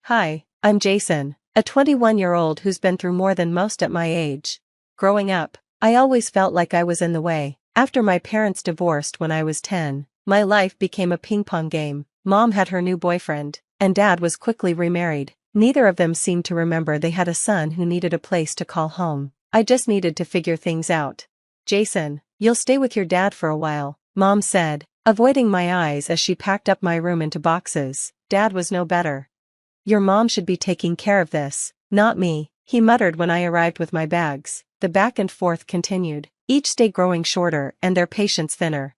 Hi, I'm Jason, a 21-year-old who's been through more than most at my age. Growing up, I always felt like I was in the way. After my parents divorced when I was 10, my life became a ping-pong game. Mom had her new boyfriend, and Dad was quickly remarried. Neither of them seemed to remember they had a son who needed a place to call home. I just needed to figure things out. Jason, you'll stay with your dad for a while, Mom said, avoiding my eyes as she packed up my room into boxes. Dad was no better. Your mom should be taking care of this, not me, he muttered when I arrived with my bags. The back and forth continued, each day growing shorter and their patience thinner.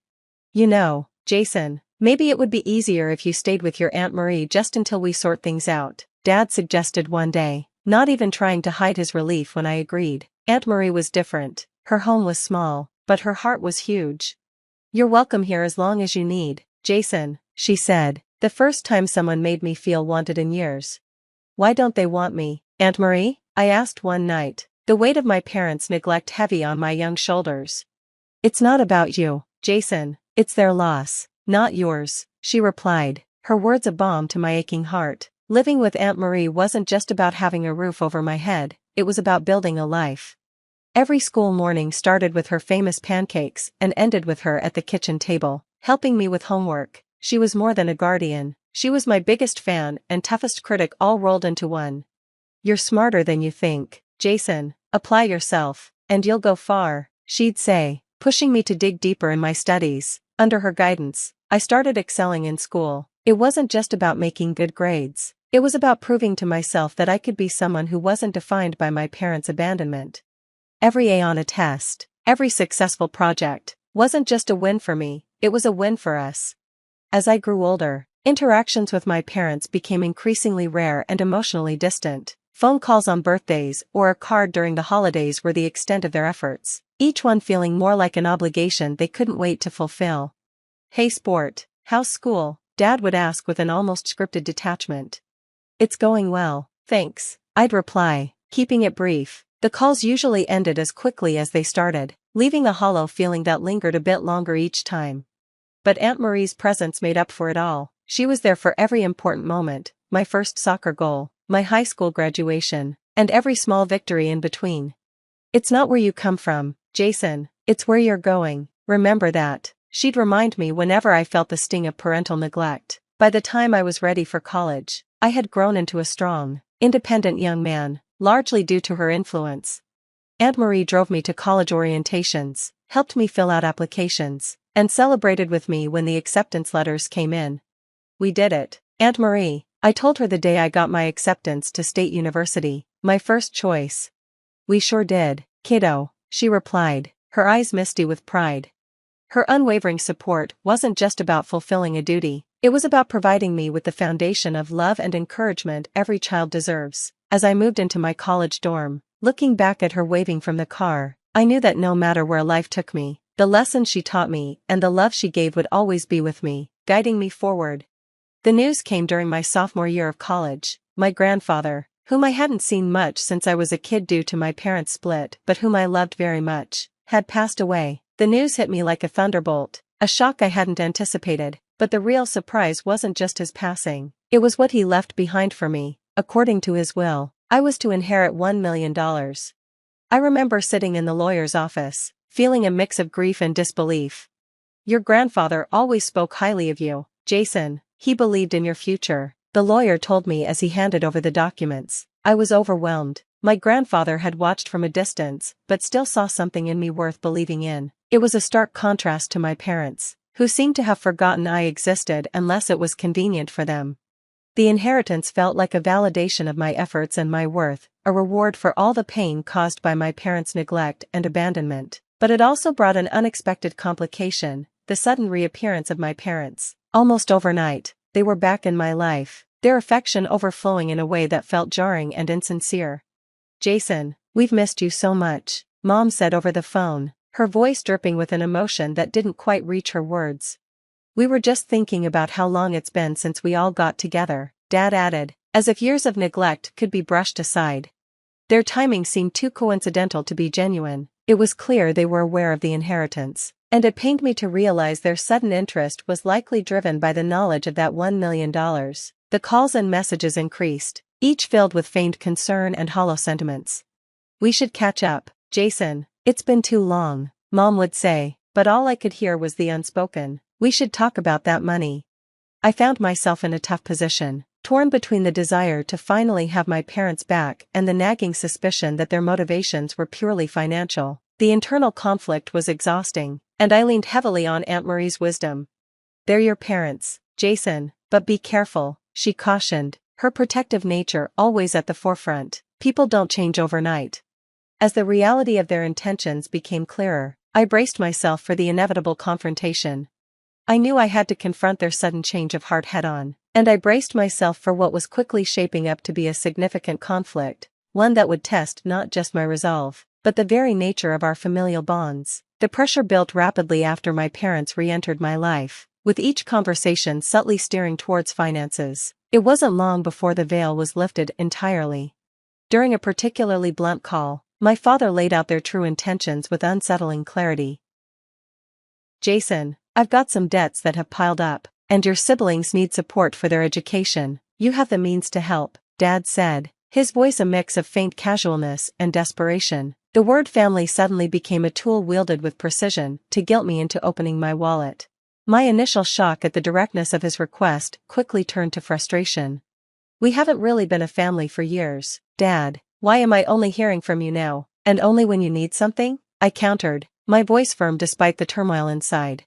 You know, Jason, maybe it would be easier if you stayed with your Aunt Marie just until we sort things out, Dad suggested one day, not even trying to hide his relief when I agreed. Aunt Marie was different. Her home was small, but her heart was huge. You're welcome here as long as you need, Jason, she said. The first time someone made me feel wanted in years. Why don't they want me, Aunt Marie? I asked one night, the weight of my parents' neglect heavy on my young shoulders. It's not about you, Jason, it's their loss, not yours, she replied, her words a balm to my aching heart. Living with Aunt Marie wasn't just about having a roof over my head, it was about building a life. Every school morning started with her famous pancakes and ended with her at the kitchen table, helping me with homework. She was more than a guardian, she was my biggest fan and toughest critic all rolled into one. You're smarter than you think, Jason, apply yourself, and you'll go far, she'd say, pushing me to dig deeper in my studies. Under her guidance, I started excelling in school. It wasn't just about making good grades, it was about proving to myself that I could be someone who wasn't defined by my parents' abandonment. Every A on a test, every successful project, wasn't just a win for me, it was a win for us. As I grew older, interactions with my parents became increasingly rare and emotionally distant. Phone calls on birthdays or a card during the holidays were the extent of their efforts, each one feeling more like an obligation they couldn't wait to fulfill. Hey sport, how's school? Dad would ask with an almost scripted detachment. It's going well, thanks, I'd reply, keeping it brief. The calls usually ended as quickly as they started, leaving a hollow feeling that lingered a bit longer each time. But Aunt Marie's presence made up for it all. She was there for every important moment, my first soccer goal, my high school graduation, and every small victory in between. It's not where you come from, Jason, it's where you're going, remember that, she'd remind me whenever I felt the sting of parental neglect. By the time I was ready for college, I had grown into a strong, independent young man, largely due to her influence. Aunt Marie drove me to college orientations, helped me fill out applications, and celebrated with me when the acceptance letters came in. We did it, Aunt Marie, I told her the day I got my acceptance to State University, my first choice. We sure did, kiddo, she replied, her eyes misty with pride. Her unwavering support wasn't just about fulfilling a duty, it was about providing me with the foundation of love and encouragement every child deserves. As I moved into my college dorm, looking back at her waving from the car, I knew that no matter where life took me, the lessons she taught me and the love she gave would always be with me, guiding me forward. The news came during my sophomore year of college. My grandfather, whom I hadn't seen much since I was a kid due to my parents' split but whom I loved very much, had passed away. The news hit me like a thunderbolt, a shock I hadn't anticipated, but the real surprise wasn't just his passing, it was what he left behind for me. According to his will, I was to inherit $1 million. I remember sitting in the lawyer's office, feeling a mix of grief and disbelief. Your grandfather always spoke highly of you, Jason, he believed in your future, the lawyer told me as he handed over the documents. I was overwhelmed. My grandfather had watched from a distance, but still saw something in me worth believing in. It was a stark contrast to my parents, who seemed to have forgotten I existed unless it was convenient for them. The inheritance felt like a validation of my efforts and my worth, a reward for all the pain caused by my parents' neglect and abandonment. But it also brought an unexpected complication, the sudden reappearance of my parents. Almost overnight, they were back in my life, their affection overflowing in a way that felt jarring and insincere. Jason, we've missed you so much, Mom said over the phone, her voice dripping with an emotion that didn't quite reach her words. We were just thinking about how long it's been since we all got together, Dad added, as if years of neglect could be brushed aside. Their timing seemed too coincidental to be genuine. It was clear they were aware of the inheritance, and it pained me to realize their sudden interest was likely driven by the knowledge of that $1 million. The calls and messages increased, each filled with feigned concern and hollow sentiments. "We should catch up, Jason. It's been too long," Mom would say, but all I could hear was the unspoken, "We should talk about that money." I found myself in a tough position, torn between the desire to finally have my parents back and the nagging suspicion that their motivations were purely financial. The internal conflict was exhausting, and I leaned heavily on Aunt Marie's wisdom. "They're your parents, Jason, but be careful," she cautioned, her protective nature always at the forefront. "People don't change overnight." As the reality of their intentions became clearer, I braced myself for the inevitable confrontation. I knew I had to confront their sudden change of heart head-on, and I braced myself for what was quickly shaping up to be a significant conflict, one that would test not just my resolve, but the very nature of our familial bonds. The pressure built rapidly after my parents re-entered my life, with each conversation subtly steering towards finances. It wasn't long before the veil was lifted entirely. During a particularly blunt call, my father laid out their true intentions with unsettling clarity. "Jason, I've got some debts that have piled up, and your siblings need support for their education. You have the means to help," Dad said, his voice a mix of faint casualness and desperation. The word family suddenly became a tool wielded with precision to guilt me into opening my wallet. My initial shock at the directness of his request quickly turned to frustration. "We haven't really been a family for years, Dad. Why am I only hearing from you now, and only when you need something?" I countered, my voice firm despite the turmoil inside.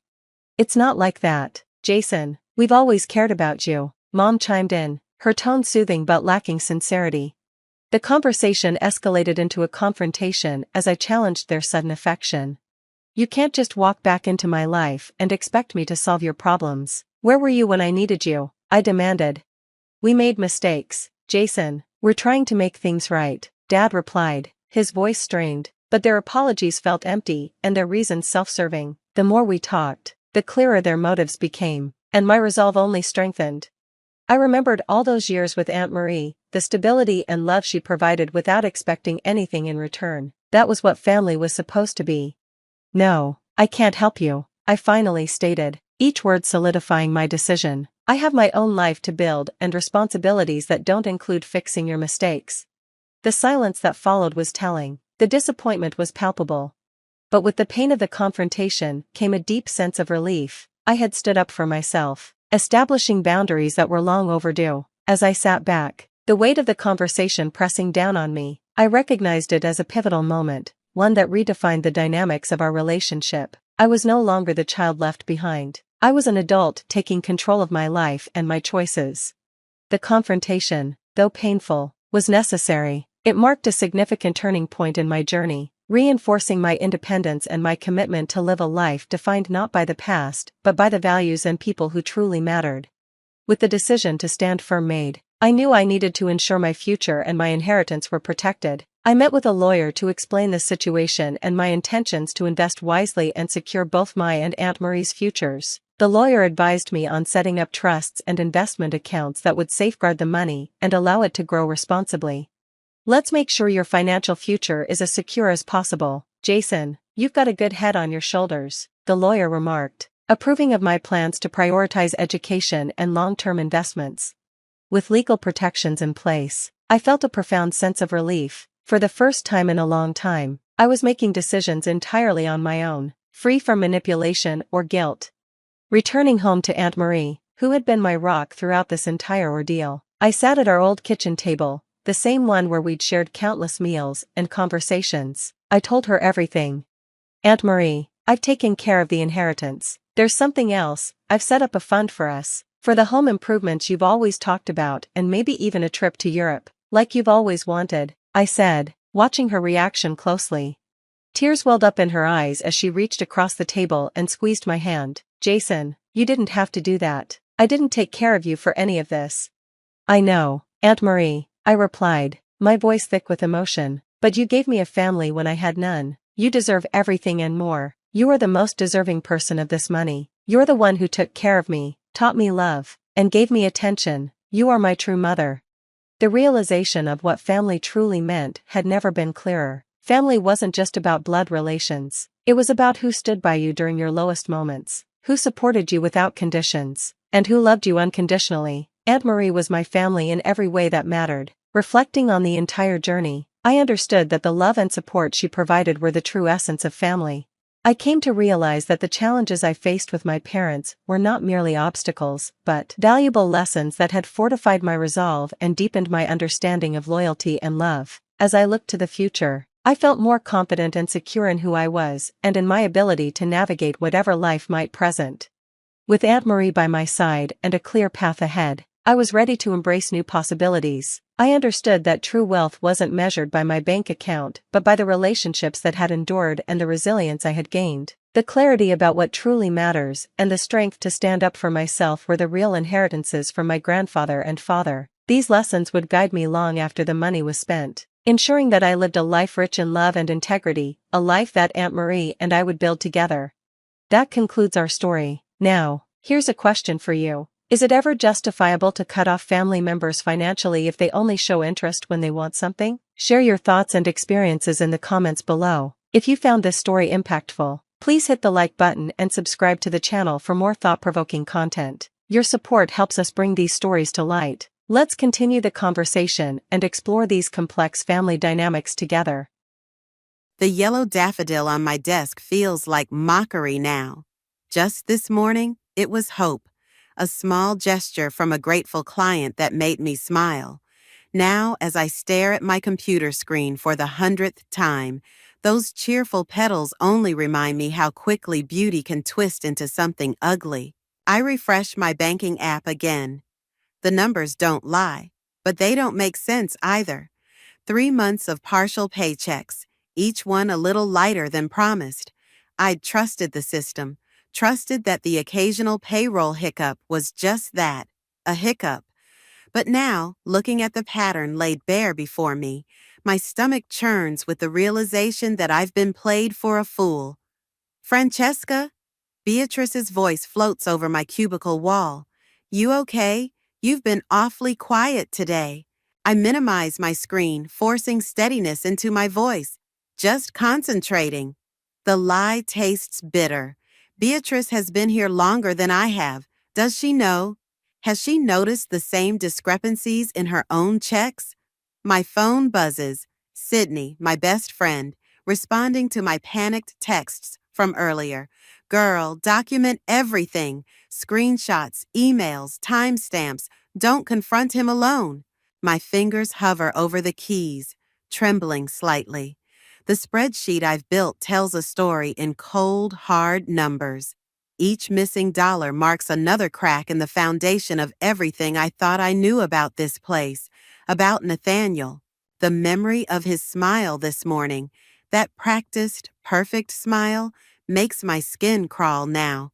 "It's not like that, Jason. We've always cared about you," Mom chimed in, her tone soothing but lacking sincerity. The conversation escalated into a confrontation as I challenged their sudden affection. "You can't just walk back into my life and expect me to solve your problems. Where were you when I needed you?" I demanded. "We made mistakes, Jason. We're trying to make things right," Dad replied, his voice strained, but their apologies felt empty and their reasons self-serving. The more we talked, the clearer their motives became, and my resolve only strengthened. I remembered all those years with Aunt Marie, the stability and love she provided without expecting anything in return. That was what family was supposed to be. "No, I can't help you," I finally stated, each word solidifying my decision. "I have my own life to build and responsibilities that don't include fixing your mistakes." The silence that followed was telling. The disappointment was palpable. But with the pain of the confrontation came a deep sense of relief. I had stood up for myself, establishing boundaries that were long overdue. As I sat back, the weight of the conversation pressing down on me, I recognized it as a pivotal moment, one that redefined the dynamics of our relationship. I was no longer the child left behind. I was an adult taking control of my life and my choices. The confrontation, though painful, was necessary. It marked a significant turning point in my journey, reinforcing my independence and my commitment to live a life defined not by the past, but by the values and people who truly mattered. With the decision to stand firm made, I knew I needed to ensure my future and my inheritance were protected. I met with a lawyer to explain the situation and my intentions to invest wisely and secure both my and Aunt Marie's futures. The lawyer advised me on setting up trusts and investment accounts that would safeguard the money and allow it to grow responsibly. "Let's make sure your financial future is as secure as possible, Jason. You've got a good head on your shoulders," the lawyer remarked, approving of my plans to prioritize education and long-term investments. With legal protections in place, I felt a profound sense of relief. For the first time in a long time, I was making decisions entirely on my own, free from manipulation or guilt. Returning home to Aunt Marie, who had been my rock throughout this entire ordeal, I sat at our old kitchen table, the same one where we'd shared countless meals and conversations. I told her everything. "Aunt Marie, I've taken care of the inheritance. There's something else. I've set up a fund for us, for the home improvements you've always talked about and maybe even a trip to Europe, like you've always wanted," I said, watching her reaction closely. Tears welled up in her eyes as she reached across the table and squeezed my hand. "Jason, you didn't have to do that. I didn't take care of you for any of this." "I know, Aunt Marie," I replied, my voice thick with emotion, "but you gave me a family when I had none. You deserve everything and more. You are the most deserving person of this money. You're the one who took care of me, taught me love, and gave me attention. You are my true mother." The realization of what family truly meant had never been clearer. Family wasn't just about blood relations. It was about who stood by you during your lowest moments, who supported you without conditions, and who loved you unconditionally. Aunt Marie was my family in every way that mattered. Reflecting on the entire journey, I understood that the love and support she provided were the true essence of family. I came to realize that the challenges I faced with my parents were not merely obstacles, but valuable lessons that had fortified my resolve and deepened my understanding of loyalty and love. As I looked to the future, I felt more confident and secure in who I was and in my ability to navigate whatever life might present. With Aunt Marie by my side and a clear path ahead, I was ready to embrace new possibilities. I understood that true wealth wasn't measured by my bank account but by the relationships that had endured and the resilience I had gained. The clarity about what truly matters and the strength to stand up for myself were the real inheritances from my grandfather and father. These lessons would guide me long after the money was spent, ensuring that I lived a life rich in love and integrity, a life that Aunt Marie and I would build together. That concludes our story. Now, here's a question for you. Is it ever justifiable to cut off family members financially if they only show interest when they want something? Share your thoughts and experiences in the comments below. If you found this story impactful, please hit the like button and subscribe to the channel for more thought-provoking content. Your support helps us bring these stories to light. Let's continue the conversation and explore these complex family dynamics together. The yellow daffodil on my desk feels like mockery now. Just this morning, it was hope. A small gesture from a grateful client that made me smile. Now, as I stare at my computer screen for the 100th time, those cheerful petals only remind me how quickly beauty can twist into something ugly. I refresh my banking app again. The numbers don't lie, but they don't make sense either. 3 months of partial paychecks, each one a little lighter than promised. I'd trusted the system. Trusted that the occasional payroll hiccup was just that, a hiccup. But now, looking at the pattern laid bare before me, my stomach churns with the realization that I've been played for a fool. Francesca? Beatrice's voice floats over my cubicle wall. You okay? You've been awfully quiet today. I minimize my screen, forcing steadiness into my voice. Just concentrating. The lie tastes bitter. Beatrice has been here longer than I have. Does she know? Has she noticed the same discrepancies in her own checks? My phone buzzes. Sydney, my best friend, responding to my panicked texts from earlier. Girl, document everything. Screenshots, emails, timestamps. Don't confront him alone. My fingers hover over the keys, trembling slightly. The spreadsheet I've built tells a story in cold, hard numbers. Each missing dollar marks another crack in the foundation of everything I thought I knew about this place, about Nathaniel. The memory of his smile this morning, that practiced, perfect smile, makes my skin crawl now.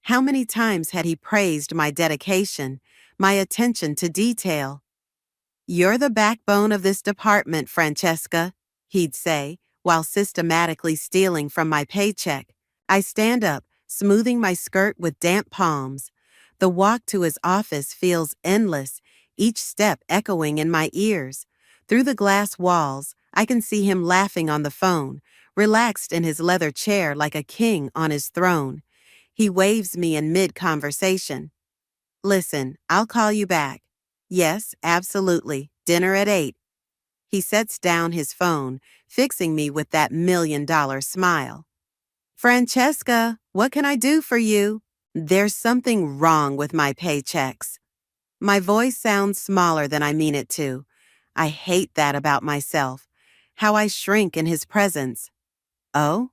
How many times had he praised my dedication, my attention to detail? You're the backbone of this department, Francesca, he'd say, while systematically stealing from my paycheck. I stand up, smoothing my skirt with damp palms. The walk to his office feels endless, each step echoing in my ears. Through the glass walls, I can see him laughing on the phone, relaxed in his leather chair like a king on his throne. He waves me in mid-conversation. Listen, I'll call you back. Yes, absolutely. Dinner at 8. He sets down his phone, fixing me with that $1,000,000 smile. Francesca, what can I do for you? There's something wrong with my paychecks. My voice sounds smaller than I mean it to. I hate that about myself, how I shrink in his presence. Oh?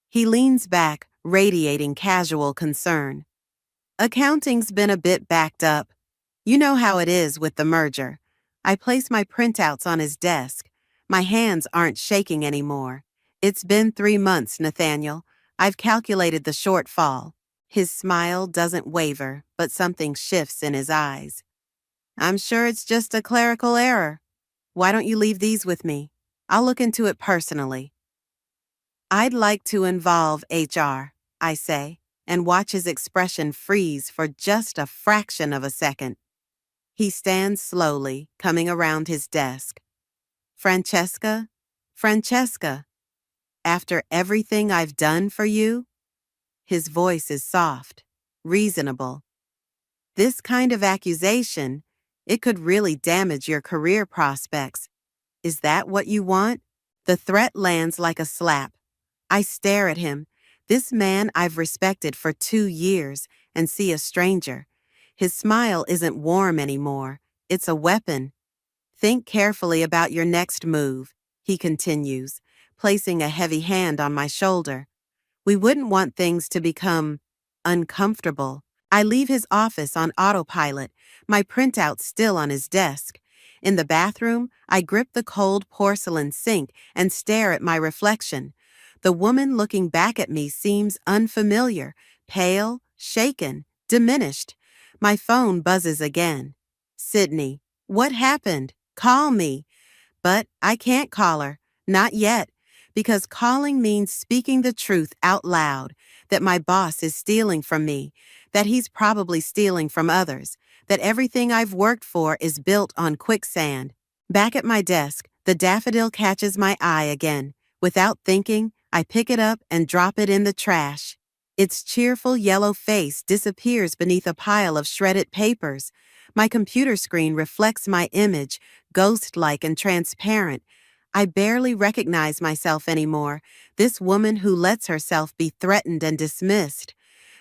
He leans back, radiating casual concern. Accounting's been a bit backed up. You know how it is with the merger. I place my printouts on his desk. My hands aren't shaking anymore. It's been 3 months, Nathaniel. I've calculated the shortfall. His smile doesn't waver, but something shifts in his eyes. I'm sure it's just a clerical error. Why don't you leave these with me? I'll look into it personally. I'd like to involve HR, I say, and watch his expression freeze for just a fraction of a second. He stands slowly, coming around his desk. Francesca, Francesca, after everything I've done for you? His voice is soft, reasonable. This kind of accusation, it could really damage your career prospects. Is that what you want? The threat lands like a slap. I stare at him, this man I've respected for 2 years, and see a stranger. His smile isn't warm anymore. It's a weapon. Think carefully about your next move, he continues, placing a heavy hand on my shoulder. We wouldn't want things to become uncomfortable. I leave his office on autopilot, my printout still on his desk. In the bathroom, I grip the cold porcelain sink and stare at my reflection. The woman looking back at me seems unfamiliar, pale, shaken, diminished. My phone buzzes again. Sydney, what happened? Call me. But I can't call her. Not yet. Because calling means speaking the truth out loud, that my boss is stealing from me, that he's probably stealing from others, that everything I've worked for is built on quicksand. Back at my desk, the daffodil catches my eye again. Without thinking, I pick it up and drop it in the trash. Its cheerful yellow face disappears beneath a pile of shredded papers. My computer screen reflects my image, ghost-like and transparent. I barely recognize myself anymore, this woman who lets herself be threatened and dismissed.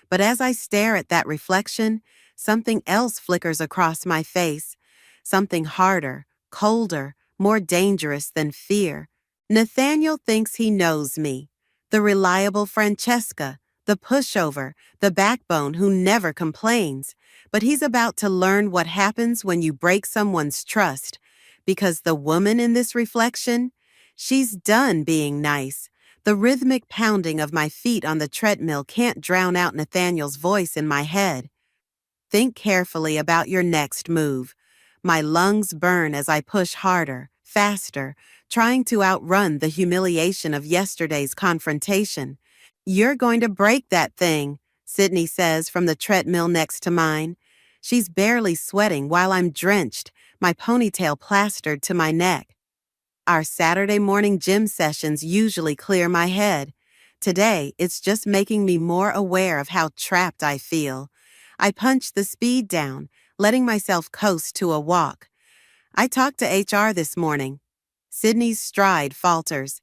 But as I stare at that reflection, something else flickers across my face. Something harder, colder, more dangerous than fear. Nathaniel thinks he knows me. The reliable Francesca, the pushover, the backbone who never complains. But he's about to learn what happens when you break someone's trust. Because the woman in this reflection, she's done being nice. The rhythmic pounding of my feet on the treadmill can't drown out Nathaniel's voice in my head. Think carefully about your next move. My lungs burn as I push harder, faster, trying to outrun the humiliation of yesterday's confrontation. You're going to break that thing, Sydney says from the treadmill next to mine. She's barely sweating while I'm drenched, my ponytail plastered to my neck. Our Saturday morning gym sessions usually clear my head. Today, it's just making me more aware of how trapped I feel. I punch the speed down, letting myself coast to a walk. I talked to HR this morning. Sydney's stride falters.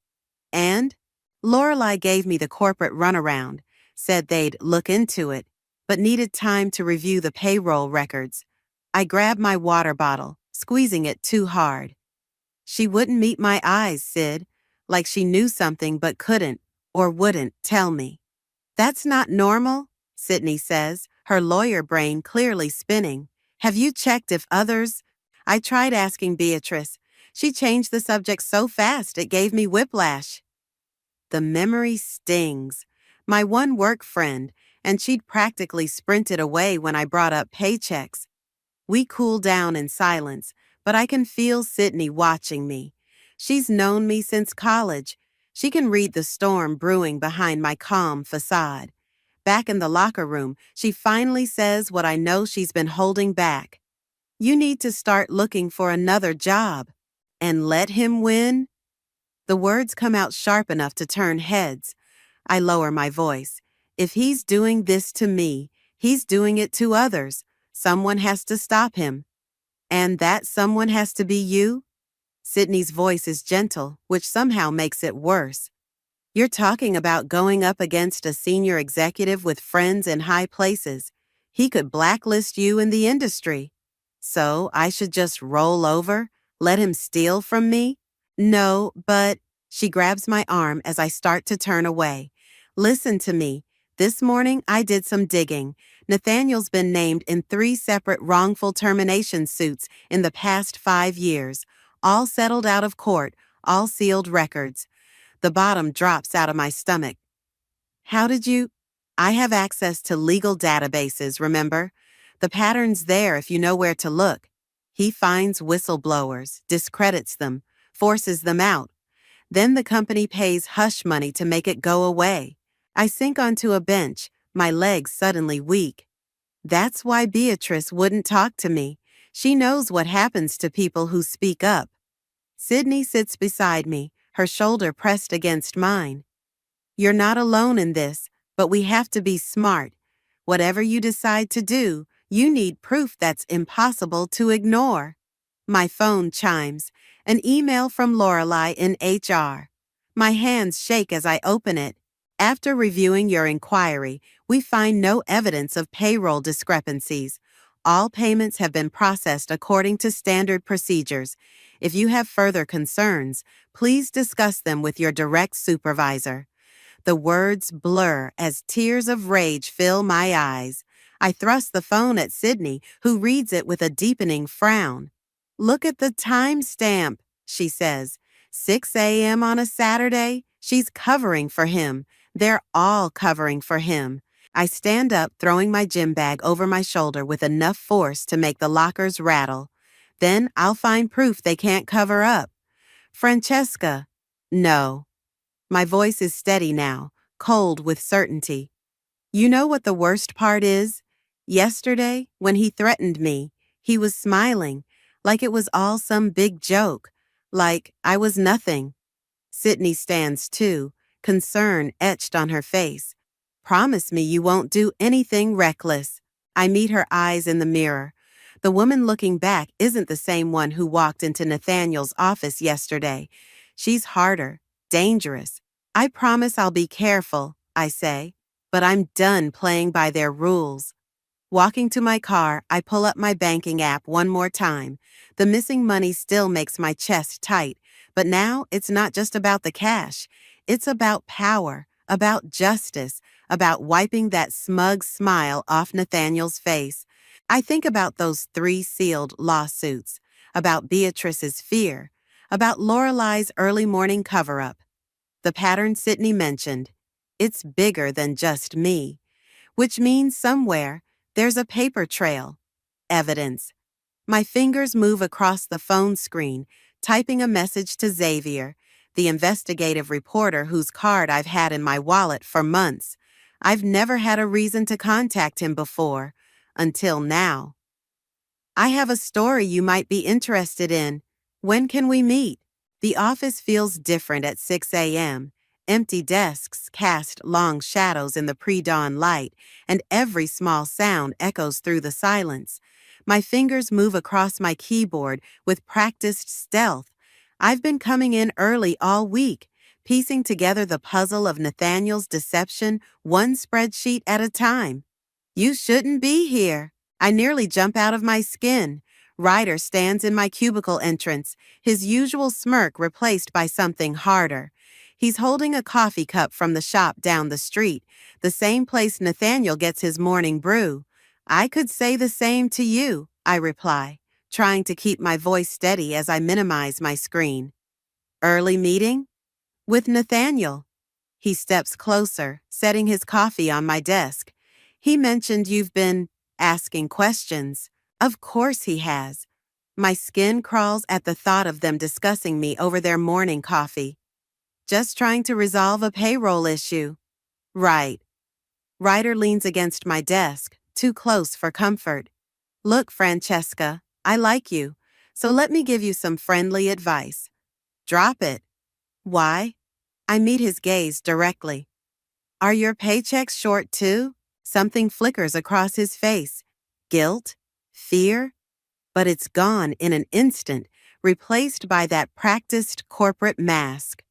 And? Lorelei gave me the corporate runaround, said they'd look into it, but needed time to review the payroll records. I grabbed my water bottle, squeezing it too hard. She wouldn't meet my eyes, Sid, like she knew something but couldn't, or wouldn't, tell me. That's not normal, Sydney says, her lawyer brain clearly spinning. Have you checked if others? I tried asking Beatrice. She changed the subject so fast it gave me whiplash. The memory stings. My one work friend, and she'd practically sprinted away when I brought up paychecks. We cool down in silence, but I can feel Sydney watching me. She's known me since college. She can read the storm brewing behind my calm facade. Back in the locker room, she finally says what I know she's been holding back. You need to start looking for another job. And let him win? The words come out sharp enough to turn heads. I lower my voice. If he's doing this to me, he's doing it to others. Someone has to stop him. And that someone has to be you? Sydney's voice is gentle, which somehow makes it worse. You're talking about going up against a senior executive with friends in high places. He could blacklist you in the industry. So I should just roll over, let him steal from me? No, but... She grabs my arm as I start to turn away. Listen to me. This morning I did some digging. Nathaniel's been named in 3 separate wrongful termination suits in the past 5 years, all settled out of court, all sealed records. The bottom drops out of my stomach. How did you? I have access to legal databases, remember? The pattern's there if you know where to look. He finds whistleblowers, discredits them, forces them out. Then the company pays hush money to make it go away. I sink onto a bench, my legs suddenly weak. That's why Beatrice wouldn't talk to me. She knows what happens to people who speak up. Sydney sits beside me, her shoulder pressed against mine. You're not alone in this, but we have to be smart. Whatever you decide to do, You need proof that's impossible to ignore. My phone chimes. An email from Lorelei in HR. My hands shake as I open it. After reviewing your inquiry, we find no evidence of payroll discrepancies. All payments have been processed according to standard procedures. If you have further concerns, please discuss them with your direct supervisor. The words blur as tears of rage fill my eyes. I thrust the phone at Sydney, who reads it with a deepening frown. Look at the timestamp, she says. 6 a.m. on a Saturday? She's covering for him. They're all covering for him. I stand up, throwing my gym bag over my shoulder with enough force to make the lockers rattle. Then I'll find proof they can't cover up. Francesca. No. My voice is steady now, cold with certainty. You know what the worst part is? Yesterday, when he threatened me, he was smiling, like it was all some big joke, like I was nothing. Sydney stands too, concern etched on her face. Promise me you won't do anything reckless. I meet her eyes in the mirror. The woman looking back isn't the same one who walked into Nathaniel's office yesterday. She's harder, dangerous. I promise I'll be careful, I say, but I'm done playing by their rules. Walking to my car, I pull up my banking app one more time. The missing money still makes my chest tight, but now it's not just about the cash. It's about power, about justice, about wiping that smug smile off Nathaniel's face. I think about those 3 sealed lawsuits, about Beatrice's fear, about Lorelei's early morning cover-up. The pattern Sydney mentioned, it's bigger than just me, which means somewhere there's a paper trail, evidence. My fingers move across the phone screen, typing a message to Xavier, the investigative reporter whose card I've had in my wallet for months. I've never had a reason to contact him before, until now. I have a story you might be interested in. When can we meet? The office feels different at 6 a.m. Empty desks cast long shadows in the pre-dawn light, and every small sound echoes through the silence. My fingers move across my keyboard with practiced stealth. I've been coming in early all week, piecing together the puzzle of Nathaniel's deception one spreadsheet at a time. You shouldn't be here. I nearly jump out of my skin. Ryder stands in my cubicle entrance, his usual smirk replaced by something harder. He's holding a coffee cup from the shop down the street, the same place Nathaniel gets his morning brew. I could say the same to you, I reply, trying to keep my voice steady as I minimize my screen. Early meeting? With Nathaniel. He steps closer, setting his coffee on my desk. He mentioned you've been asking questions. Of course he has. My skin crawls at the thought of them discussing me over their morning coffee. Just trying to resolve a payroll issue. Right. Ryder leans against my desk, too close for comfort. Look, Francesca, I like you, so let me give you some friendly advice. Drop it. Why? I meet his gaze directly. Are your paychecks short too? Something flickers across his face. Guilt? Fear? But it's gone in an instant, replaced by that practiced corporate mask.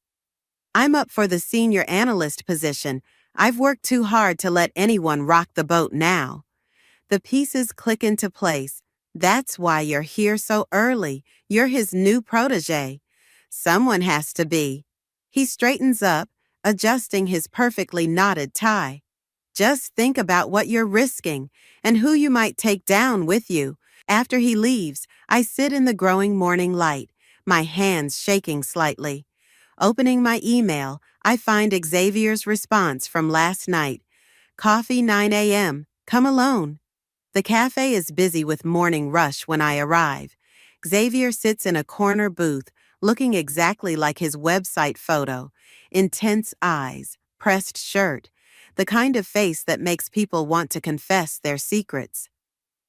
I'm up for the senior analyst position. I've worked too hard to let anyone rock the boat now. The pieces click into place. That's why you're here so early. You're his new protege. Someone has to be. He straightens up, adjusting his perfectly knotted tie. Just think about what you're risking and who you might take down with you. After he leaves, I sit in the growing morning light, my hands shaking slightly. Opening my email, I find Xavier's response from last night. Coffee 9 a.m. Come alone. The cafe is busy with morning rush when I arrive. Xavier sits in a corner booth, looking exactly like his website photo. Intense eyes, pressed shirt, the kind of face that makes people want to confess their secrets.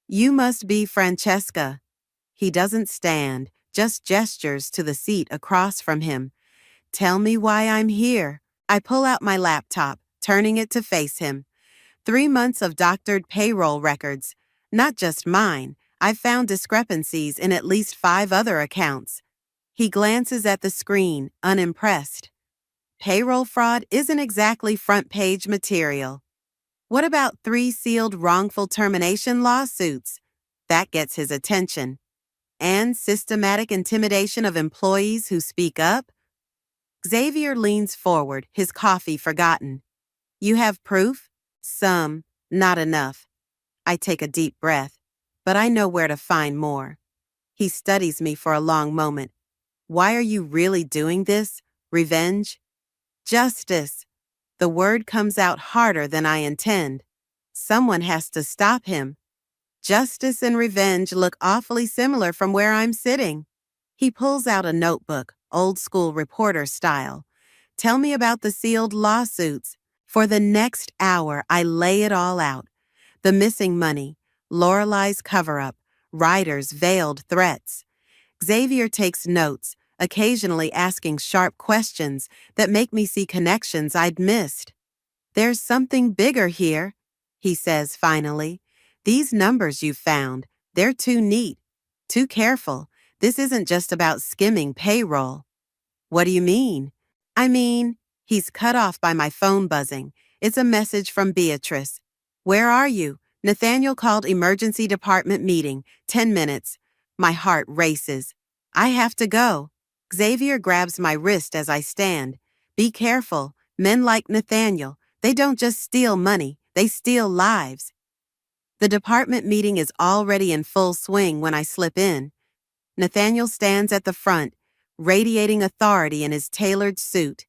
You must be Francesca. He doesn't stand, just gestures to the seat across from him. Tell me why I'm here. I pull out my laptop, turning it to face him. 3 months of doctored payroll records. Not just mine, I've found discrepancies in at least 5 other accounts. He glances at the screen, unimpressed. Payroll fraud isn't exactly front-page material. What about 3 sealed wrongful termination lawsuits? That gets his attention. And systematic intimidation of employees who speak up? Xavier leans forward, his coffee forgotten. You have proof? Some, not enough. I take a deep breath, but I know where to find more. He studies me for a long moment. Why are you really doing this? Revenge? Justice. The word comes out harder than I intend. Someone has to stop him. Justice and revenge look awfully similar from where I'm sitting. He pulls out a notebook, old school reporter style. Tell me about the sealed lawsuits. For the next hour, I lay it all out. The missing money, Lorelei's cover-up, Ryder's veiled threats. Xavier takes notes, occasionally asking sharp questions that make me see connections I'd missed. There's something bigger here, he says finally. These numbers you found, they're too neat, too careful. This isn't just about skimming payroll. What do you mean? I mean, he's cut off by my phone buzzing. It's a message from Beatrice. Where are you? Nathaniel called emergency department meeting. 10 minutes. My heart races. I have to go. Xavier grabs my wrist as I stand. Be careful. Men like Nathaniel, they don't just steal money, they steal lives. The department meeting is already in full swing when I slip in. Nathaniel stands at the front, radiating authority in his tailored suit.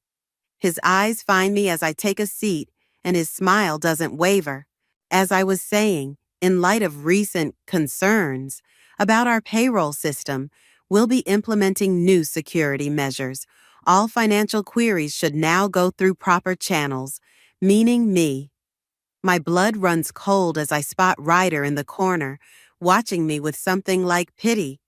His eyes find me as I take a seat, and his smile doesn't waver. As I was saying, in light of recent concerns about our payroll system, we'll be implementing new security measures. All financial queries should now go through proper channels, meaning me. My blood runs cold as I spot Ryder in the corner, watching me with something like pity.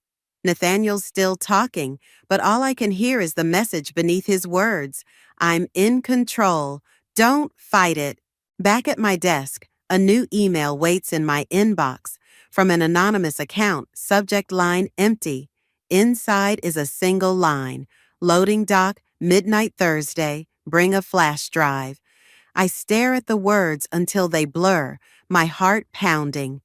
Nathaniel's still talking, but all I can hear is the message beneath his words. I'm in control. Don't fight it. Back at my desk, a new email waits in my inbox. From an anonymous account, subject line empty. Inside is a single line. Loading dock, midnight Thursday, bring a flash drive. I stare at the words until they blur, my heart pounding.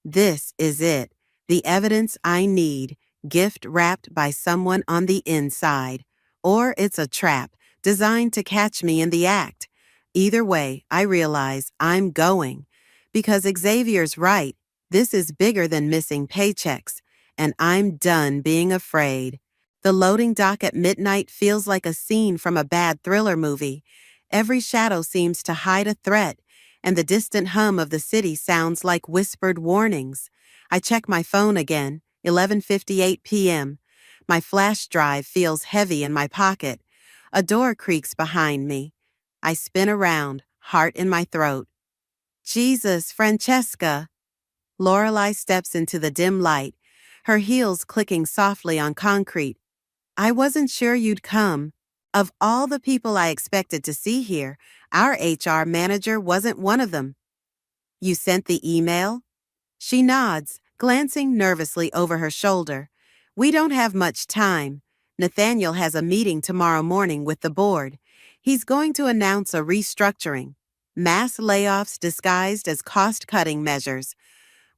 This is it, the evidence I need, gift wrapped by someone on the inside. Or it's a trap, designed to catch me in the act. Either way, I realize I'm going. Because Xavier's right, this is bigger than missing paychecks, and I'm done being afraid. The loading dock at midnight feels like a scene from a bad thriller movie. Every shadow seems to hide a threat, and the distant hum of the city sounds like whispered warnings. I check my phone again, 11:58 p.m. My flash drive feels heavy in my pocket. A door creaks behind me. I spin around, heart in my throat. Jesus, Francesca! Lorelei steps into the dim light, her heels clicking softly on concrete. I wasn't sure you'd come. Of all the people I expected to see here, our HR manager wasn't one of them. You sent the email? She nods, glancing nervously over her shoulder. We don't have much time. Nathaniel has a meeting tomorrow morning with the board. He's going to announce a restructuring. Mass layoffs disguised as cost-cutting measures.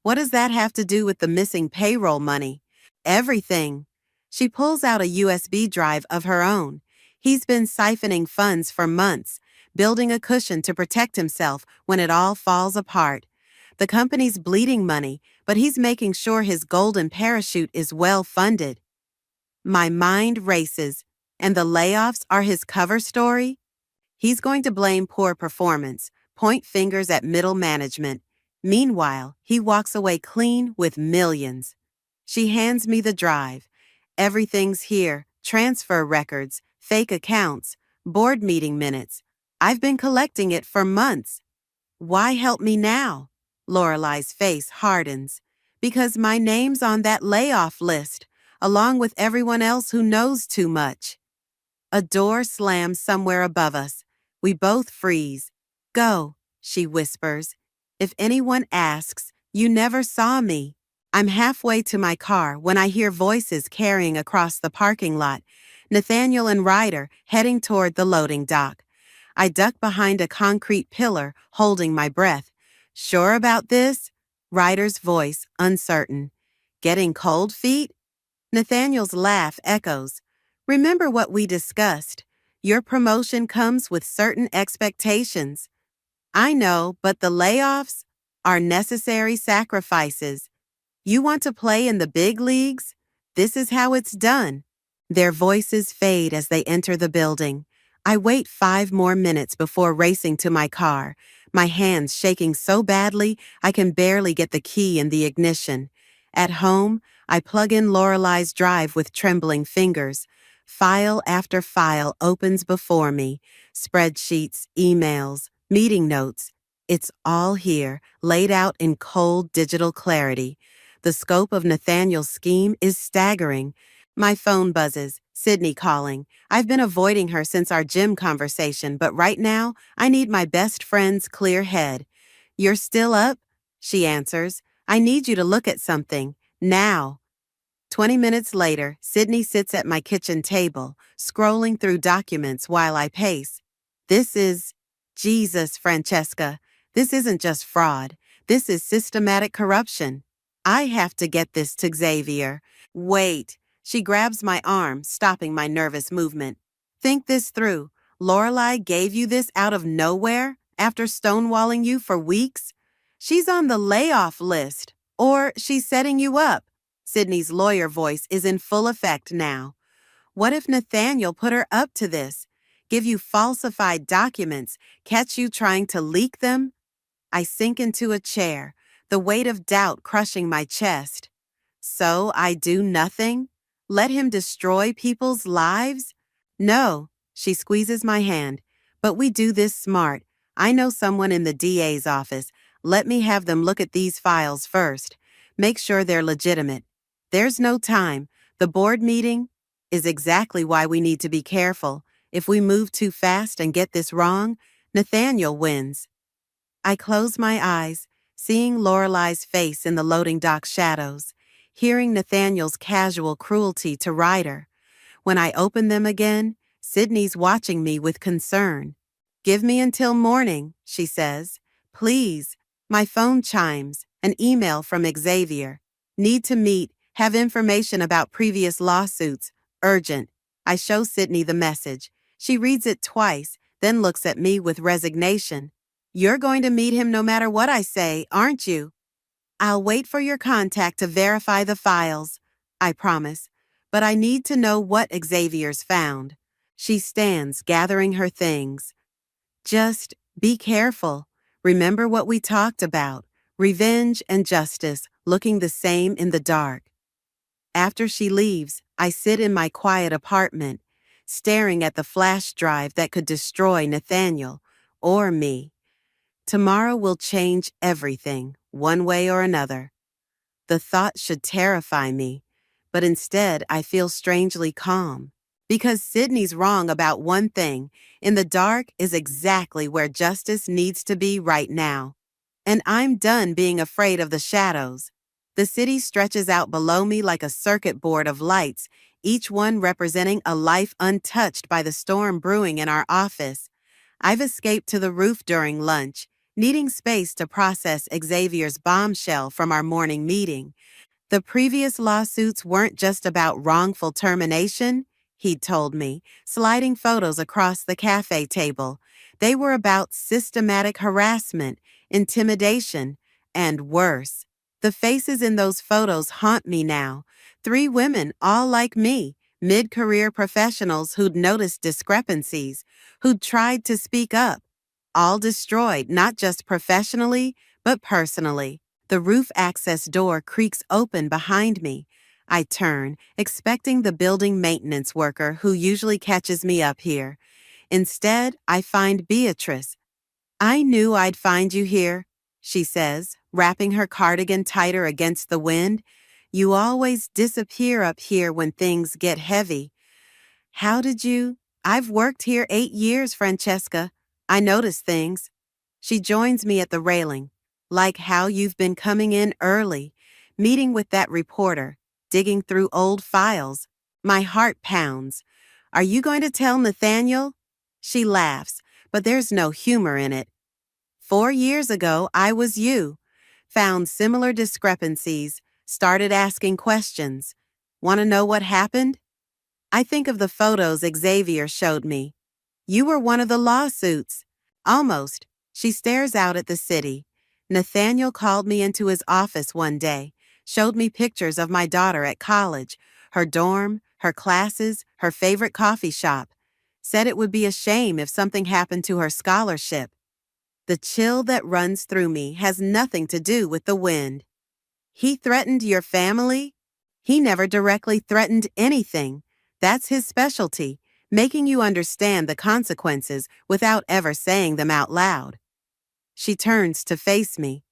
What does that have to do with the missing payroll money? Everything. She pulls out a USB drive of her own. He's been siphoning funds for months, building a cushion to protect himself when it all falls apart. The company's bleeding money, but he's making sure his golden parachute is well funded. My mind races, and the layoffs are his cover story? He's going to blame poor performance, point fingers at middle management. Meanwhile, he walks away clean with millions. She hands me the drive. Everything's here, transfer records, fake accounts, board meeting minutes. I've been collecting it for months. Why help me now? Lorelei's face hardens. Because my name's on that layoff list, along with everyone else who knows too much. A door slams somewhere above us. We both freeze. Go, she whispers. If anyone asks, You never saw me. I'm halfway to my car when I hear voices carrying across the parking lot. Nathaniel and Ryder heading toward the loading dock. I duck behind a concrete pillar, holding my breath. Sure about this? Ryder's voice uncertain. Getting cold feet? Nathaniel's laugh echoes. Remember what we discussed. Your promotion comes with certain expectations. I know, but the layoffs are necessary sacrifices. You want to play in the big leagues? This is how it's done. Their voices fade as they enter the building. I wait 5 more minutes before racing to my car, my hands shaking so badly I can barely get the key in the ignition. At home, I plug in Lorelei's drive with trembling fingers. File after file opens before me. Spreadsheets, emails, meeting notes. It's all here, laid out in cold digital clarity. The scope of Nathaniel's scheme is staggering. My phone buzzes, Sydney calling. I've been avoiding her since our gym conversation, but right now, I need my best friend's clear head. You're still up? She answers. I need you to look at something. Now. 20 minutes later, Sydney sits at my kitchen table, scrolling through documents while I pace. This is... Jesus, Francesca. This isn't just fraud. This is systematic corruption. I have to get this to Xavier. Wait. She grabs my arm, stopping my nervous movement. Think this through. Lorelei gave you this out of nowhere after stonewalling you for weeks? She's on the layoff list. Or she's setting you up. Sydney's lawyer voice is in full effect now. What if Nathaniel put her up to this? Give you falsified documents, catch you trying to leak them? I sink into a chair, the weight of doubt crushing my chest. So I do nothing? Let him destroy people's lives? No, she squeezes my hand. But we do this smart. I know someone in the DA's office. Let me have them look at these files first. Make sure they're legitimate. There's no time. The board meeting is exactly why we need to be careful. If we move too fast and get this wrong, Nathaniel wins. I close my eyes, seeing Lorelei's face in the loading dock shadows, hearing Nathaniel's casual cruelty to Ryder. When I open them again, Sydney's watching me with concern. Give me until morning, she says. Please. My phone chimes, an email from Xavier. Need to meet, have information about previous lawsuits. Urgent. I show Sydney the message. She reads it twice, then looks at me with resignation. You're going to meet him no matter what I say, aren't you? I'll wait for your contact to verify the files, I promise, but I need to know what Xavier's found. She stands, gathering her things. Just be careful. Remember what we talked about. Revenge and justice looking the same in the dark. After she leaves, I sit in my quiet apartment, staring at the flash drive that could destroy Nathaniel or me. Tomorrow will change everything, one way or another. The thought should terrify me, but instead I feel strangely calm. Because Sydney's wrong about one thing, in the dark is exactly where justice needs to be right now. And I'm done being afraid of the shadows. The city stretches out below me like a circuit board of lights, each one representing a life untouched by the storm brewing in our office. I've escaped to the roof during lunch, needing space to process Xavier's bombshell from our morning meeting. The previous lawsuits weren't just about wrongful termination, he'd told me, sliding photos across the cafe table. They were about systematic harassment, intimidation, and worse. The faces in those photos haunt me now. 3 women, all like me, mid-career professionals who'd noticed discrepancies, who'd tried to speak up. All destroyed, not just professionally, but personally. The roof access door creaks open behind me. I turn, expecting the building maintenance worker who usually catches me up here. Instead, I find Beatrice. I knew I'd find you here, she says, wrapping her cardigan tighter against the wind. You always disappear up here when things get heavy. How did you? I've worked here 8 years, Francesca. I notice things. She joins me at the railing. Like how you've been coming in early, meeting with that reporter, digging through old files. My heart pounds. Are you going to tell Nathaniel? She laughs, but there's no humor in it. 4 years ago, I was you. Found similar discrepancies, started asking questions. Want to know what happened? I think of the photos Xavier showed me. You were one of the lawsuits. Almost. She stares out at the city. Nathaniel called me into his office one day, showed me pictures of my daughter at college, her dorm, her classes, her favorite coffee shop. Said it would be a shame if something happened to her scholarship. The chill that runs through me has nothing to do with the wind. He threatened your family? He never directly threatened anything. That's his specialty, making you understand the consequences without ever saying them out loud. She turns to face me.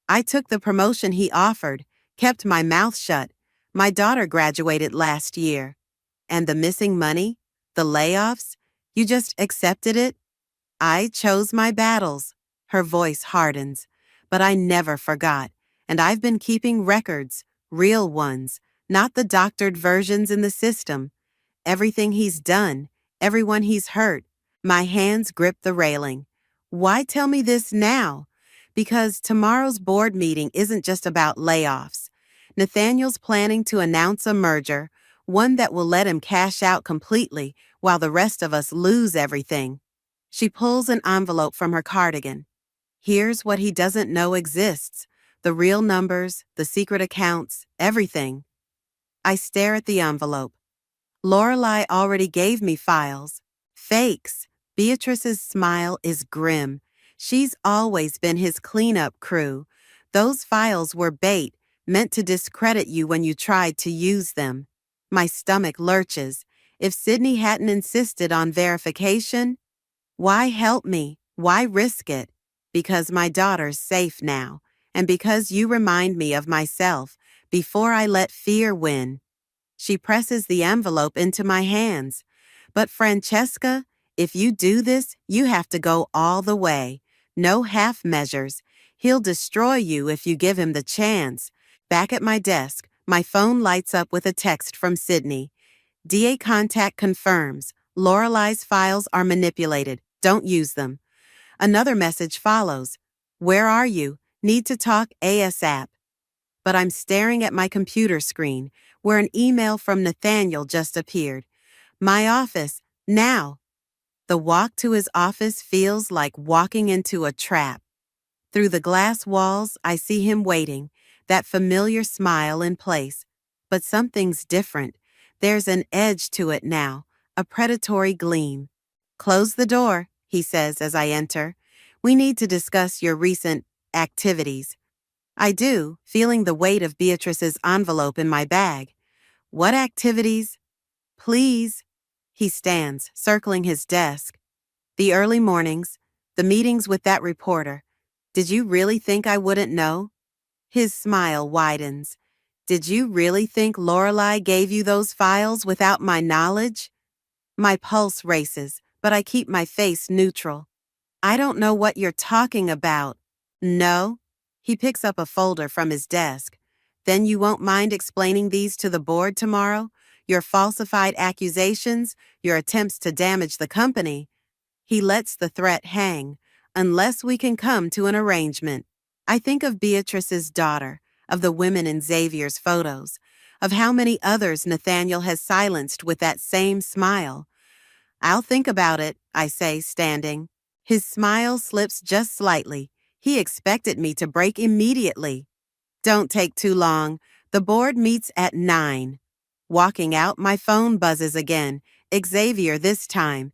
I took the promotion he offered, kept my mouth shut. My daughter graduated last year. And the missing money? The layoffs? You just accepted it? I chose my battles. Her voice hardens. But I never forgot, and I've been keeping records, real ones, not the doctored versions in the system. Everything he's done, everyone he's hurt. My hands grip the railing. Why tell me this now? Because tomorrow's board meeting isn't just about layoffs. Nathaniel's planning to announce a merger, one that will let him cash out completely while the rest of us lose everything. She pulls an envelope from her cardigan. Here's what he doesn't know exists. The real numbers, the secret accounts, everything. I stare at the envelope. Lorelei already gave me files. Fakes. Beatrice's smile is grim. She's always been his cleanup crew. Those files were bait, meant to discredit you when you tried to use them. My stomach lurches. If Sydney hadn't insisted on verification, why help me? Why risk it? Because my daughter's safe now, and because you remind me of myself before I let fear win. She presses the envelope into my hands. But Francesca, if you do this, you have to go all the way. No half measures. He'll destroy you if you give him the chance. Back at my desk, my phone lights up with a text from Sydney. DA contact confirms. Lorelei's files are manipulated. Don't use them. Another message follows. Where are you? Need to talk ASAP. But I'm staring at my computer screen, where an email from Nathaniel just appeared. My office, now. The walk to his office feels like walking into a trap. Through the glass walls, I see him waiting, that familiar smile in place. But something's different. There's an edge to it now, a predatory gleam. Close the door, he says as I enter. We need to discuss your recent activities. I do, feeling the weight of Beatrice's envelope in my bag. What activities? Please. He stands, circling his desk. The early mornings, the meetings with that reporter. Did you really think I wouldn't know? His smile widens. Did you really think Lorelei gave you those files without my knowledge? My pulse races, but I keep my face neutral. I don't know what you're talking about. No? He picks up a folder from his desk. Then you won't mind explaining these to the board tomorrow? Your falsified accusations, your attempts to damage the company. He lets the threat hang, unless we can come to an arrangement. I think of Beatrice's daughter, of the women in Xavier's photos, of how many others Nathaniel has silenced with that same smile. I'll think about it, I say, standing. His smile slips just slightly. He expected me to break immediately. Don't take too long. The board meets at 9. Walking out, my phone buzzes again. Xavier this time.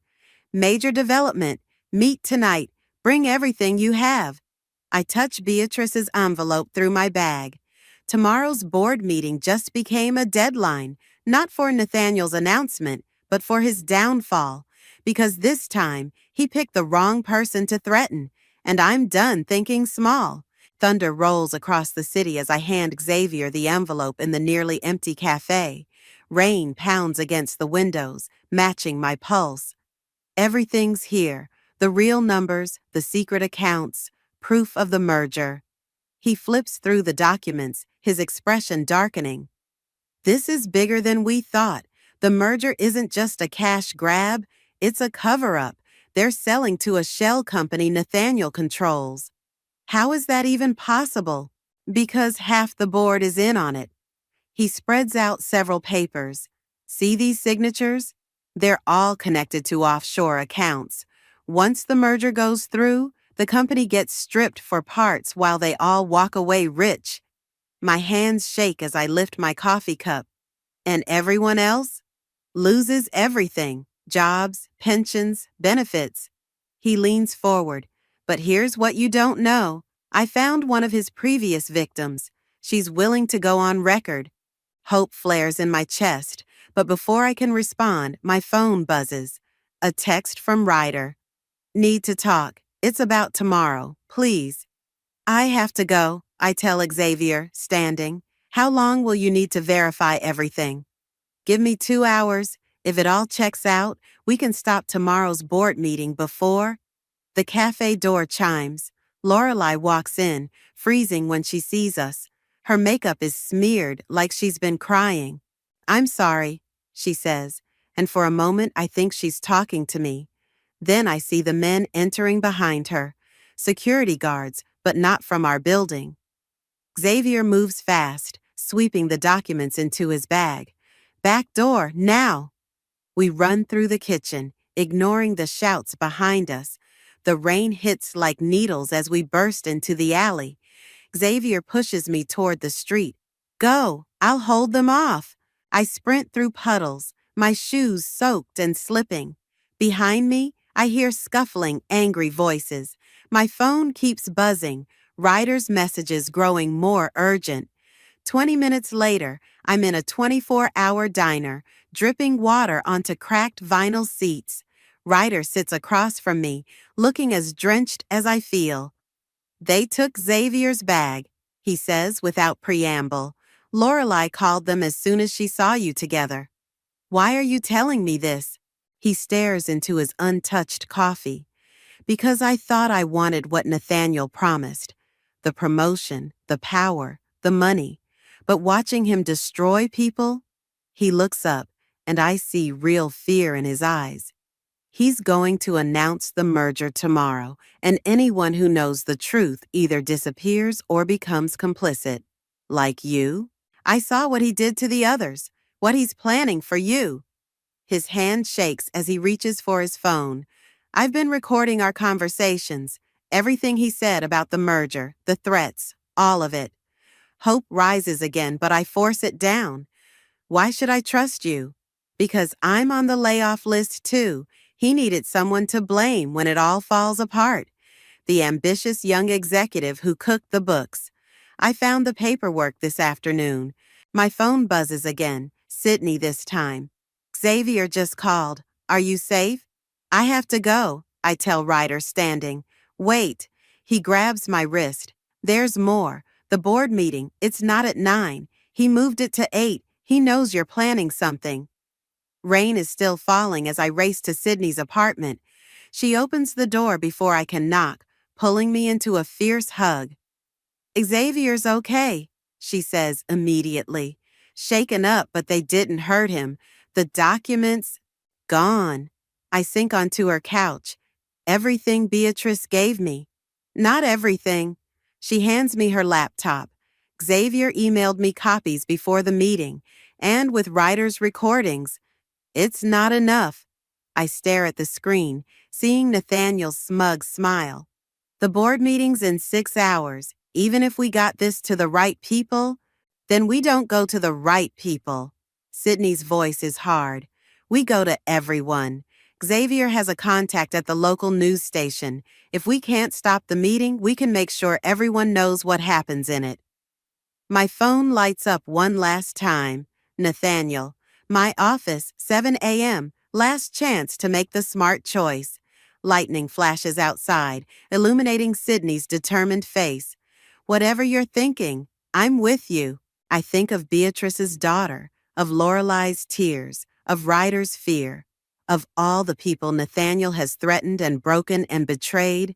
Major development. Meet tonight. Bring everything you have. I touch Beatrice's envelope through my bag. Tomorrow's board meeting just became a deadline, not for Nathaniel's announcement, but for his downfall. Because this time, he picked the wrong person to threaten, and I'm done thinking small. Thunder rolls across the city as I hand Xavier the envelope in the nearly empty cafe. Rain pounds against the windows, matching my pulse. Everything's here. The real numbers, the secret accounts, proof of the merger. He flips through the documents, his expression darkening. This is bigger than we thought. The merger isn't just a cash grab, it's a cover-up. They're selling to a shell company Nathaniel controls. How is that even possible? Because half the board is in on it. He spreads out several papers. See these signatures? They're all connected to offshore accounts. Once the merger goes through, the company gets stripped for parts while they all walk away rich. My hands shake as I lift my coffee cup. And everyone else? Loses everything. Jobs, pensions, benefits. He leans forward. But here's what you don't know. I found one of his previous victims. She's willing to go on record. Hope flares in my chest, but before I can respond, my phone buzzes. A text from Ryder. Need to talk. It's about tomorrow, please. I have to go, I tell Xavier, standing. How long will you need to verify everything? Give me 2 hours. If it all checks out, we can stop tomorrow's board meeting before. The cafe door chimes. Lorelei walks in, freezing when she sees us. Her makeup is smeared like she's been crying. I'm sorry, she says, and for a moment I think she's talking to me. Then I see the men entering behind her. Security guards, but not from our building. Xavier moves fast, sweeping the documents into his bag. Back door, now! We run through the kitchen, ignoring the shouts behind us. The rain hits like needles as we burst into the alley. Xavier pushes me toward the street. Go, I'll hold them off. I sprint through puddles, my shoes soaked and slipping. Behind me, I hear scuffling, angry voices. My phone keeps buzzing, Ryder's messages growing more urgent. 20 minutes later, I'm in a 24-hour diner, dripping water onto cracked vinyl seats. Ryder sits across from me, looking as drenched as I feel. They took Xavier's bag, he says without preamble. Lorelei called them as soon as she saw you together. Why are you telling me this? He stares into his untouched coffee. Because I thought I wanted what Nathaniel promised. The promotion, the power, the money. But watching him destroy people, he looks up, and I see real fear in his eyes. He's going to announce the merger tomorrow, and anyone who knows the truth either disappears or becomes complicit. Like you? I saw what he did to the others, what he's planning for you. His hand shakes as he reaches for his phone. I've been recording our conversations, everything he said about the merger, the threats, all of it. Hope rises again, but I force it down. Why should I trust you? Because I'm on the layoff list too. He needed someone to blame when it all falls apart. The ambitious young executive who cooked the books. I found the paperwork this afternoon. My phone buzzes again, Sydney this time. Xavier just called. Are you safe? I have to go, I tell Ryder standing. Wait. He grabs my wrist. There's more. The board meeting, it's not at 9. He moved it to 8. He knows you're planning something. Rain is still falling as I race to Sydney's apartment. She opens the door before I can knock, pulling me into a fierce hug. Xavier's okay, she says immediately. Shaken up, but they didn't hurt him. The documents, gone. I sink onto her couch. Everything Beatrice gave me. Not everything. She hands me her laptop. Xavier emailed me copies before the meeting, and with Ryder's recordings. It's not enough. I stare at the screen, seeing Nathaniel's smug smile. The board meeting's in 6 hours. Even if we got this to the right people, then we don't go to the right people. Sydney's voice is hard. We go to everyone. Xavier has a contact at the local news station. If we can't stop the meeting, we can make sure everyone knows what happens in it. My phone lights up one last time. Nathaniel. My office, 7 a.m., last chance to make the smart choice. Lightning flashes outside, illuminating Sydney's determined face. Whatever you're thinking, I'm with you. I think of Beatrice's daughter, of Lorelei's tears, of Ryder's fear, of all the people Nathaniel has threatened and broken and betrayed.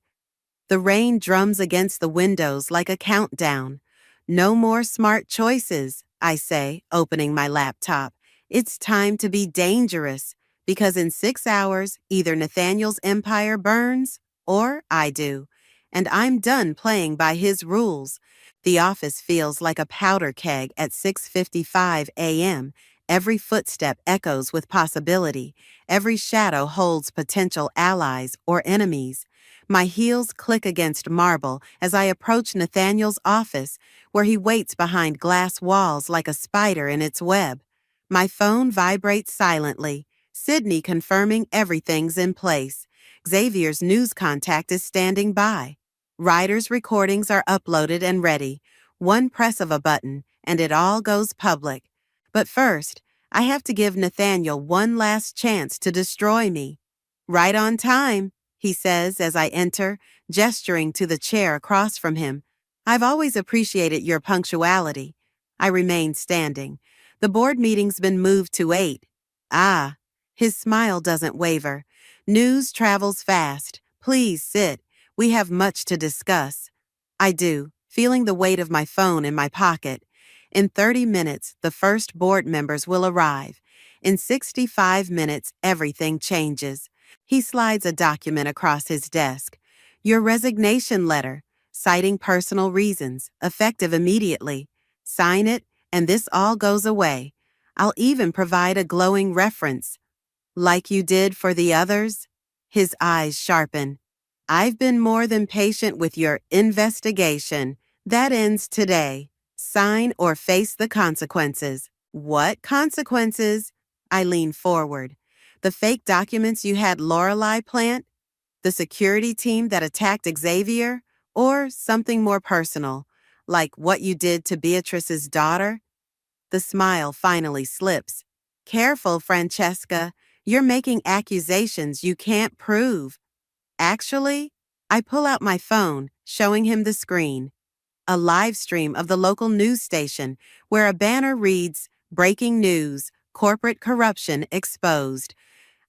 The rain drums against the windows like a countdown. No more smart choices, I say, opening my laptop. It's time to be dangerous, because in 6 hours, either Nathaniel's empire burns or I do. And I'm done playing by his rules. The office feels like a powder keg at 6:55 a.m. Every footstep echoes with possibility. Every shadow holds potential allies or enemies. My heels click against marble as I approach Nathaniel's office, where he waits behind glass walls like a spider in its web. My phone vibrates silently, Sydney confirming everything's in place. Xavier's news contact is standing by. Ryder's recordings are uploaded and ready. One press of a button, and it all goes public. But first, I have to give Nathaniel one last chance to destroy me. Right on time, he says as I enter, gesturing to the chair across from him. I've always appreciated your punctuality. I remain standing. The board meeting's been moved to 8. Ah, his smile doesn't waver. News travels fast. Please sit. We have much to discuss. I do, feeling the weight of my phone in my pocket. In 30 minutes, the first board members will arrive. In 65 minutes, everything changes. He slides a document across his desk. Your resignation letter, citing personal reasons, effective immediately. Sign it, and this all goes away. I'll even provide a glowing reference. Like you did for the others? His eyes sharpen. I've been more than patient with your investigation. That ends today. Sign or face the consequences. What consequences? I lean forward. The fake documents you had Lorelei plant? The security team that attacked Xavier? Or something more personal, like what you did to Beatrice's daughter? The smile finally slips. Careful, Francesca. You're making accusations you can't prove. Actually, I pull out my phone, showing him the screen. A live stream of the local news station where a banner reads, "Breaking news, corporate corruption exposed."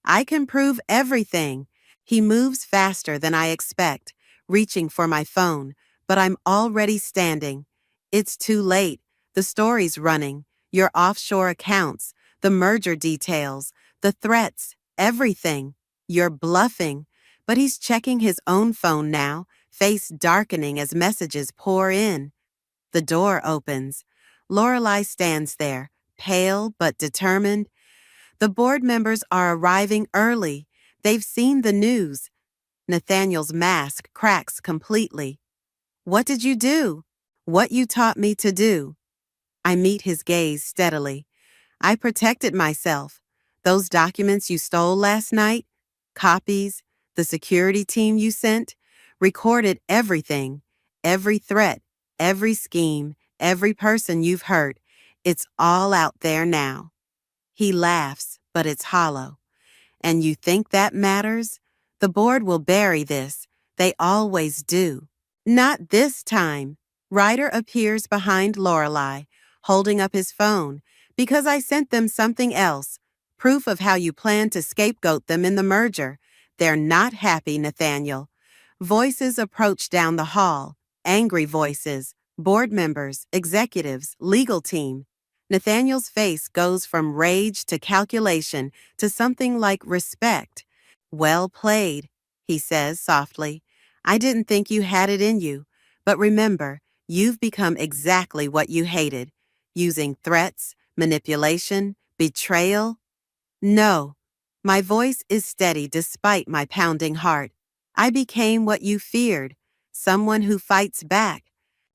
I can prove everything. He moves faster than I expect, reaching for my phone, but I'm already standing. It's too late. The story's running. Your offshore accounts, the merger details, the threats, everything. You're bluffing. But he's checking his own phone now, face darkening as messages pour in. The door opens. Lorelei stands there, pale but determined. The board members are arriving early. They've seen the news. Nathaniel's mask cracks completely. What did you do? What you taught me to do. I meet his gaze steadily. I protected myself. Those documents you stole last night, copies, the security team you sent, recorded everything, every threat, every scheme, every person you've hurt. It's all out there now. He laughs, but it's hollow. And you think that matters? The board will bury this. They always do. Not this time. Ryder appears behind Lorelei, holding up his phone, because I sent them something else. Proof of how you plan to scapegoat them in the merger. They're not happy, Nathaniel. Voices approach down the hall. Angry voices. Board members, executives, legal team. Nathaniel's face goes from rage to calculation to something like respect. Well played, he says softly. I didn't think you had it in you. But remember, you've become exactly what you hated. Using threats, manipulation, betrayal. No. My voice is steady despite my pounding heart. I became what you feared, someone who fights back.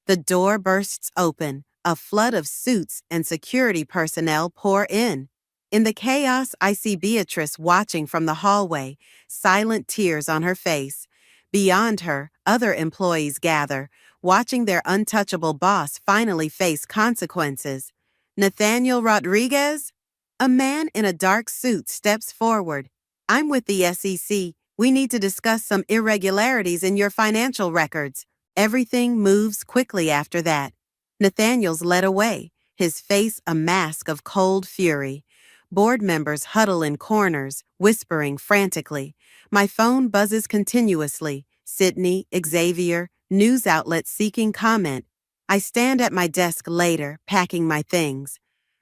The door bursts open. A flood of suits and security personnel pour in. In the chaos, I see Beatrice watching from the hallway, silent tears on her face. Beyond her, other employees gather, watching their untouchable boss finally face consequences. Nathaniel Rodriguez? A man in a dark suit steps forward. I'm with the SEC. We need to discuss some irregularities in your financial records. Everything moves quickly after that. Nathaniel's led away, his face a mask of cold fury. Board members huddle in corners, whispering frantically. My phone buzzes continuously, Sydney, Xavier, news outlets seeking comment. I stand at my desk later, packing my things.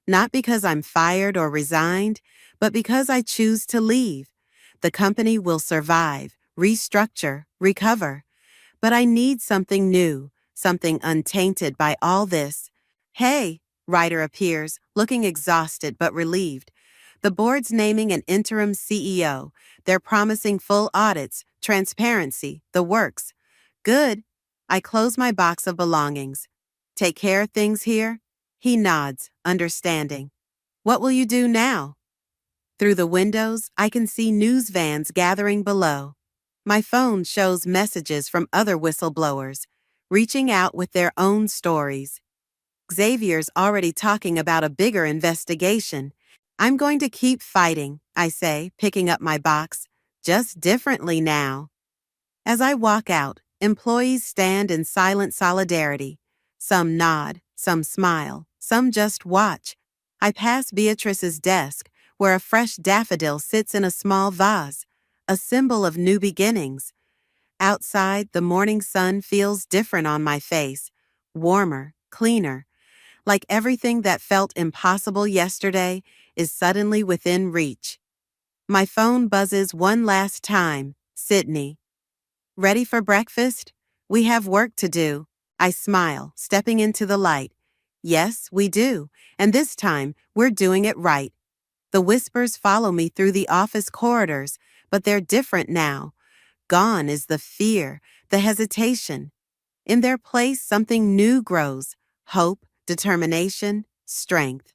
Not because I'm fired or resigned, but because I choose to leave. The company will survive, restructure, recover. But I need something new, something untainted by all this. Hey, Ryder appears, looking exhausted but relieved. The board's naming an interim CEO. They're promising full audits, transparency, the works. Good. I close my box of belongings. Take care of things here? He nods, understanding. What will you do now? Through the windows, I can see news vans gathering below. My phone shows messages from other whistleblowers, reaching out with their own stories. Xavier's already talking about a bigger investigation. I'm going to keep fighting, I say, picking up my box, just differently now. As I walk out, employees stand in silent solidarity. Some nod, some smile, some just watch. I pass Beatrice's desk, where a fresh daffodil sits in a small vase, a symbol of new beginnings. Outside, the morning sun feels different on my face, warmer, cleaner, like everything that felt impossible yesterday is suddenly within reach. My phone buzzes one last time. Sydney. Ready for breakfast? We have work to do. I smile, stepping into the light. Yes, we do, and this time, we're doing it right. The whispers follow me through the office corridors, but they're different now. Gone is the fear, the hesitation. In their place, something new grows: hope, determination, strength.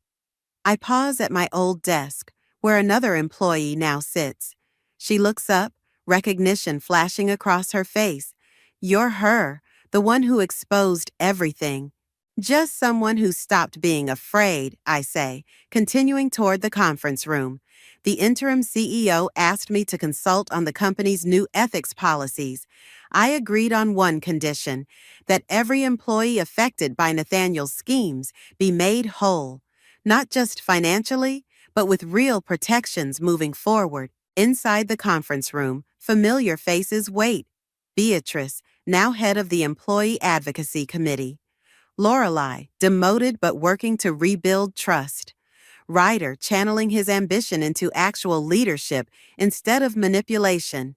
I pause at my old desk, where another employee now sits. She looks up, recognition flashing across her face. You're her, the one who exposed everything. Just someone who stopped being afraid, I say, continuing toward the conference room. The interim CEO asked me to consult on the company's new ethics policies. I agreed on one condition, that every employee affected by Nathaniel's schemes be made whole, not just financially, but with real protections moving forward. Inside the conference room, familiar faces wait. Beatrice, now head of the Employee Advocacy Committee. Lorelei, demoted but working to rebuild trust. Ryder, channeling his ambition into actual leadership instead of manipulation.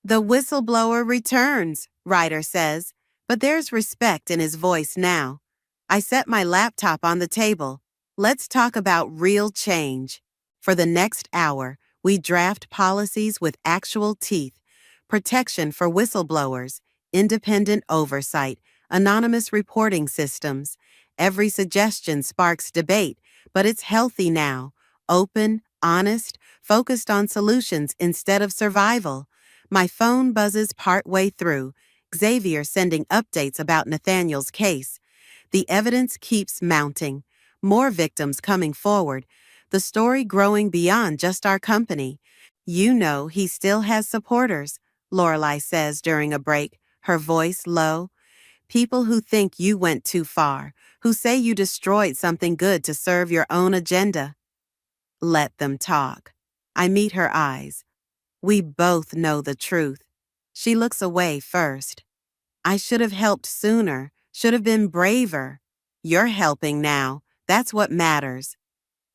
The whistleblower returns, Ryder says, but there's respect in his voice now. I set my laptop on the table. Let's talk about real change. For the next hour, we draft policies with actual teeth, protection for whistleblowers, independent oversight, anonymous reporting systems. Every suggestion sparks debate, but it's healthy now, open, honest, focused on solutions instead of survival. My phone buzzes partway through, Xavier sending updates about Nathaniel's case. The evidence keeps mounting, more victims coming forward, the story growing beyond just our company. You know he still has supporters, Lorelei says during a break, her voice low. People who think you went too far, who say you destroyed something good to serve your own agenda. Let them talk. I meet her eyes. We both know the truth. She looks away first. I should have helped sooner, should have been braver. You're helping now. That's what matters.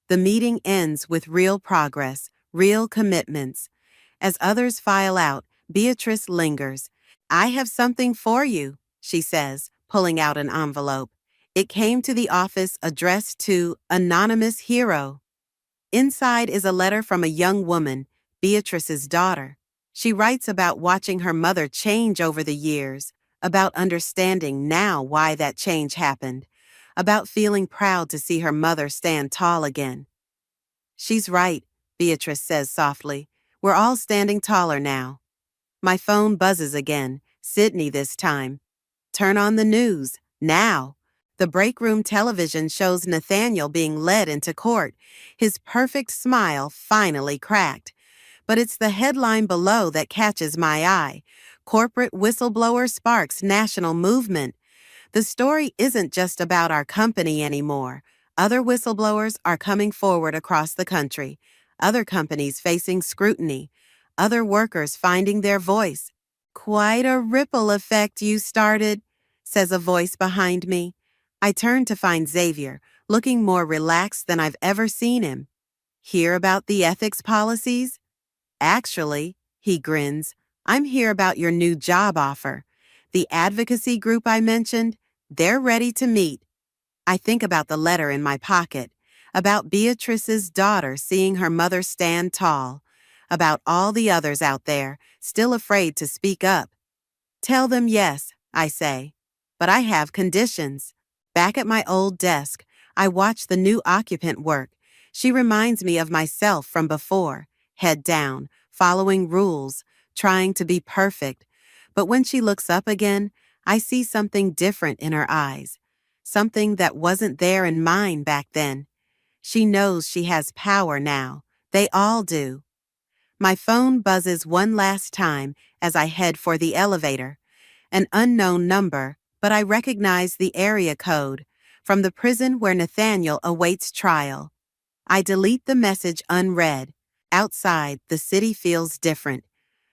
The meeting ends with real progress, real commitments. As others file out, Beatrice lingers. I have something for you, she says, pulling out an envelope. It came to the office addressed to Anonymous Hero. Inside is a letter from a young woman, Beatrice's daughter. She writes about watching her mother change over the years, about understanding now why that change happened, about feeling proud to see her mother stand tall again. She's right, Beatrice says softly. We're all standing taller now. My phone buzzes again, Sydney this time. Turn on the news, now. The break room television shows Nathaniel being led into court, his perfect smile finally cracked. But it's the headline below that catches my eye. Corporate whistleblower sparks national movement. The story isn't just about our company anymore. Other whistleblowers are coming forward across the country. Other companies facing scrutiny. Other workers finding their voice. Quite a ripple effect you started, says a voice behind me. I turn to find Xavier, looking more relaxed than I've ever seen him. Hear about the ethics policies? Actually, he grins, I'm here about your new job offer. The advocacy group I mentioned, they're ready to meet. I think about the letter in my pocket, about Beatrice's daughter seeing her mother stand tall, about all the others out there still afraid to speak up. Tell them yes, I say. But I have conditions. Back at my old desk, I watch the new occupant work. She reminds me of myself from before, head down, following rules, trying to be perfect. But when she looks up again, I see something different in her eyes, something that wasn't there in mine back then. She knows she has power now. They all do. My phone buzzes one last time as I head for the elevator. An unknown number, but I recognize the area code from the prison where Nathaniel awaits trial. I delete the message unread. Outside, the city feels different.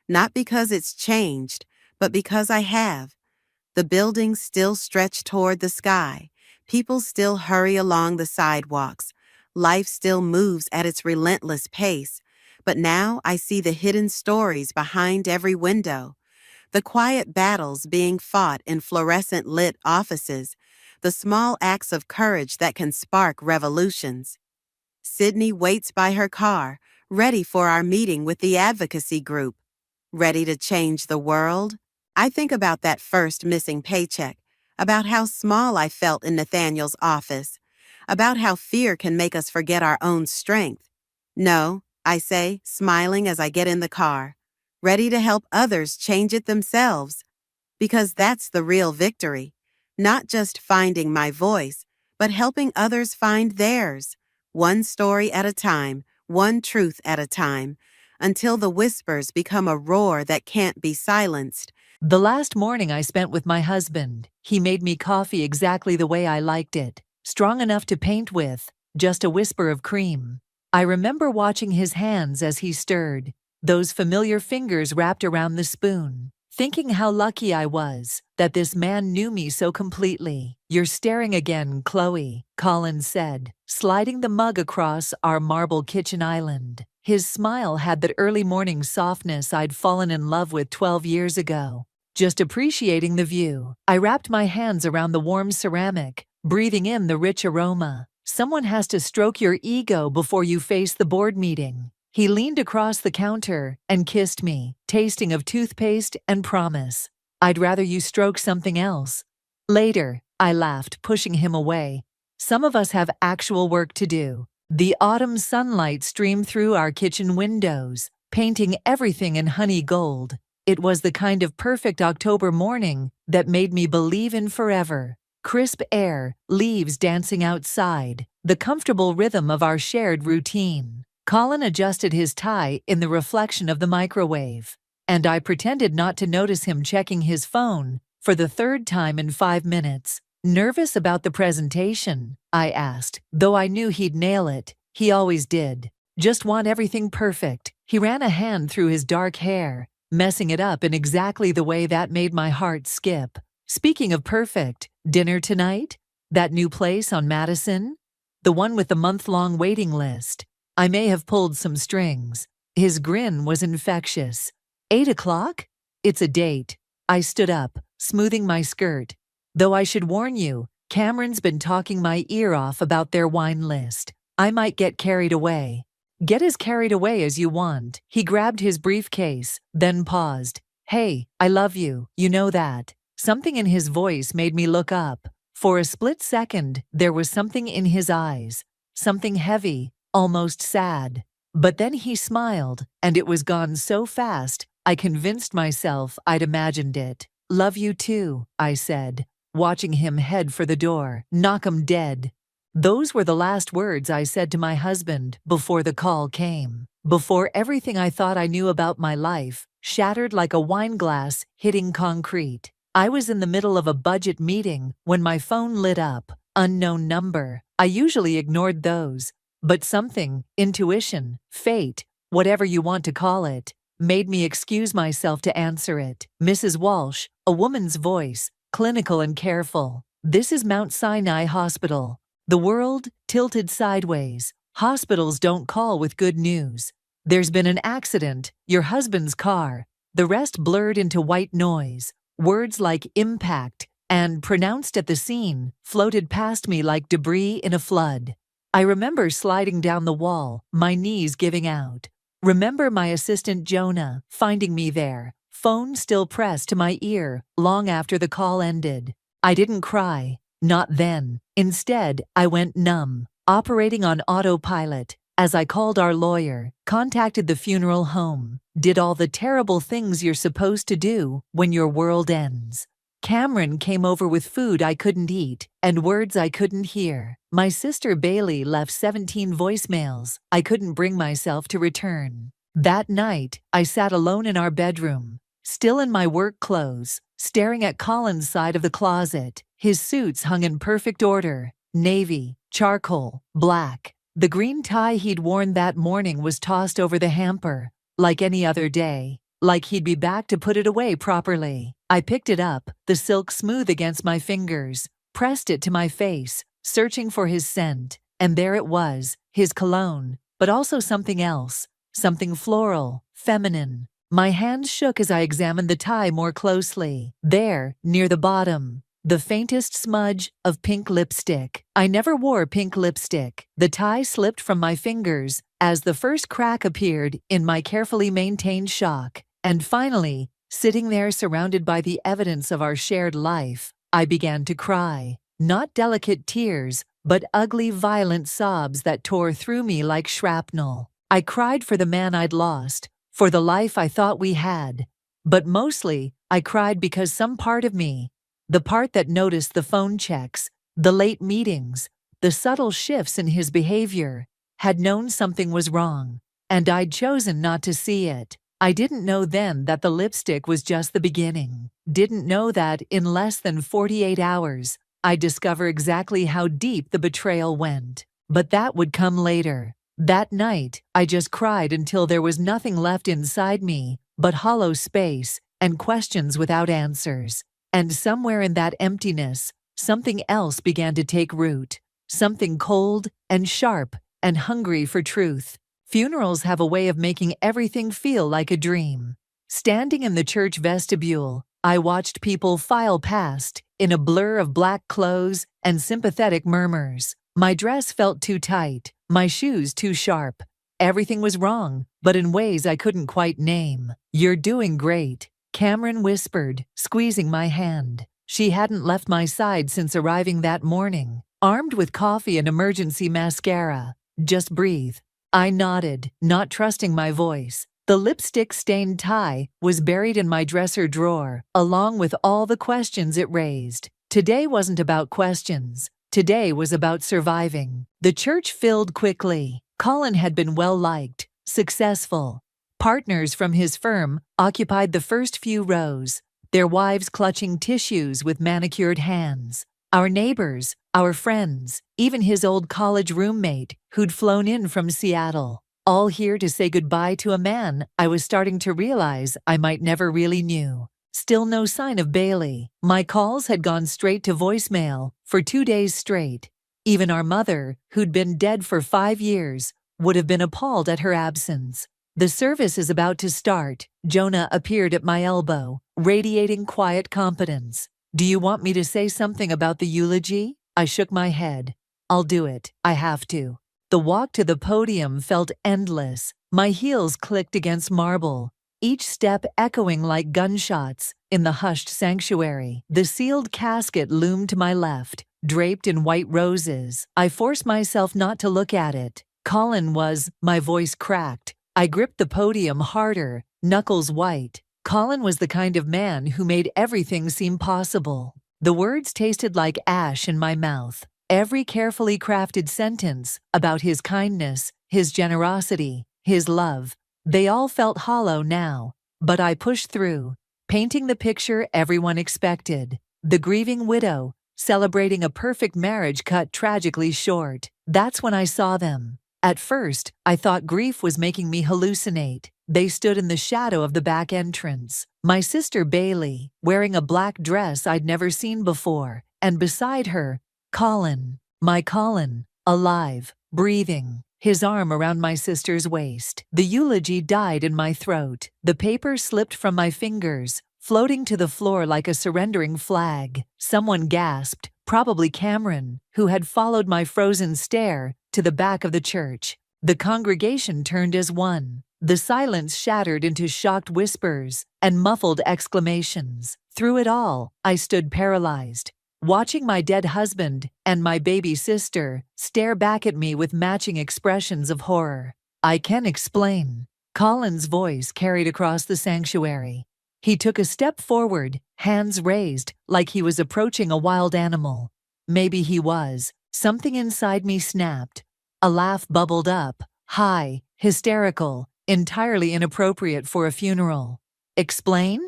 Not because it's changed, but because I have. The buildings still stretch toward the sky. People still hurry along the sidewalks. Life still moves at its relentless pace. But now I see the hidden stories behind every window. The quiet battles being fought in fluorescent-lit offices. The small acts of courage that can spark revolutions. Sydney waits by her car, ready for our meeting with the advocacy group. Ready to change the world? I think about that first missing paycheck, about how small I felt in Nathaniel's office, about how fear can make us forget our own strength. No, I say, smiling as I get in the car, ready to help others change it themselves. Because that's the real victory. Not just finding my voice, but helping others find theirs. One story at a time, one truth at a time, until the whispers become a roar that can't be silenced. The last morning I spent with my husband, he made me coffee exactly the way I liked it, strong enough to paint with, just a whisper of cream. I remember watching his hands as he stirred, those familiar fingers wrapped around the spoon, thinking how lucky I was that this man knew me so completely. "You're staring again, Chloe," Colin said, sliding the mug across our marble kitchen island. His smile had that early morning softness I'd fallen in love with 12 years ago. Just appreciating the view, I wrapped my hands around the warm ceramic, breathing in the rich aroma. "Someone has to stroke your ego before you face the board meeting." He leaned across the counter and kissed me, tasting of toothpaste and promise. "I'd rather you stroke something else." Later, I laughed, pushing him away. Some of us have actual work to do. The autumn sunlight streamed through our kitchen windows, painting everything in honey gold. It was the kind of perfect October morning that made me believe in forever. Crisp air, leaves dancing outside, the comfortable rhythm of our shared routine. Colin adjusted his tie in the reflection of the microwave, and I pretended not to notice him checking his phone for the third time in 5 minutes. "Nervous about the presentation?" I asked, though I knew he'd nail it. He always did. "Just want everything perfect." He ran a hand through his dark hair, messing it up in exactly the way that made my heart skip. "Speaking of perfect, dinner tonight? That new place on Madison? The one with the month-long waiting list?" I may have pulled some strings. His grin was infectious. 8 o'clock? It's a date. I stood up, smoothing my skirt. "Though I should warn you, Cameron's been talking my ear off about their wine list. I might get carried away." "Get as carried away as you want." He grabbed his briefcase, then paused. "Hey, I love you, you know that." Something in his voice made me look up. For a split second, there was something in his eyes. Something heavy, almost sad. But then he smiled, and it was gone so fast, I convinced myself I'd imagined it. "Love you too," I said, watching him head for the door. "Knock 'em dead." Those were the last words I said to my husband before the call came. Before everything I thought I knew about my life shattered like a wine glass hitting concrete. I was in the middle of a budget meeting when my phone lit up. Unknown number. I usually ignored those. But something, intuition, fate, whatever you want to call it, made me excuse myself to answer it. Mrs. Walsh, a woman's voice, clinical and careful. This is Mount Sinai Hospital. The world tilted sideways. Hospitals don't call with good news. There's been an accident, your husband's car. The rest blurred into white noise. Words like impact and pronounced at the scene floated past me like debris in a flood. I remember sliding down the wall, my knees giving out. Remember my assistant Jonah finding me there, phone still pressed to my ear long after the call ended. I didn't cry, not then. Instead, I went numb, operating on autopilot. As I called our lawyer, contacted the funeral home, did all the terrible things you're supposed to do when your world ends. Cameron came over with food I couldn't eat and words I couldn't hear. My sister Bailey left 17 voicemails I couldn't bring myself to return. That night, I sat alone in our bedroom, still in my work clothes, staring at Colin's side of the closet. His suits hung in perfect order, navy, charcoal, black. The green tie he'd worn that morning was tossed over the hamper, like any other day, like he'd be back to put it away properly. I picked it up, the silk smooth against my fingers, pressed it to my face, searching for his scent, and there it was, his cologne, but also something else, something floral, feminine. My hands shook as I examined the tie more closely. There, near the bottom, the faintest smudge of pink lipstick. I never wore pink lipstick. The tie slipped from my fingers as the first crack appeared in my carefully maintained shock. And finally, sitting there surrounded by the evidence of our shared life, I began to cry. Not delicate tears, but ugly, violent sobs that tore through me like shrapnel. I cried for the man I'd lost, for the life I thought we had. But mostly, I cried because some part of me, the part that noticed the phone checks, the late meetings, the subtle shifts in his behavior, had known something was wrong, and I'd chosen not to see it. I didn't know then that the lipstick was just the beginning. Didn't know that in less than 48 hours, I'd discover exactly how deep the betrayal went. But that would come later. That night, I just cried until there was nothing left inside me but hollow space and questions without answers. And somewhere in that emptiness, something else began to take root. Something cold and sharp and hungry for truth. Funerals have a way of making everything feel like a dream. Standing in the church vestibule, I watched people file past in a blur of black clothes and sympathetic murmurs. My dress felt too tight, my shoes too sharp. Everything was wrong, but in ways I couldn't quite name. "You're doing great," Cameron whispered, squeezing my hand. She hadn't left my side since arriving that morning, armed with coffee and emergency mascara. "Just breathe." I nodded, not trusting my voice. The lipstick-stained tie was buried in my dresser drawer, along with all the questions it raised. Today wasn't about questions. Today was about surviving. The church filled quickly. Colin had been well-liked, successful. Partners from his firm occupied the first few rows, their wives clutching tissues with manicured hands. Our neighbors, our friends, even his old college roommate who'd flown in from Seattle, all here to say goodbye to a man I was starting to realize I might never really knew. Still no sign of Bailey. My calls had gone straight to voicemail for 2 days straight. Even our mother, who'd been dead for 5 years, would have been appalled at her absence. "The service is about to start." Jonah appeared at my elbow, radiating quiet competence. "Do you want me to say something about the eulogy?" I shook my head. "I'll do it. I have to." The walk to the podium felt endless. My heels clicked against marble, each step echoing like gunshots in the hushed sanctuary. The sealed casket loomed to my left, draped in white roses. I forced myself not to look at it. My voice cracked. I gripped the podium harder, knuckles white. Colin was the kind of man who made everything seem possible. The words tasted like ash in my mouth. Every carefully crafted sentence about his kindness, his generosity, his love, they all felt hollow now. But I pushed through, painting the picture everyone expected. The grieving widow, celebrating a perfect marriage cut tragically short. That's when I saw them. At first, I thought grief was making me hallucinate. They stood in the shadow of the back entrance. My sister Bailey, wearing a black dress I'd never seen before, and beside her, Colin. My Colin, alive, breathing, his arm around my sister's waist. The eulogy died in my throat. The paper slipped from my fingers, floating to the floor like a surrendering flag. Someone gasped, probably Cameron, who had followed my frozen stare to the back of the church. The congregation turned as one. The silence shattered into shocked whispers and muffled exclamations. Through it all, I stood paralyzed, watching my dead husband and my baby sister stare back at me with matching expressions of horror. "I can explain," Colin's voice carried across the sanctuary. He took a step forward, hands raised, like he was approaching a wild animal. Maybe he was. Something inside me snapped. A laugh bubbled up, high, hysterical, entirely inappropriate for a funeral. "Explain?"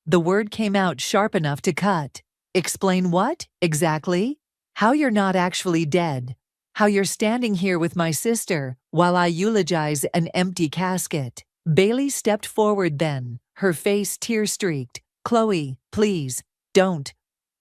The word came out sharp enough to cut. "Explain what, exactly?" "How you're not actually dead. How you're standing here with my sister while I eulogize an empty casket." Bailey stepped forward then, her face tear-streaked. "Chloe, please, don't."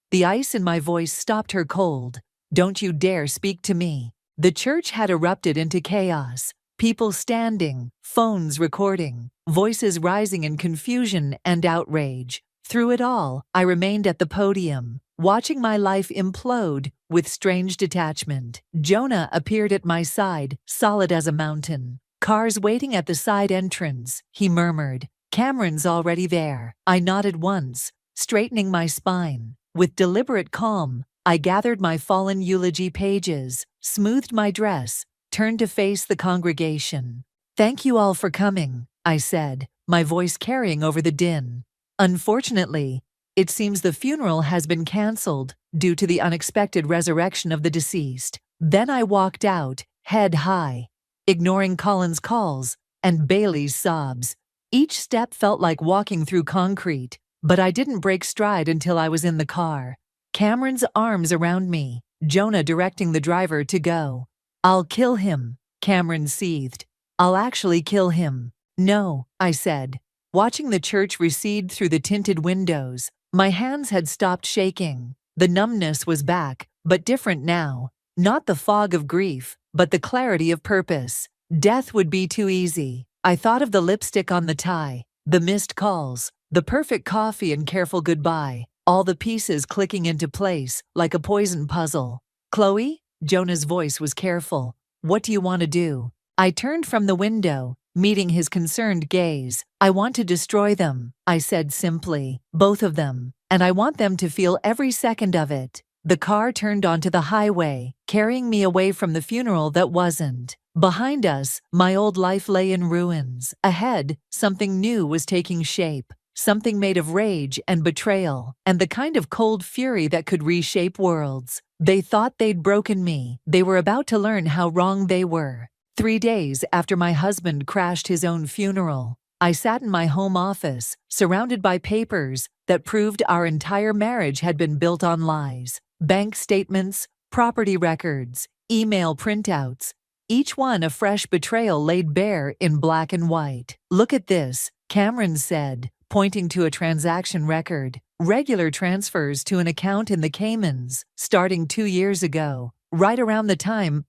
The ice in my voice stopped her cold. "Don't you dare speak to me." The church had erupted into chaos. People standing, phones recording, voices rising in confusion and outrage. Through it all, I remained at the podium, watching my life implode with strange detachment. Jonah appeared at my side, solid as a mountain. "Cars waiting at the side entrance," he murmured. "Cameron's already there." I nodded once, straightening my spine. With deliberate calm, I gathered my fallen eulogy pages, smoothed my dress, turned to face the congregation. "Thank you all for coming," I said, my voice carrying over the din. "Unfortunately, it seems the funeral has been cancelled due to the unexpected resurrection of the deceased." Then I walked out, head high, ignoring Colin's calls and Bailey's sobs. Each step felt like walking through concrete, but I didn't break stride until I was in the car. Cameron's arms around me, Jonah directing the driver to go. "I'll kill him," Cameron seethed. "I'll actually kill him." "No," I said, watching the church recede through the tinted windows. My hands had stopped shaking. The numbness was back, but different now. Not the fog of grief, but the clarity of purpose. Death would be too easy. I thought of the lipstick on the tie, the missed calls, the perfect coffee and careful goodbye, all the pieces clicking into place like a poison puzzle. "Chloe?" Jonah's voice was careful. "What do you want to do?" I turned from the window, meeting his concerned gaze. "I want to destroy them," I said simply. "Both of them. And I want them to feel every second of it." The car turned onto the highway, carrying me away from the funeral that wasn't. Behind us, my old life lay in ruins. Ahead, something new was taking shape. Something made of rage and betrayal, and the kind of cold fury that could reshape worlds. They thought they'd broken me. They were about to learn how wrong they were. 3 days after my husband crashed his own funeral, I sat in my home office, surrounded by papers that proved our entire marriage had been built on lies. Bank statements, property records, email printouts, each one a fresh betrayal laid bare in black and white. "Look at this," Cameron said, pointing to a transaction record. "Regular transfers to an account in the Caymans, starting 2 years ago, right around the time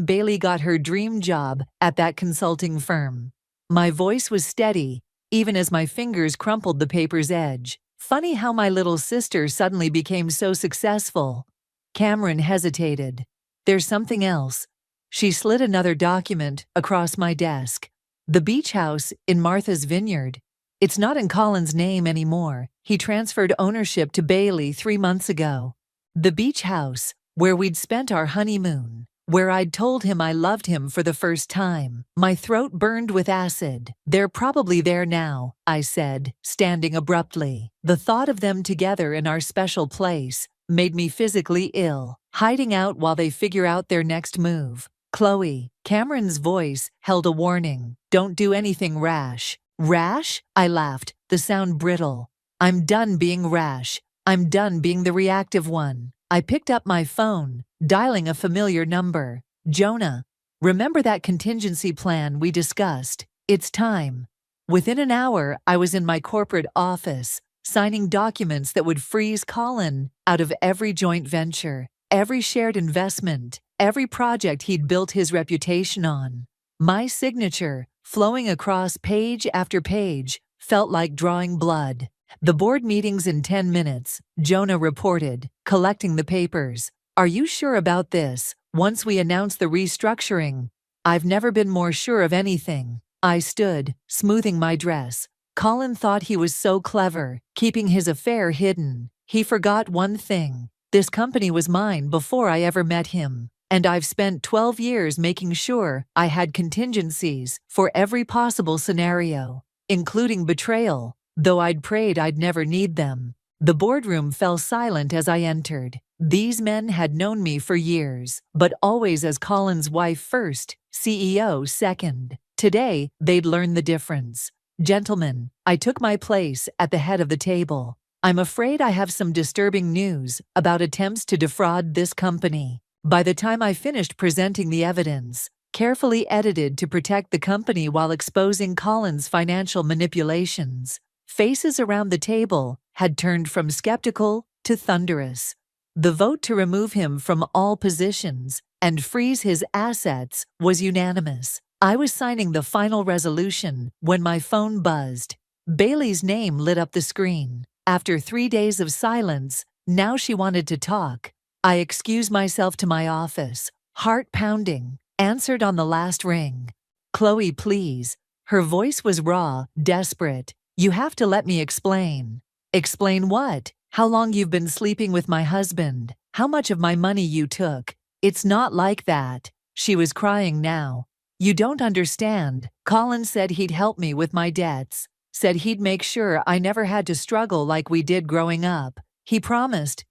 Bailey got her dream job at that consulting firm." My voice was steady, even as my fingers crumpled the paper's edge. "Funny how my little sister suddenly became so successful." Cameron hesitated. "There's something else." She slid another document across my desk. "The beach house in Martha's Vineyard. It's not in Colin's name anymore. He transferred ownership to Bailey 3 months ago." The beach house, where we'd spent our honeymoon, where I'd told him I loved him for the first time. My throat burned with acid. "They're probably there now," I said, standing abruptly. The thought of them together in our special place made me physically ill, hiding out while they figure out their next move. "Chloe," Cameron's voice held a warning. "Don't do anything rash." "Rash?" I laughed, the sound brittle. "I'm done being rash. I'm done being the reactive one." I picked up my phone, dialing a familiar number. "Jonah." Remember that contingency plan we discussed? It's time. Within an hour, I was in my corporate office, signing documents that would freeze Colin out of every joint venture, every shared investment, every project he'd built his reputation on. My signature, flowing across page after page, felt like drawing blood. The board meeting's in 10 minutes, Jonah reported, collecting the papers. Are you sure about this? Once we announce the restructuring. I've never been more sure of anything. I stood, smoothing my dress. Colin thought he was so clever, keeping his affair hidden. He forgot one thing. This company was mine before I ever met him. And I've spent 12 years making sure I had contingencies for every possible scenario, including betrayal, though I'd prayed I'd never need them. The boardroom fell silent as I entered. These men had known me for years, but always as Colin's wife first, CEO second. Today, they'd learn the difference. Gentlemen, I took my place at the head of the table. I'm afraid I have some disturbing news about attempts to defraud this company. By the time I finished presenting the evidence, carefully edited to protect the company while exposing Colin's financial manipulations, faces around the table had turned from skeptical to thunderous. The vote to remove him from all positions and freeze his assets was unanimous. I was signing the final resolution when my phone buzzed. Bailey's name lit up the screen. After 3 days of silence, now she wanted to talk. I excused myself to my office, heart pounding, answered on the last ring. Chloe, please. Her voice was raw, desperate. You have to let me explain. Explain what? How long you've been sleeping with my husband? How much of my money you took? It's not like that. She was crying now. You don't understand. Colin said he'd help me with my debts. Said he'd make sure I never had to struggle like we did growing up. He promised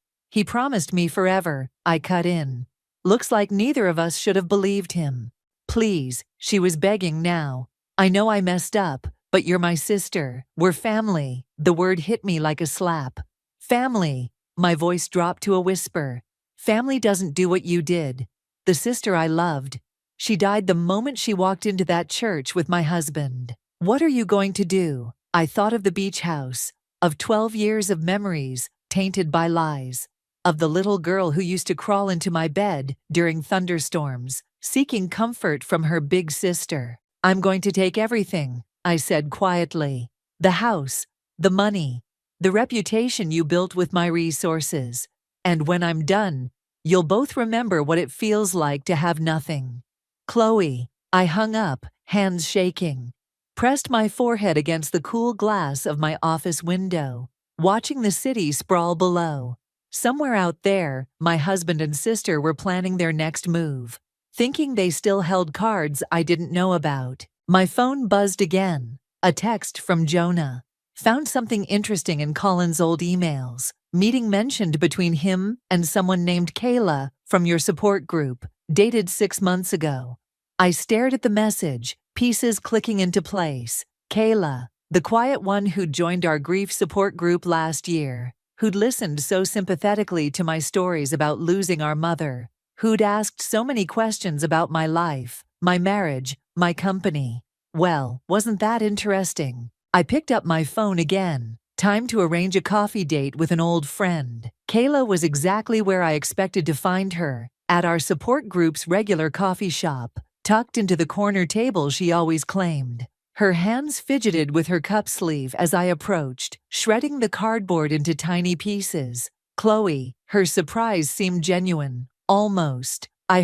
me forever. I cut in. Looks like neither of us should have believed him. Please, she was begging now. I know I messed up, but you're my sister. We're family. The word hit me like a slap. Family. My voice dropped to a whisper. Family doesn't do what you did. The sister I loved. She died the moment she walked into that church with my husband. What are you going to do? I thought of the beach house, of 12 years of memories tainted by lies, of the little girl who used to crawl into my bed during thunderstorms, seeking comfort from her big sister. I'm going to take everything, I said quietly. The house, the money, the reputation you built with my resources. And when I'm done, you'll both remember what it feels like to have nothing. Chloe, I hung up, hands shaking, pressed my forehead against the cool glass of my office window, watching the city sprawl below. Somewhere out there, my husband and sister were planning their next move, thinking they still held cards I didn't know about. My phone buzzed again. A text from Jonah. Found something interesting in Colin's old emails. Meeting mentioned between him and someone named Kayla from your support group, dated 6 months ago. I stared at the message, pieces clicking into place. Kayla, the quiet one who'd joined our grief support group last year, who'd listened so sympathetically to my stories about losing our mother, who'd asked so many questions about my life, my marriage, my company. Well, wasn't that interesting? I picked up my phone again. Time to arrange a coffee date with an old friend. Kayla was exactly where I expected to find her, at our support group's regular coffee shop, tucked into the corner table she always claimed. Her hands fidgeted with her cup sleeve as I approached, shredding the cardboard into tiny pieces. Chloe, her surprise seemed genuine. Almost. I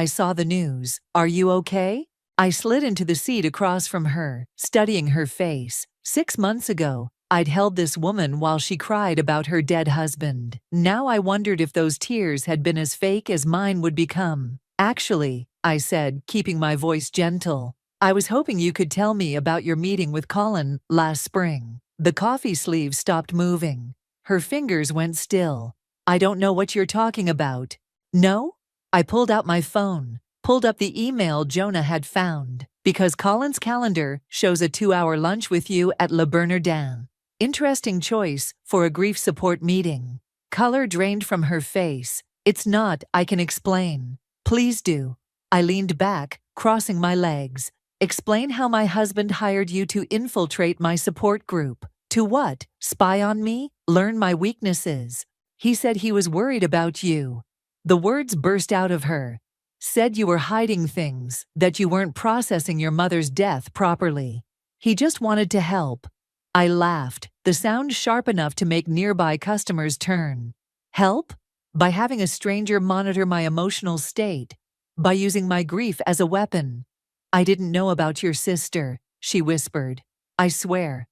saw the news. Are you okay? I slid into the seat across from her, studying her face. 6 months ago, I'd held this woman while she cried about her dead husband. Now I wondered if those tears had been as fake as mine would become. Actually, I said, keeping my voice gentle, I was hoping you could tell me about your meeting with Colin last spring. The coffee sleeve stopped moving. Her fingers went still. I don't know what you're talking about. No? I pulled out my phone, pulled up the email Jonah had found, because Colin's calendar shows a 2-hour lunch with you at Le Bernardin. Interesting choice for a grief support meeting. Color drained from her face. It's not, I can explain. Please do. I leaned back, crossing my legs. Explain how my husband hired you to infiltrate my support group. To what? Spy on me? Learn my weaknesses? He said he was worried about you. The words burst out of her. Said you were hiding things, that you weren't processing your mother's death properly. He just wanted to help. I laughed, the sound sharp enough to make nearby customers turn. Help? By having a stranger monitor my emotional state. By using my grief as a weapon. I didn't know about your sister, she whispered. I swear.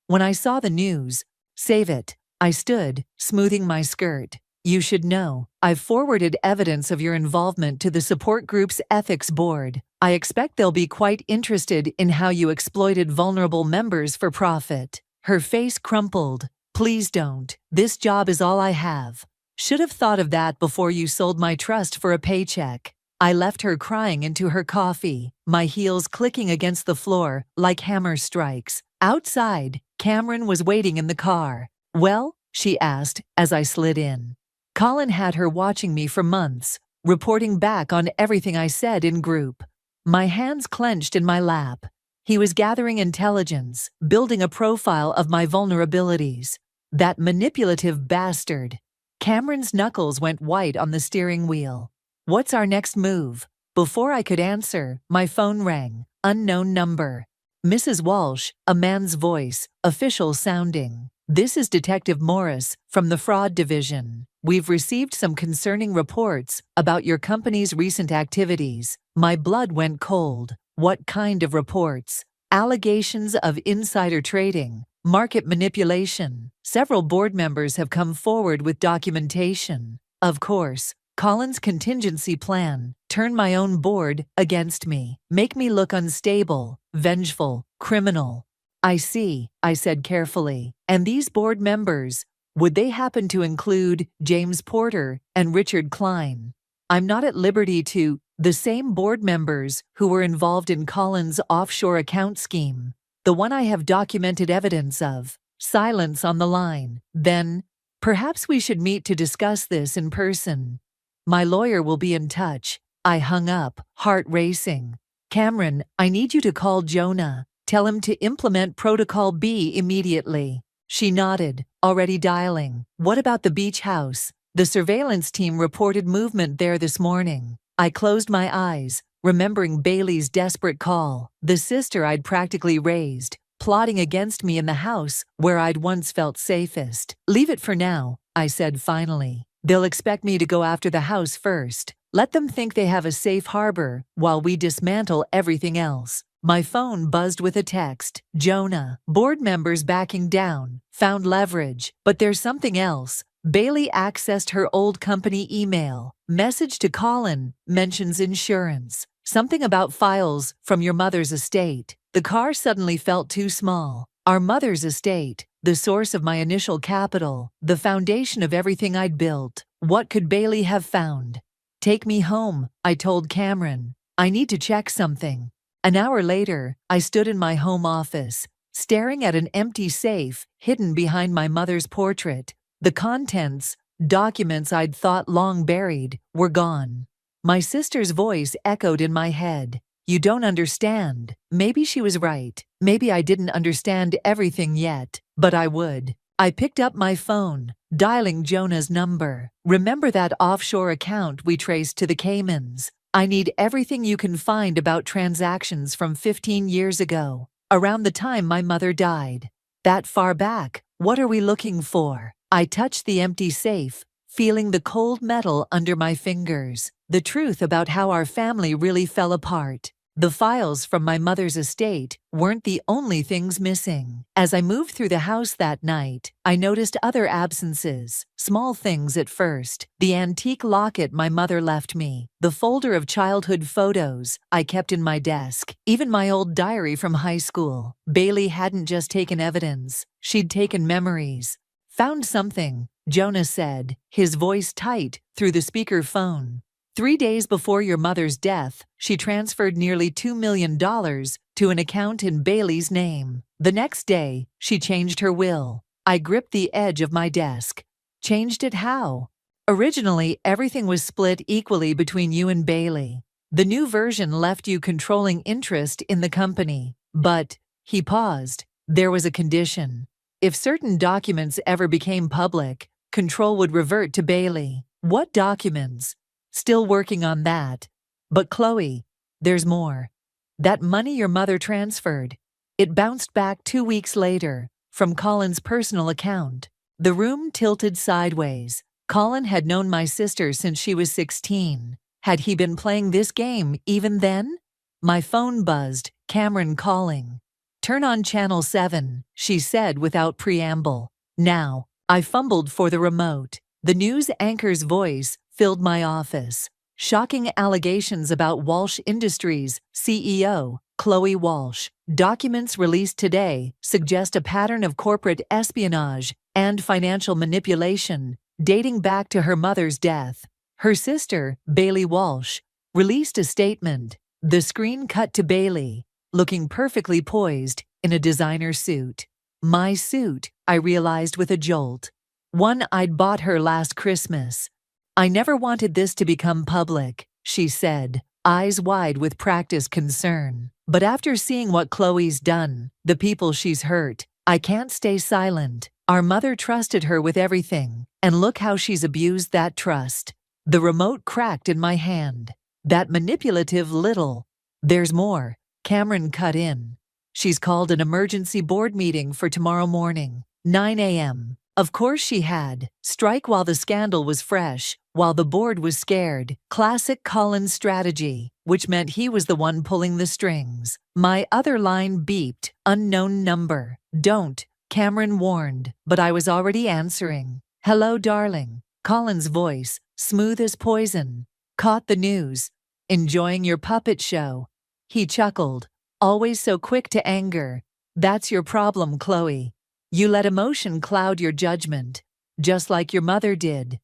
When I saw the news, save it. I stood, smoothing my skirt. You should know, I've forwarded evidence of your involvement to the support group's ethics board. I expect they'll be quite interested in how you exploited vulnerable members for profit. Her face crumpled. Please don't. This job is all I have. Should have thought of that before you sold my trust for a paycheck. I left her crying into her coffee, my heels clicking against the floor like hammer strikes. Outside, Cameron was waiting in the car. Well? She asked as I slid in. Colin had her watching me for months, reporting back on everything I said in group. My hands clenched in my lap. He was gathering intelligence, building a profile of my vulnerabilities. That manipulative bastard. Cameron's knuckles went white on the steering wheel. What's our next move? Before I could answer, my phone rang. Unknown number. Mrs. Walsh, a man's voice, official sounding. This is Detective Morris from the Fraud Division. We've received some concerning reports about your company's recent activities. My blood went cold. What kind of reports? Allegations of insider trading, market manipulation. Several board members have come forward with documentation. Of course, Colin's contingency plan. Turn my own board against me. Make me look unstable, vengeful, criminal. I see, I said carefully. And these board members, would they happen to include James Porter and Richard Klein? I'm not at liberty to. The same board members who were involved in Colin's offshore account scheme. The one I have documented evidence of. Silence on the line. Then, perhaps we should meet to discuss this in person. My lawyer will be in touch. I hung up, heart racing. Cameron, I need you to call Jonah. Tell him to implement Protocol B immediately. She nodded, already dialing. What about the beach house? The surveillance team reported movement there this morning. I closed my eyes, remembering Bailey's desperate call, the sister I'd practically raised, plotting against me in the house where I'd once felt safest. Leave it for now, I said finally. They'll expect me to go after the house first. Let them think they have a safe harbor while we dismantle everything else. My phone buzzed with a text. Jonah, board members backing down, found leverage, but there's something else. Bailey accessed her old company email. Message to Colin mentions insurance. Something about files from your mother's estate. The car suddenly felt too small. Our mother's estate, the source of my initial capital, the foundation of everything I'd built. What could Bailey have found? Take me home, I told Cameron. I need to check something. An hour later, I stood in my home office, staring at an empty safe hidden behind my mother's portrait. The contents, documents I'd thought long buried, were gone. My sister's voice echoed in my head. You don't understand. Maybe she was right. Maybe I didn't understand everything yet, but I would. I picked up my phone, dialing Jonah's number. Remember that offshore account we traced to the Caymans? I need everything you can find about transactions from 15 years ago, around the time my mother died. That far back, what are we looking for? I touched the empty safe, feeling the cold metal under my fingers. The truth about how our family really fell apart. The files from my mother's estate weren't the only things missing. As I moved through the house that night, I noticed other absences, small things at first. The antique locket my mother left me, the folder of childhood photos I kept in my desk, even my old diary from high school. Bailey hadn't just taken evidence, she'd taken memories. Found something, Jonah said, his voice tight through the speakerphone. 3 days before your mother's death, she transferred nearly $2 million to an account in Bailey's name. The next day, she changed her will. I gripped the edge of my desk. Changed it how? Originally, everything was split equally between you and Bailey. The new version left you controlling interest in the company. But, he paused, there was a condition. If certain documents ever became public, control would revert to Bailey. What documents? Still working on that. But Chloe, there's more. That money your mother transferred. It bounced back 2 weeks later, from Colin's personal account. The room tilted sideways. Colin had known my sister since she was 16. Had he been playing this game even then? My phone buzzed, Cameron calling. Turn on channel 7, she said without preamble. Now, I fumbled for the remote. The news anchor's voice filled my office. Shocking allegations about Walsh Industries CEO, Chloe Walsh. Documents released today suggest a pattern of corporate espionage and financial manipulation dating back to her mother's death. Her sister, Bailey Walsh, released a statement. The screen cut to Bailey, looking perfectly poised in a designer suit. My suit, I realized with a jolt. One I'd bought her last Christmas. I never wanted this to become public, she said, eyes wide with practiced concern. But after seeing what Chloe's done, the people she's hurt, I can't stay silent. Our mother trusted her with everything, and look how she's abused that trust. The remote cracked in my hand. That manipulative little. There's more. Cameron cut in. She's called an emergency board meeting for tomorrow morning, 9 a.m. Of course she had. Strike while the scandal was fresh, while the board was scared. Classic Colin strategy, which meant he was the one pulling the strings. My other line beeped, unknown number. Don't, Cameron warned, but I was already answering. Hello, darling. Colin's voice, smooth as poison. Caught the news. Enjoying your puppet show. He chuckled, always so quick to anger. That's your problem, Chloe. You let emotion cloud your judgment, just like your mother did.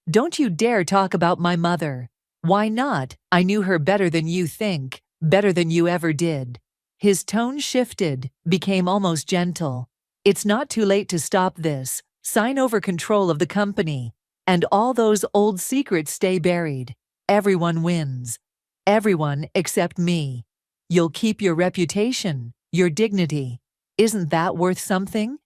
Don't you dare talk about my mother. Why not? I knew her better than you think, better than you ever did. His tone shifted, became almost gentle. It's not too late to stop this. Sign over control of the company, and all those old secrets stay buried. Everyone wins. Everyone except me. You'll keep your reputation, your dignity. Isn't that worth something?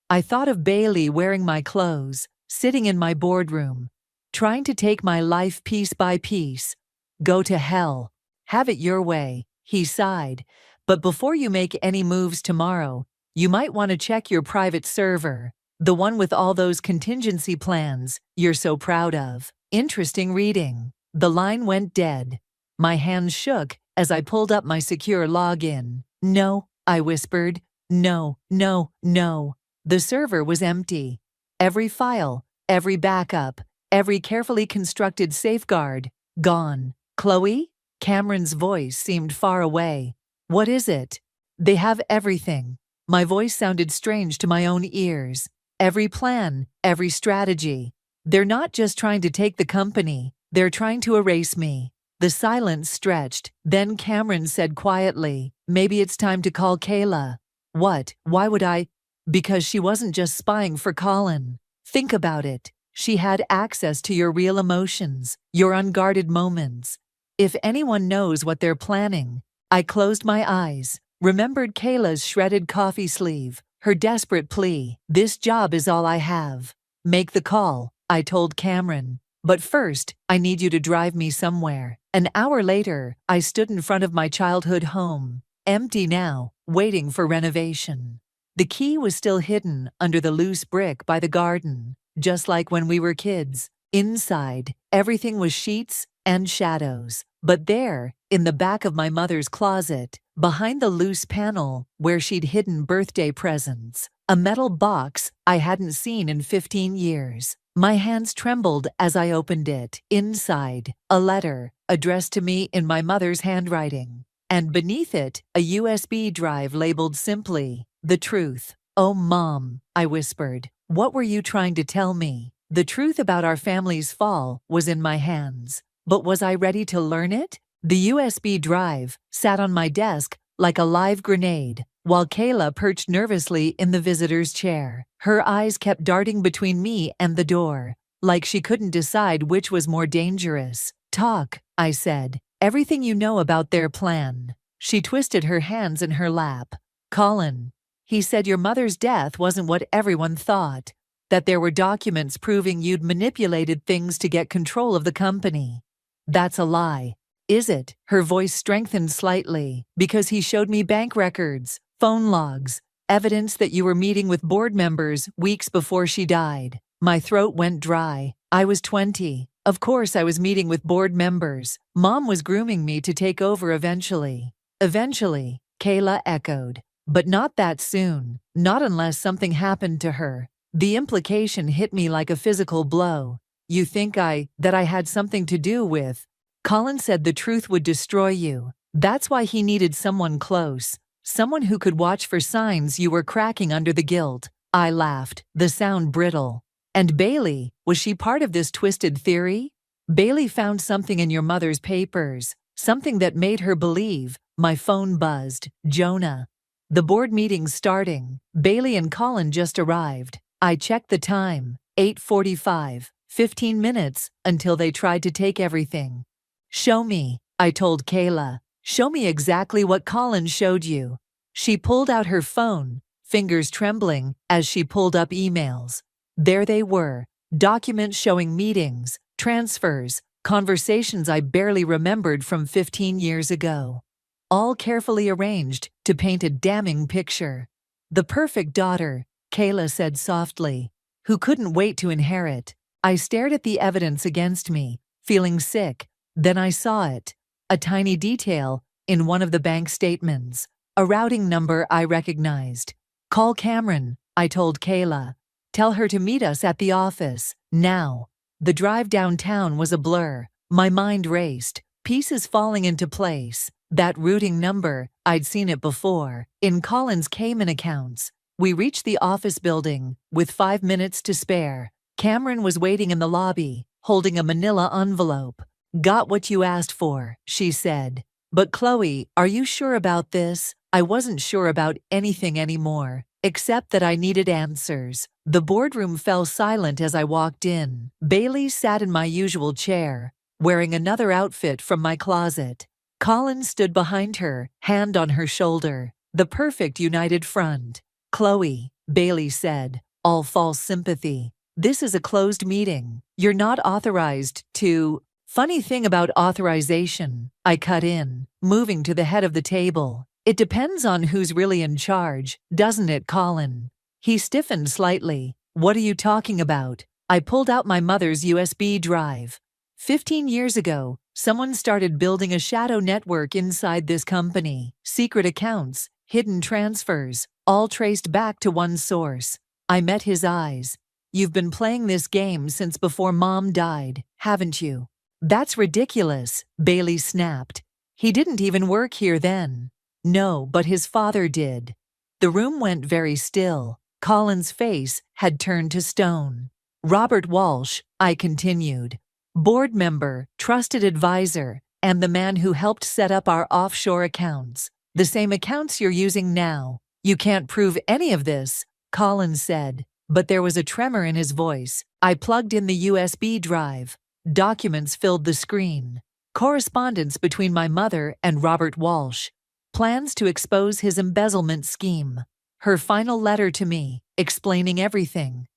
I thought of Bailey wearing my clothes, sitting in my boardroom, trying to take my life piece by piece. Go to hell. Have it your way, he sighed. But before you make any moves tomorrow, you might want to check your private server, the one with all those contingency plans you're so proud of. Interesting reading. The line went dead. My hands shook as I pulled up my secure login. No, I whispered. No, no, no. The server was empty. Every file, every backup, every carefully constructed safeguard, gone. Chloe? Cameron's voice seemed far away. What is it? They have everything. My voice sounded strange to my own ears. Every plan, every strategy. They're not just trying to take the company, they're trying to erase me. The silence stretched. Then Cameron said quietly, maybe it's time to call Kayla. What? Why would I? Because she wasn't just spying for Colin. Think about it. She had access to your real emotions, your unguarded moments. If anyone knows what they're planning. I closed my eyes, remembered Kayla's shredded coffee sleeve, her desperate plea. This job is all I have. Make the call, I told Cameron. But first, I need you to drive me somewhere. An hour later, I stood in front of my childhood home, empty now, waiting for renovation. The key was still hidden under the loose brick by the garden, just like when we were kids. Inside, everything was sheets and shadows. But there, in the back of my mother's closet, behind the loose panel where she'd hidden birthday presents, a metal box I hadn't seen in 15 years. My hands trembled as I opened it. Inside, a letter, addressed to me in my mother's handwriting. And beneath it, a USB drive labeled simply, The Truth. Oh, Mom, I whispered. What were you trying to tell me? The truth about our family's fall was in my hands. But was I ready to learn it? The USB drive sat on my desk like a live grenade, while Kayla perched nervously in the visitor's chair. Her eyes kept darting between me and the door, like she couldn't decide which was more dangerous. Talk, I said. everything you know about their plan." She twisted her hands in her lap. "Colin, he said your mother's death wasn't what everyone thought, that there were documents proving you'd manipulated things to get control of the company." "That's a lie, is it?" Her voice strengthened slightly. "Because he showed me bank records, phone logs, evidence that you were meeting with board members weeks before she died." My throat went dry. I was 20. Of course I was meeting with board members. Mom was grooming me to take over eventually. "Eventually," Kayla echoed. "But not that soon. Not unless something happened to her." The implication hit me like a physical blow. "You think that I had something to do with?" "Colin said the truth would destroy you. That's why he needed someone close. Someone who could watch for signs you were cracking under the guilt." I laughed, the sound brittle. "And Bailey, was she part of this twisted theory?" "Bailey found something in your mother's papers, something that made her believe." My phone buzzed. "Jonah." "The board meeting's starting. Bailey and Colin just arrived." I checked the time. 8:45. 15 minutes until they tried to take everything. "Show me," I told Kayla. "Show me exactly what Colin showed you." She pulled out her phone, fingers trembling as she pulled up emails. There they were, documents showing meetings, transfers, conversations I barely remembered from 15 years ago. All carefully arranged to paint a damning picture. "The perfect daughter," Kayla said softly, "who couldn't wait to inherit." I stared at the evidence against me, feeling sick. Then I saw it. A tiny detail in one of the bank statements. A routing number I recognized. "Call Cameron," I told Kayla. "Tell her to meet us at the office, now." The drive downtown was a blur. My mind raced, pieces falling into place. That routing number, I'd seen it before, in Colin's Cayman accounts. We reached the office building, with 5 minutes to spare. Cameron was waiting in the lobby, holding a manila envelope. "Got what you asked for," she said. "But Chloe, are you sure about this?" I wasn't sure about anything anymore, except that I needed answers. The boardroom fell silent as I walked in. Bailey sat in my usual chair, wearing another outfit from my closet. Colin stood behind her, hand on her shoulder, the perfect united front. "Chloe," Bailey said, all false sympathy, "this is a closed meeting. You're not authorized to—" "Funny thing about authorization," I cut in, moving to the head of the table. "It depends on who's really in charge, doesn't it, Colin?" He stiffened slightly. "What are you talking about?" I pulled out my mother's USB drive. 15 years ago, someone started building a shadow network inside this company. Secret accounts, hidden transfers, all traced back to one source. I met his eyes. "You've been playing this game since before Mom died, haven't you?" "That's ridiculous," Bailey snapped. "He didn't even work here then." "No, but his father did." The room went very still. Colin's face had turned to stone. "Robert Walsh," I continued. "Board member, trusted advisor, and the man who helped set up our offshore accounts. The same accounts you're using now." "You can't prove any of this," Colin said, but there was a tremor in his voice. I plugged in the USB drive. Documents filled the screen. Correspondence between my mother and Robert Walsh. Plans to expose his embezzlement scheme. Her final letter to me, explaining everything.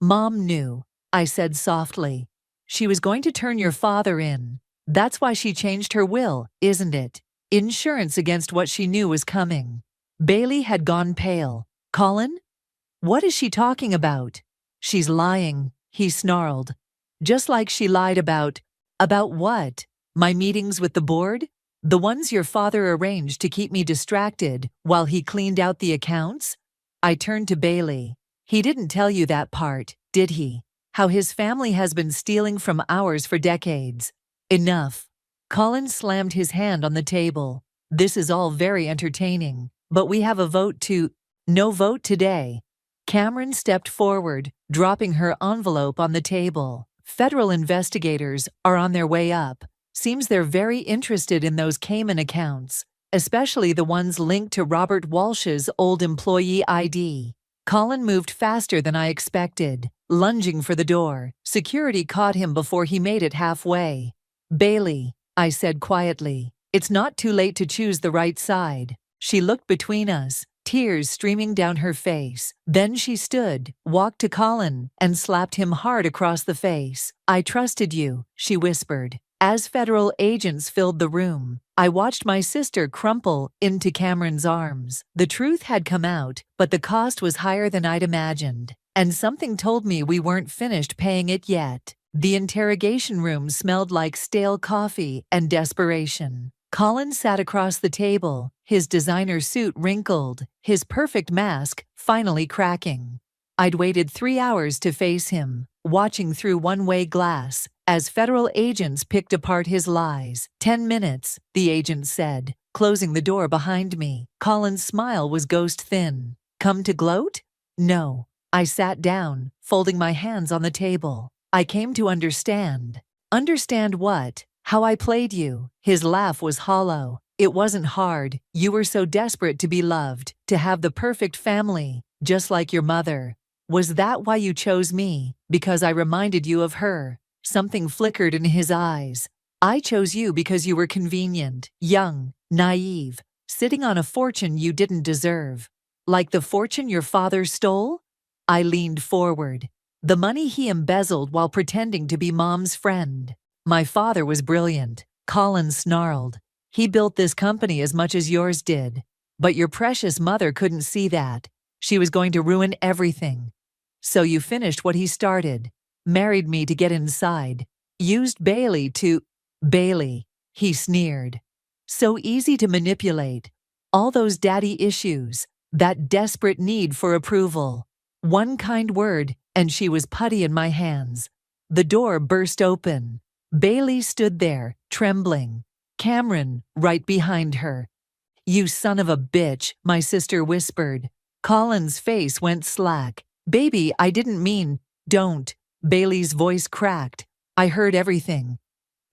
"Mom knew," I said softly. "She was going to turn your father in. That's why she changed her will, isn't it? Insurance against what she knew was coming." Bailey had gone pale. "Colin? What is she talking about?" "She's lying," he snarled. "Just like she lied about—" "About what? My meetings with the board? The ones your father arranged to keep me distracted while he cleaned out the accounts?" I turned to Bailey. "He didn't tell you that part, did he? How his family has been stealing from ours for decades." "Enough." Colin slammed his hand on the table. "This is all very entertaining, but we have a vote to—" "No vote today." Cameron stepped forward, dropping her envelope on the table. "Federal investigators are on their way up. Seems they're very interested in those Cayman accounts, especially the ones linked to Robert Walsh's old employee ID." Colin moved faster than I expected, lunging for the door. Security caught him before he made it halfway. "Bailey," I said quietly. It's not too late to choose the right side. She looked between us, tears streaming down her face. Then she stood, walked to Colin, and slapped him hard across the face. I trusted you, she whispered. As federal agents filled the room, I watched my sister crumple into Cameron's arms. The truth had come out, but the cost was higher than I'd imagined. And something told me we weren't finished paying it yet. The interrogation room smelled like stale coffee and desperation. Colin sat across the table, his designer suit wrinkled, his perfect mask finally cracking. I'd waited 3 hours to face him, watching through one-way glass, as federal agents picked apart his lies. 10 minutes, the agent said, closing the door behind me. Colin's smile was ghost-thin. Come to gloat? No. I sat down, folding my hands on the table. I came to understand. Understand what? How I played you. His laugh was hollow. It wasn't hard. You were so desperate to be loved, to have the perfect family, just like your mother. Was that why you chose me? Because I reminded you of her? Something flickered in his eyes. I chose you because you were convenient, young, naive, sitting on a fortune you didn't deserve. Like the fortune your father stole? I leaned forward. The money he embezzled while pretending to be Mom's friend. My father was brilliant, Colin snarled. He built this company as much as yours did. But your precious mother couldn't see that. She was going to ruin everything. So you finished what he started. Married me to get inside. Used Bailey to… Bailey, he sneered. So easy to manipulate. All those daddy issues. That desperate need for approval. One kind word, and she was putty in my hands. The door burst open. Bailey stood there, trembling. Cameron, right behind her. You son of a bitch, my sister whispered. Colin's face went slack. Baby, I didn't mean… Don't. Bailey's voice cracked. I heard everything.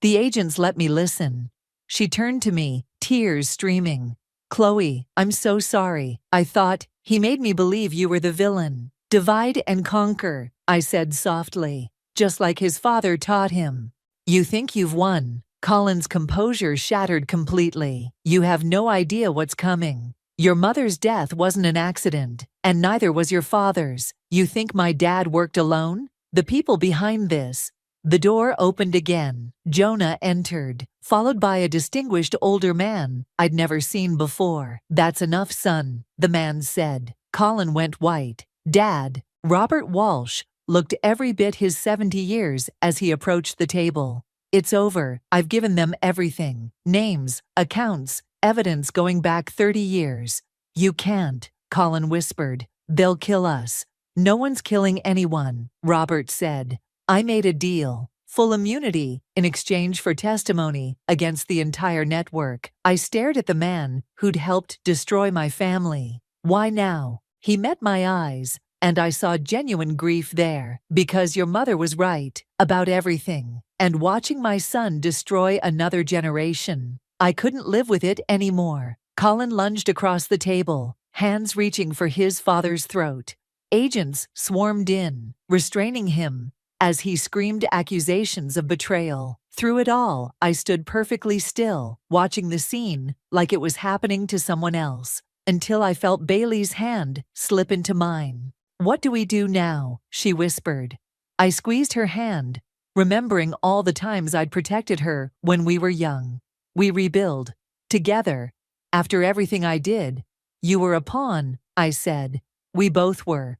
The agents let me listen. She turned to me, tears streaming. Chloe, I'm so sorry. I thought, he made me believe you were the villain. Divide and conquer, I said softly, just like his father taught him. You think you've won. Colin's composure shattered completely. You have no idea what's coming. Your mother's death wasn't an accident, and neither was your father's. You think my dad worked alone? The people behind this. The door opened again. Jonah entered, followed by a distinguished older man I'd never seen before. That's enough, son, the man said. Colin went white. Dad, Robert Walsh, looked every bit his 70 years as he approached the table. It's over. I've given them everything. Names, accounts, evidence going back 30 years. You can't, Colin whispered. They'll kill us. No one's killing anyone, Robert said. I made a deal. Full immunity in exchange for testimony against the entire network. I stared at the man who'd helped destroy my family. Why now? He met my eyes, and I saw genuine grief there. Because your mother was right about everything. And watching my son destroy another generation. I couldn't live with it anymore. Colin lunged across the table, hands reaching for his father's throat. Agents swarmed in, restraining him, as he screamed accusations of betrayal. Through it all, I stood perfectly still, watching the scene like it was happening to someone else, until I felt Bailey's hand slip into mine. What do we do now? She whispered. I squeezed her hand, remembering all the times I'd protected her when we were young. We rebuild. Together. After everything I did. You were a pawn, I said. We both were.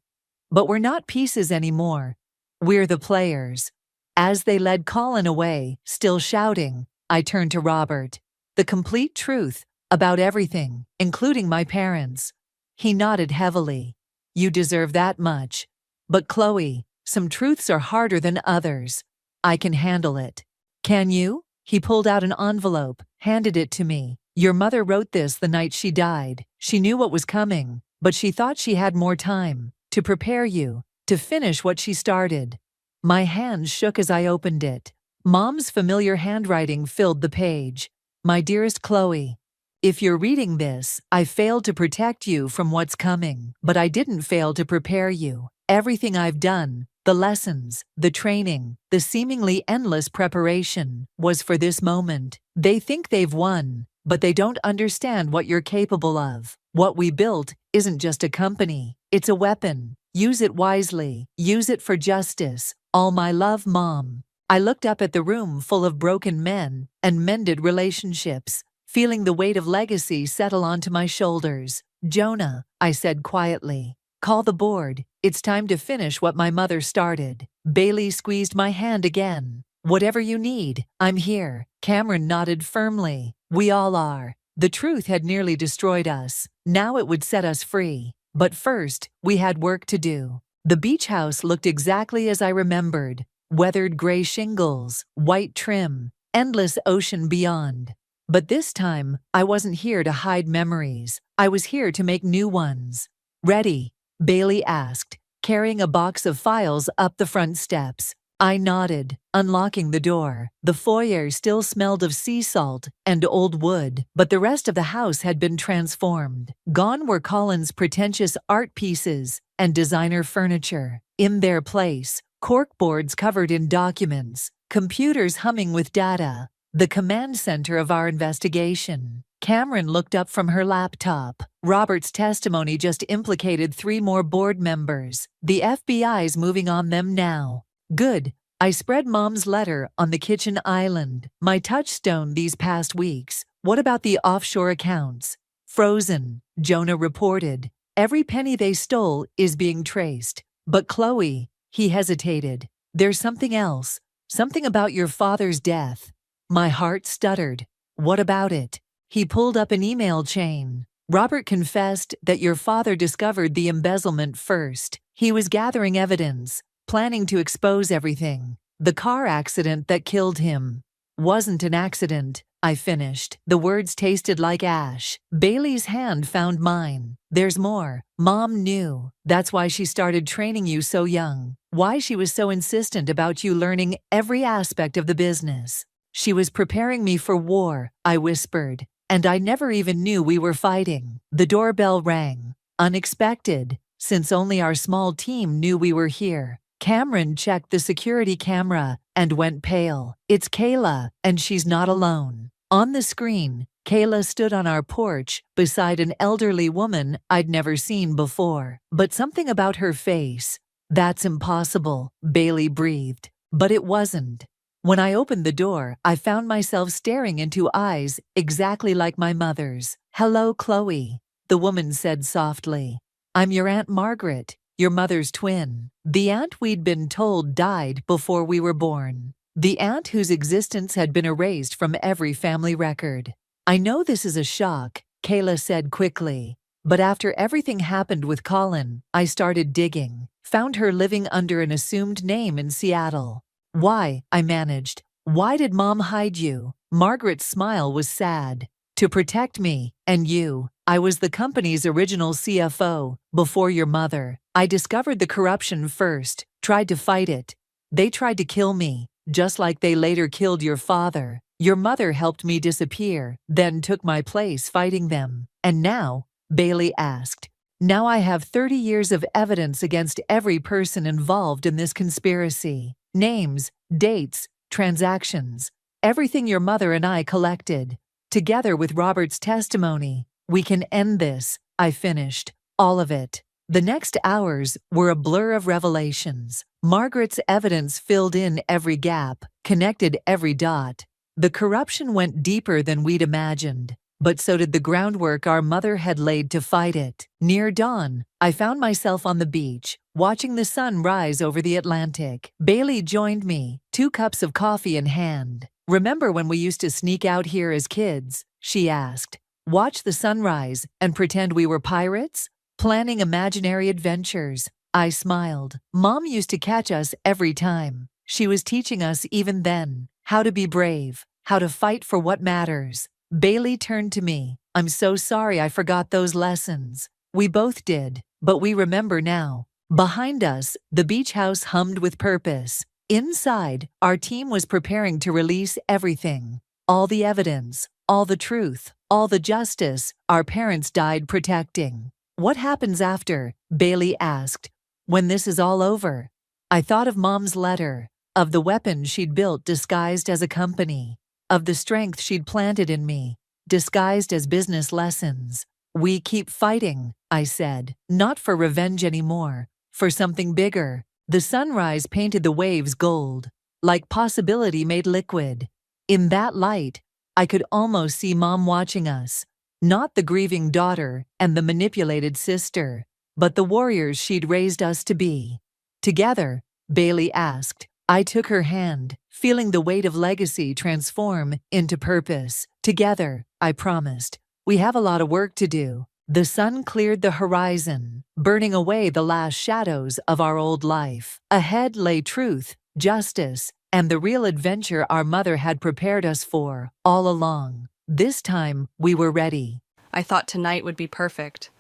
But we're not pieces anymore. We're the players. As they led Colin away, still shouting, I turned to Robert. The complete truth about everything, including my parents. He nodded heavily. You deserve that much. But Chloe, some truths are harder than others. I can handle it. Can you? He pulled out an envelope, handed it to me. Your mother wrote this the night she died. She knew what was coming, but she thought she had more time to prepare you, to finish what she started. My hands shook as I opened it. Mom's familiar handwriting filled the page. My dearest Chloe, if you're reading this, I failed to protect you from what's coming, but I didn't fail to prepare you. Everything I've done, The lessons, the training, the seemingly endless preparation was for this moment. They think they've won, but they don't understand what you're capable of. What we built isn't just a company, it's a weapon. Use it wisely, use it for justice. All my love, Mom. I looked up at the room full of broken men and mended relationships, feeling the weight of legacy settle onto my shoulders. Jonah, I said quietly, call the board. It's time to finish what my mother started. Bailey squeezed my hand again. Whatever you need, I'm here. Cameron nodded firmly. We all are. The truth had nearly destroyed us. Now it would set us free. But first, we had work to do. The beach house looked exactly as I remembered. Weathered gray shingles, white trim, endless ocean beyond. But this time, I wasn't here to hide memories. I was here to make new ones. Ready? Bailey asked, carrying a box of files up the front steps. I nodded, unlocking the door. The foyer still smelled of sea salt and old wood, but the rest of the house had been transformed. Gone were Colin's pretentious art pieces and designer furniture. In their place, corkboards covered in documents, computers humming with data, the command center of our investigation. Cameron looked up from her laptop. Robert's testimony just implicated 3 more board members. The FBI's moving on them now. Good. I spread Mom's letter on the kitchen island, my touchstone these past weeks. What about the offshore accounts? Frozen, Jonah reported. Every penny they stole is being traced. But Chloe, he hesitated. There's something else. Something about your father's death. My heart stuttered. What about it? He pulled up an email chain. Robert confessed that your father discovered the embezzlement first. He was gathering evidence, planning to expose everything. The car accident that killed him wasn't an accident, I finished. The words tasted like ash. Bailey's hand found mine. There's more. Mom knew. That's why she started training you so young. Why she was so insistent about you learning every aspect of the business. She was preparing me for war, I whispered. And I never even knew we were fighting. The doorbell rang. Unexpected, since only our small team knew we were here. Cameron checked the security camera and went pale. It's Kayla, and she's not alone. On the screen, Kayla stood on our porch beside an elderly woman I'd never seen before. But something about her face. That's impossible, Bailey breathed. But it wasn't. When I opened the door, I found myself staring into eyes exactly like my mother's. Hello, Chloe, the woman said softly. I'm your Aunt Margaret, your mother's twin. The aunt we'd been told died before we were born. The aunt whose existence had been erased from every family record. I know this is a shock, Kayla said quickly. But after everything happened with Colin, I started digging. Found her living under an assumed name in Seattle. Why? I managed. Why did Mom hide you? Margaret's smile was sad. To protect me, and you. I was the company's original CFO, before your mother. I discovered the corruption first, tried to fight it. They tried to kill me, just like they later killed your father. Your mother helped me disappear, then took my place fighting them. And now? Bailey asked. Now I have 30 years of evidence against every person involved in this conspiracy. Names, dates, transactions, everything your mother and I collected. Together with Robert's testimony, we can end this, I finished. All of it. The next hours were a blur of revelations. Margaret's evidence filled in every gap, connected every dot. The corruption went deeper than we'd imagined. But so did the groundwork our mother had laid to fight it. Near dawn, I found myself on the beach, watching the sun rise over the Atlantic. Bailey joined me, 2 cups of coffee in hand. Remember when we used to sneak out here as kids? She asked. Watch the sunrise and pretend we were pirates? Planning imaginary adventures. I smiled. Mom used to catch us every time. She was teaching us even then how to be brave, how to fight for what matters. Bailey turned to me. I'm so sorry I forgot those lessons. We both did, but we remember now. Behind us, the beach house hummed with purpose. Inside, our team was preparing to release everything. All the evidence, all the truth, all the justice our parents died protecting. What happens after? Bailey asked. When this is all over? I thought of Mom's letter, of the weapon she'd built disguised as a company, of the strength she'd planted in me, disguised as business lessons. We keep fighting, I said, not for revenge anymore, for something bigger. The sunrise painted the waves gold, like possibility made liquid. In that light, I could almost see Mom watching us, not the grieving daughter and the manipulated sister, but the warriors she'd raised us to be. Together, Bailey asked. I took her hand, feeling the weight of legacy transform into purpose. Together, I promised. We have a lot of work to do. The sun cleared the horizon, burning away the last shadows of our old life. Ahead lay truth, justice, and the real adventure our mother had prepared us for all along. This time, we were ready. I thought tonight would be perfect.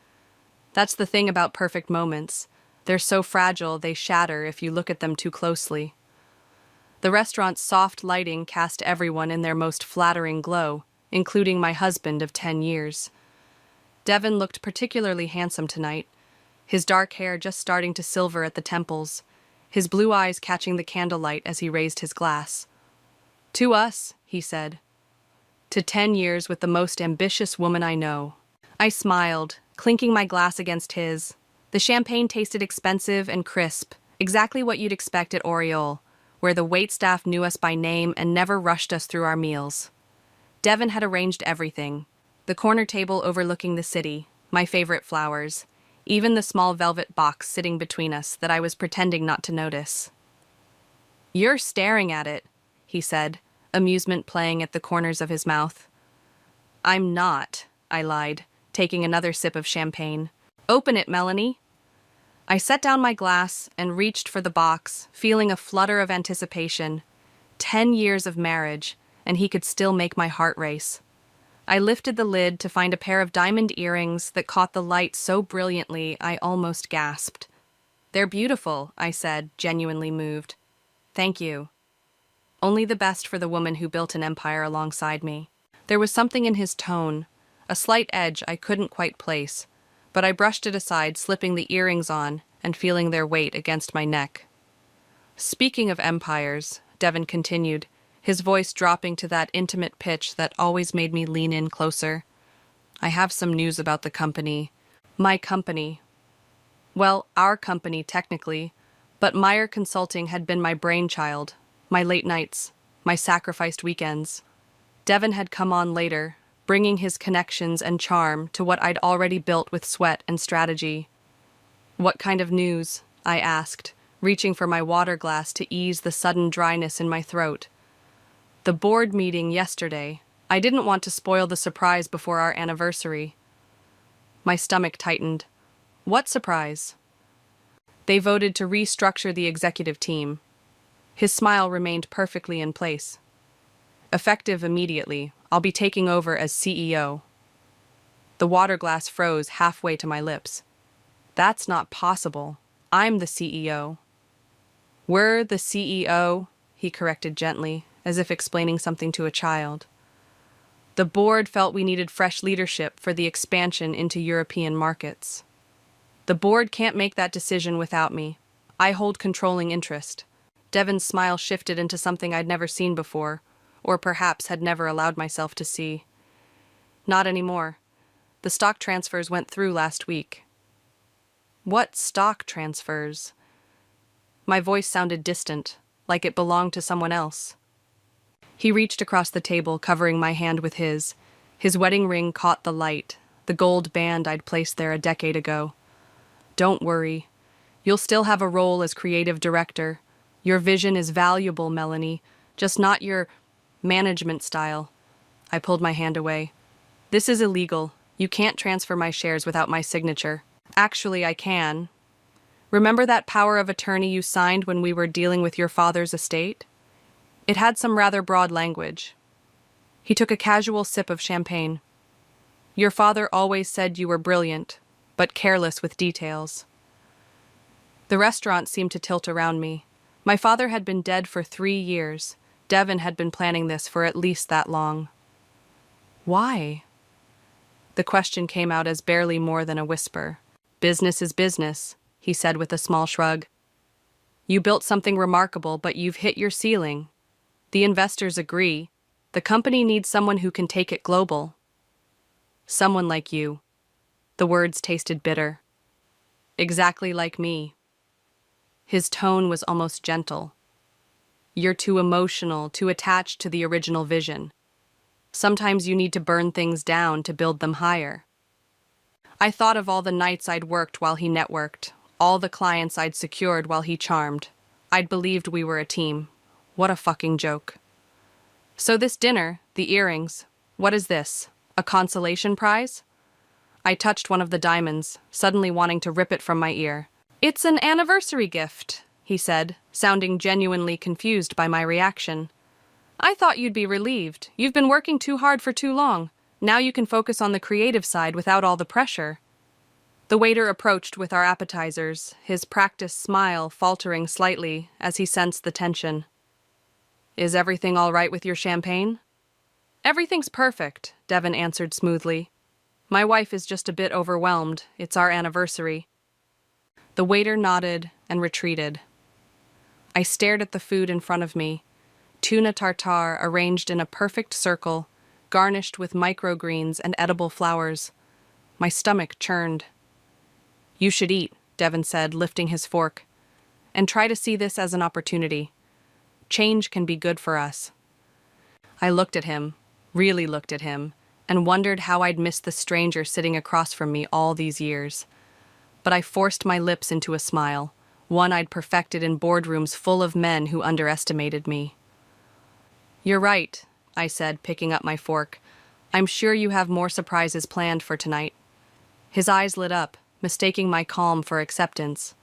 That's the thing about perfect moments. They're so fragile they shatter if you look at them too closely. The restaurant's soft lighting cast everyone in their most flattering glow, including my husband of 10 years. Devin looked particularly handsome tonight, his dark hair just starting to silver at the temples, his blue eyes catching the candlelight as he raised his glass. To us, he said. To 10 years with the most ambitious woman I know. I smiled, clinking my glass against his. The champagne tasted expensive and crisp, exactly what you'd expect at Oriole, where the waitstaff knew us by name and never rushed us through our meals. Devin had arranged everything. The corner table overlooking the city, my favorite flowers, even the small velvet box sitting between us that I was pretending not to notice. You're staring at it, he said, amusement playing at the corners of his mouth. I'm not, I lied, taking another sip of champagne. Open it, Melanie. I set down my glass and reached for the box, feeling a flutter of anticipation. 10 years of marriage, and he could still make my heart race. I lifted the lid to find a pair of diamond earrings that caught the light so brilliantly I almost gasped. They're beautiful, I said, genuinely moved. Thank you. Only the best for the woman who built an empire alongside me. There was something in his tone, a slight edge I couldn't quite place, but I brushed it aside, slipping the earrings on and feeling their weight against my neck. Speaking of empires, Devin continued, his voice dropping to that intimate pitch that always made me lean in closer. I have some news about the company. My company. Well, our company, technically, but Meyer Consulting had been my brainchild, my late nights, my sacrificed weekends. Devin had come on later, bringing his connections and charm to what I'd already built with sweat and strategy. What kind of news? I asked, reaching for my water glass to ease the sudden dryness in my throat. The board meeting yesterday. I didn't want to spoil the surprise before our anniversary. My stomach tightened. What surprise? They voted to restructure the executive team. His smile remained perfectly in place. Effective immediately, I'll be taking over as CEO. The water glass froze halfway to my lips. That's not possible. I'm the CEO. We're the CEO, he corrected gently, as if explaining something to a child. The board felt we needed fresh leadership for the expansion into European markets. The board can't make that decision without me. I hold controlling interest. Devin's smile shifted into something I'd never seen before, or perhaps had never allowed myself to see. Not anymore. The stock transfers went through last week. What stock transfers? My voice sounded distant, like it belonged to someone else. He reached across the table, covering my hand with his. His wedding ring caught the light, the gold band I'd placed there a decade ago. Don't worry. You'll still have a role as creative director. Your vision is valuable, Melanie, just not your management style. I pulled my hand away. This is illegal. You can't transfer my shares without my signature. Actually, I can. Remember that power of attorney you signed when we were dealing with your father's estate? It had some rather broad language. He took a casual sip of champagne. Your father always said you were brilliant, but careless with details. The restaurant seemed to tilt around me. My father had been dead for 3 years. Devin had been planning this for at least that long. Why? The question came out as barely more than a whisper. Business is business, he said with a small shrug. You built something remarkable, but you've hit your ceiling. The investors agree. The company needs someone who can take it global. Someone like you. The words tasted bitter. Exactly like me. His tone was almost gentle. You're too emotional, too attached to the original vision. Sometimes you need to burn things down to build them higher. I thought of all the nights I'd worked while he networked, all the clients I'd secured while he charmed. I'd believed we were a team. What a fucking joke. So this dinner, the earrings, what is this? A consolation prize? I touched one of the diamonds, suddenly wanting to rip it from my ear. It's an anniversary gift, he said, sounding genuinely confused by my reaction. I thought you'd be relieved. You've been working too hard for too long. Now you can focus on the creative side without all the pressure. The waiter approached with our appetizers, his practiced smile faltering slightly as he sensed the tension. Is everything all right with your champagne? Everything's perfect, Devon answered smoothly. My wife is just a bit overwhelmed. It's our anniversary. The waiter nodded and retreated. I stared at the food in front of me. Tuna tartare arranged in a perfect circle, garnished with microgreens and edible flowers. My stomach churned. You should eat, Devon said, lifting his fork. And try to see this as an opportunity. Change can be good for us. I looked at him, really looked at him, and wondered how I'd missed the stranger sitting across from me all these years. But I forced my lips into a smile, one I'd perfected in boardrooms full of men who underestimated me. You're right, I said, picking up my fork. I'm sure you have more surprises planned for tonight. His eyes lit up, mistaking my calm for acceptance.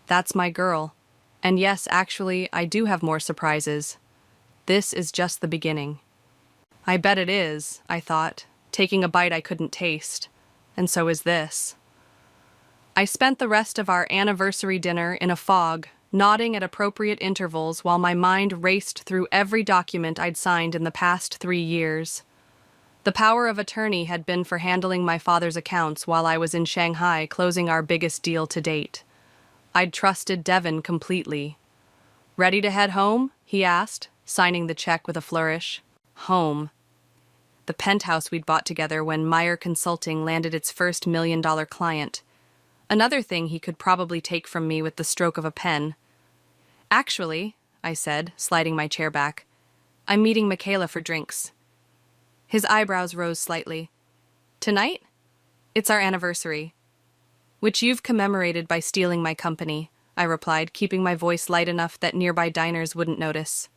That's my girl. And yes, actually, I do have more surprises. This is just the beginning. I bet it is, I thought, taking a bite I couldn't taste. And so is this. I spent the rest of our anniversary dinner in a fog, nodding at appropriate intervals while my mind raced through every document I'd signed in the past 3 years. The power of attorney had been for handling my father's accounts while I was in Shanghai closing our biggest deal to date. I'd trusted Devon completely. Ready to head home? He asked, signing the check with a flourish. Home. The penthouse we'd bought together when Meyer Consulting landed its first $1 million client. Another thing he could probably take from me with the stroke of a pen. Actually, I said, sliding my chair back, I'm meeting Michaela for drinks. His eyebrows rose slightly. Tonight? It's our anniversary. Which you've commemorated by stealing my company, I replied, keeping my voice light enough that nearby diners wouldn't notice.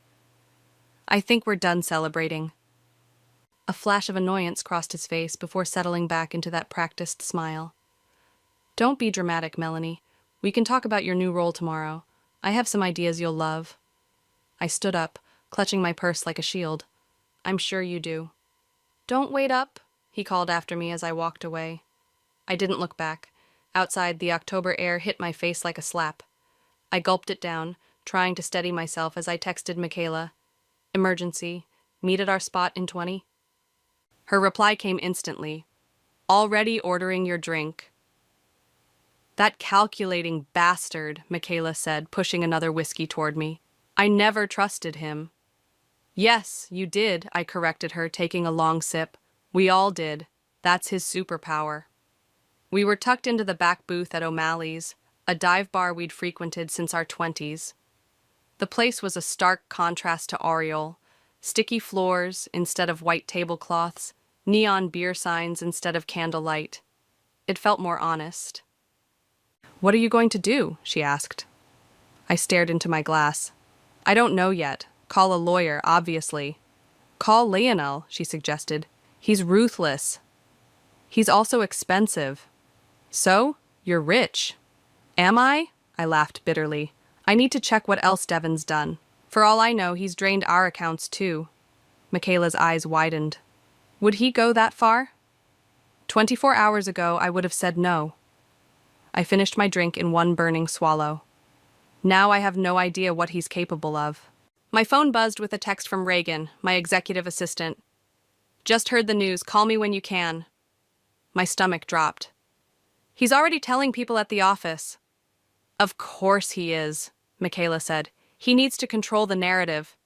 I think we're done celebrating. A flash of annoyance crossed his face before settling back into that practiced smile. Don't be dramatic, Melanie. We can talk about your new role tomorrow. I have some ideas you'll love. I stood up, clutching my purse like a shield. I'm sure you do. Don't wait up, he called after me as I walked away. I didn't look back. Outside, the October air hit my face like a slap. I gulped it down, trying to steady myself as I texted Michaela. Emergency. Meet at our spot in 20. Her reply came instantly. Already ordering your drink. That calculating bastard, Michaela said, pushing another whiskey toward me. I never trusted him. Yes, you did, I corrected her, taking a long sip. We all did. That's his superpower. We were tucked into the back booth at O'Malley's, a dive bar we'd frequented since our 20s. The place was a stark contrast to Oriole. Sticky floors instead of white tablecloths, neon beer signs instead of candlelight. It felt more honest. What are you going to do? She asked. I stared into my glass. I don't know yet. Call a lawyer, obviously. Call Lionel, she suggested. He's ruthless. He's also expensive. So, you're rich. Am I? I laughed bitterly. I need to check what else Devon's done. For all I know, he's drained our accounts too. Michaela's eyes widened. Would he go that far? 24 hours ago, I would have said no. I finished my drink in one burning swallow. Now I have no idea what he's capable of. My phone buzzed with a text from Reagan, my executive assistant. Just heard the news. Call me when you can. My stomach dropped. He's already telling people at the office. Of course he is. Michaela said. He needs to control the narrative.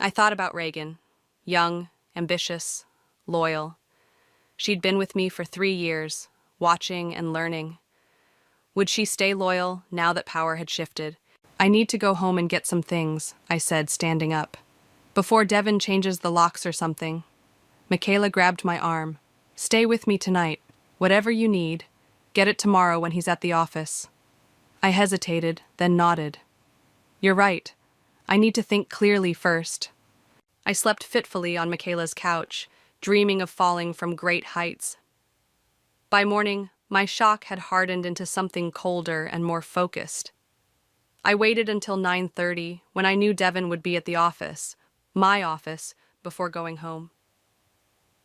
I thought about Reagan. Young, ambitious, loyal. She'd been with me for 3 years, watching and learning. Would she stay loyal now that power had shifted? I need to go home and get some things, I said, standing up. Before Devin changes the locks or something. Michaela grabbed my arm. Stay with me tonight. Whatever you need, get it tomorrow when he's at the office. I hesitated, then nodded. You're right. I need to think clearly first. I slept fitfully on Michaela's couch, dreaming of falling from great heights. By morning, my shock had hardened into something colder and more focused. I waited until 9:30, when I knew Devin would be at the office, my office, before going home.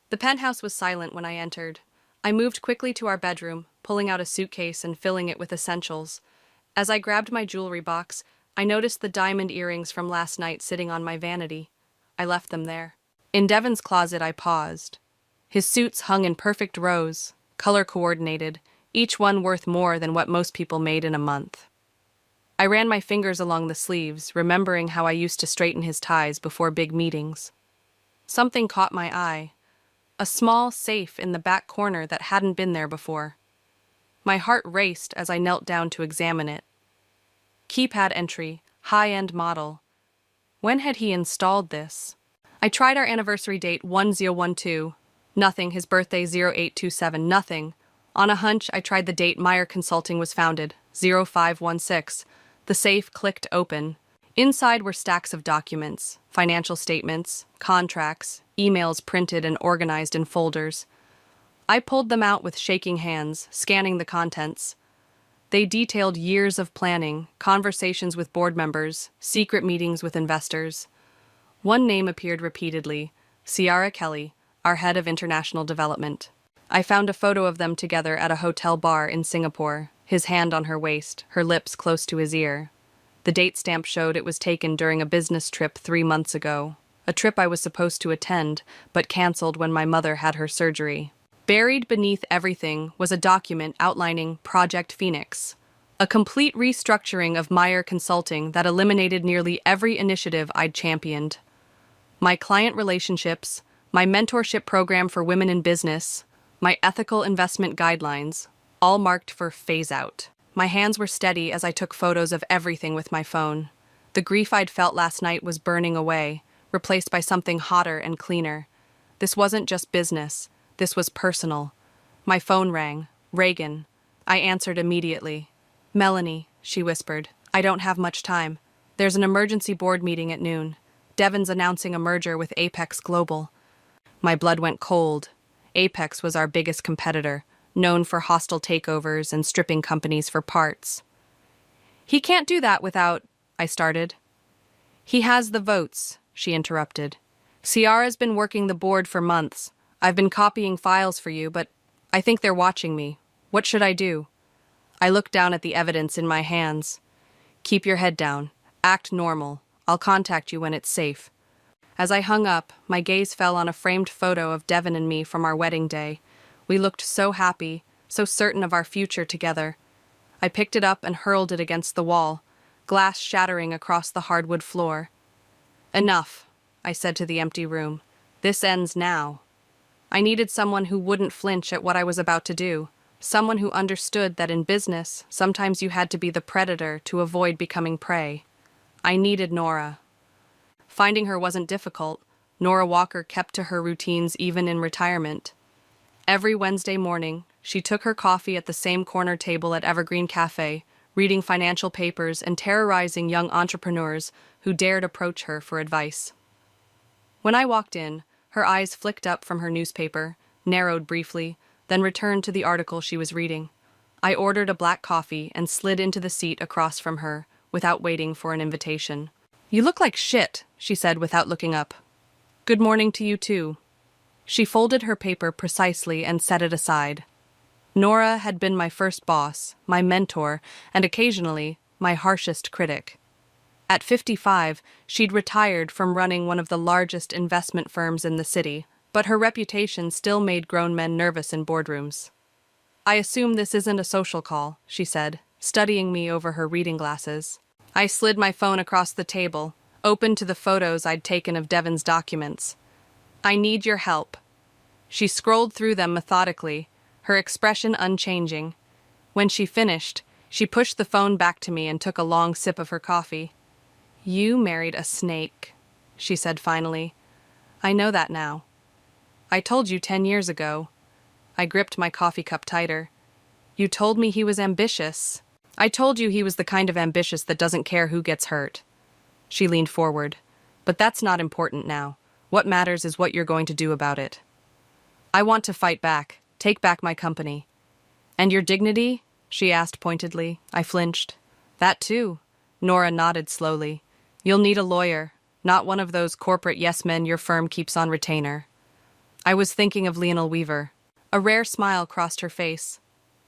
The penthouse was silent when I entered. I moved quickly to our bedroom, pulling out a suitcase and filling it with essentials. As I grabbed my jewelry box, I noticed the diamond earrings from last night sitting on my vanity. I left them there. In Devin's closet, I paused. His suits hung in perfect rows, color-coordinated, each one worth more than what most people made in a month. I ran my fingers along the sleeves, remembering how I used to straighten his ties before big meetings. Something caught my eye. A small safe in the back corner that hadn't been there before. My heart raced as I knelt down to examine it. Keypad entry, high-end model. When had he installed this? I tried our anniversary date 1012. Nothing, his birthday 0827, nothing. On a hunch, I tried the date Meyer Consulting was founded, 0516. The safe clicked open. Inside were stacks of documents, financial statements, contracts, emails printed and organized in folders. I pulled them out with shaking hands, scanning the contents. They detailed years of planning, conversations with board members, secret meetings with investors. One name appeared repeatedly, Ciara Kelly, our head of international development. I found a photo of them together at a hotel bar in Singapore, his hand on her waist, her lips close to his ear. The date stamp showed it was taken during a business trip 3 months ago, a trip I was supposed to attend, but canceled when my mother had her surgery. Buried beneath everything was a document outlining Project Phoenix, a complete restructuring of Meyer Consulting that eliminated nearly every initiative I'd championed. My client relationships, my mentorship program for women in business, my ethical investment guidelines, all marked for phase-out. My hands were steady as I took photos of everything with my phone. The grief I'd felt last night was burning away, replaced by something hotter and cleaner. This wasn't just business. This was personal. My phone rang. Reagan. I answered immediately. Melanie, she whispered. I don't have much time. There's an emergency board meeting at noon. Devin's announcing a merger with Apex Global. My blood went cold. Apex was our biggest competitor, known for hostile takeovers and stripping companies for parts. He can't do that without, I started. He has the votes, she interrupted. Ciara's been working the board for months. I've been copying files for you, but I think they're watching me. What should I do? I looked down at the evidence in my hands. Keep your head down. Act normal. I'll contact you when it's safe. As I hung up, my gaze fell on a framed photo of Devin and me from our wedding day. We looked so happy, so certain of our future together. I picked it up and hurled it against the wall, glass shattering across the hardwood floor. Enough, I said to the empty room. This ends now. I needed someone who wouldn't flinch at what I was about to do, someone who understood that in business, sometimes you had to be the predator to avoid becoming prey. I needed Nora. Finding her wasn't difficult. Nora Walker kept to her routines even in retirement. Every Wednesday morning, she took her coffee at the same corner table at Evergreen Cafe, reading financial papers and terrorizing young entrepreneurs who dared approach her for advice. When I walked in, her eyes flicked up from her newspaper, narrowed briefly, then returned to the article she was reading. I ordered a black coffee and slid into the seat across from her, without waiting for an invitation. You look like shit, she said without looking up. Good morning to you too. She folded her paper precisely and set it aside. Nora had been my first boss, my mentor, and occasionally my harshest critic. At 55, she'd retired from running one of the largest investment firms in the city, but her reputation still made grown men nervous in boardrooms. I assume this isn't a social call, she said, studying me over her reading glasses. I slid my phone across the table, open to the photos I'd taken of Devon's documents. I need your help. She scrolled through them methodically, her expression unchanging. When she finished, she pushed the phone back to me and took a long sip of her coffee. You married a snake, she said finally. I know that now. I told you 10 years ago. I gripped my coffee cup tighter. You told me he was ambitious. I told you he was the kind of ambitious that doesn't care who gets hurt. She leaned forward. But that's not important now. What matters is what you're going to do about it. I want to fight back, take back my company. And your dignity? She asked pointedly. I flinched. That too. Nora nodded slowly. You'll need a lawyer, not one of those corporate yes-men your firm keeps on retainer. I was thinking of Lionel Weaver. A rare smile crossed her face.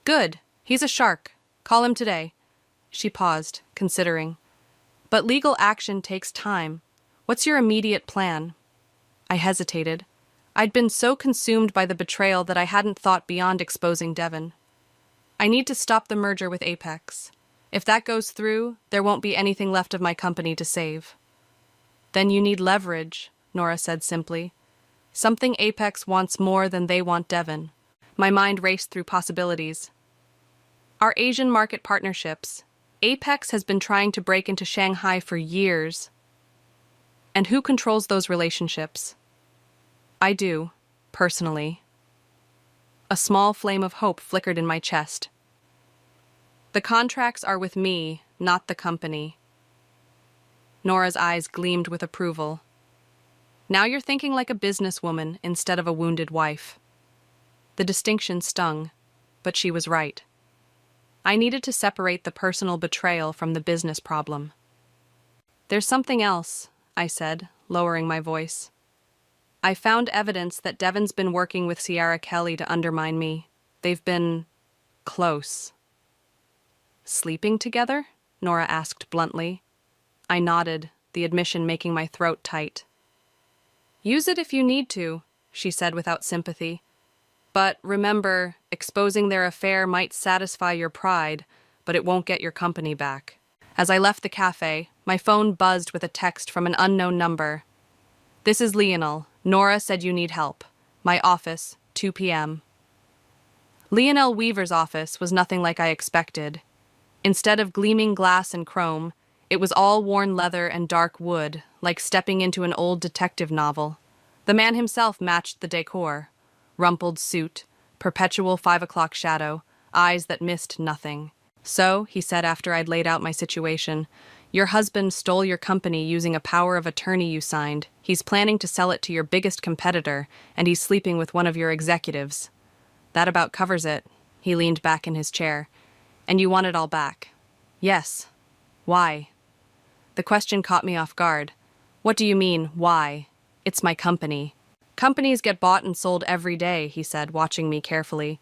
Good. He's a shark. Call him today. She paused, considering. But legal action takes time. What's your immediate plan? I hesitated. I'd been so consumed by the betrayal that I hadn't thought beyond exposing Devon. I need to stop the merger with Apex. If that goes through, there won't be anything left of my company to save. Then you need leverage, Nora said simply. Something Apex wants more than they want Devon. My mind raced through possibilities. Our Asian market partnerships. Apex has been trying to break into Shanghai for years. And who controls those relationships? I do, personally. A small flame of hope flickered in my chest. The contracts are with me, not the company. Nora's eyes gleamed with approval. Now you're thinking like a businesswoman instead of a wounded wife. The distinction stung, but she was right. I needed to separate the personal betrayal from the business problem. There's something else, I said, lowering my voice. I found evidence that Devon's been working with Sierra Kelly to undermine me. They've been close. Sleeping together? Nora asked bluntly. I nodded, the admission making my throat tight. Use it if you need to, she said without sympathy. But remember, exposing their affair might satisfy your pride, but it won't get your company back. As I left the cafe, my phone buzzed with a text from an unknown number. This is Lionel. Nora said you need help. My office, 2 p.m. Lionel Weaver's office was nothing like I expected. Instead of gleaming glass and chrome, it was all worn leather and dark wood, like stepping into an old detective novel. The man himself matched the decor. Rumpled suit, perpetual 5 o'clock shadow, eyes that missed nothing. So, he said after I'd laid out my situation, your husband stole your company using a power of attorney you signed. He's planning to sell it to your biggest competitor, and he's sleeping with one of your executives. That about covers it. He leaned back in his chair. And you want it all back? Yes. Why? The question caught me off guard. What do you mean, why? It's my company. Companies get bought and sold every day, he said, watching me carefully.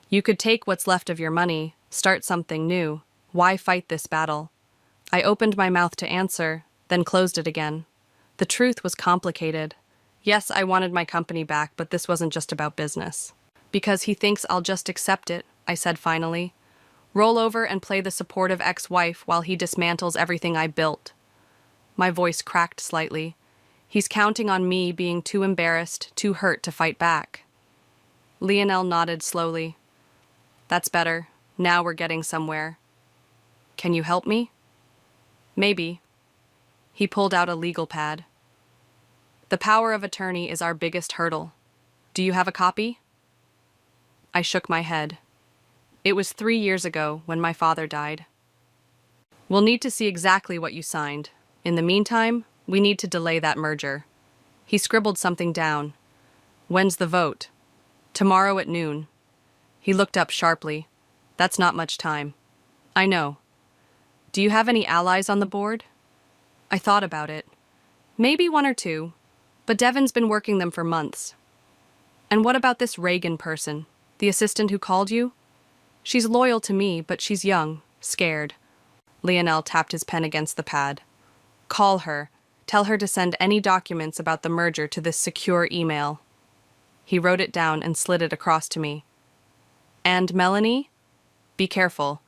You could take what's left of your money, start something new. Why fight this battle? I opened my mouth to answer, then closed it again. The truth was complicated. Yes, I wanted my company back, but this wasn't just about business. Because he thinks I'll just accept it, I said finally. Roll over and play the supportive ex-wife while he dismantles everything I built. My voice cracked slightly. He's counting on me being too embarrassed, too hurt to fight back. Lionel nodded slowly. That's better. Now we're getting somewhere. Can you help me? Maybe. He pulled out a legal pad. The power of attorney is our biggest hurdle. Do you have a copy? I shook my head. It was 3 years ago when my father died. We'll need to see exactly what you signed. In the meantime, we need to delay that merger. He scribbled something down. When's the vote? Tomorrow at noon. He looked up sharply. That's not much time. I know. Do you have any allies on the board? I thought about it. Maybe 1 or 2, but Devon's been working them for months. And what about this Reagan person, the assistant who called you? She's loyal to me, but she's young, scared. Lionel tapped his pen against the pad. Call her. Tell her to send any documents about the merger to this secure email. He wrote it down and slid it across to me. And Melanie? Be careful.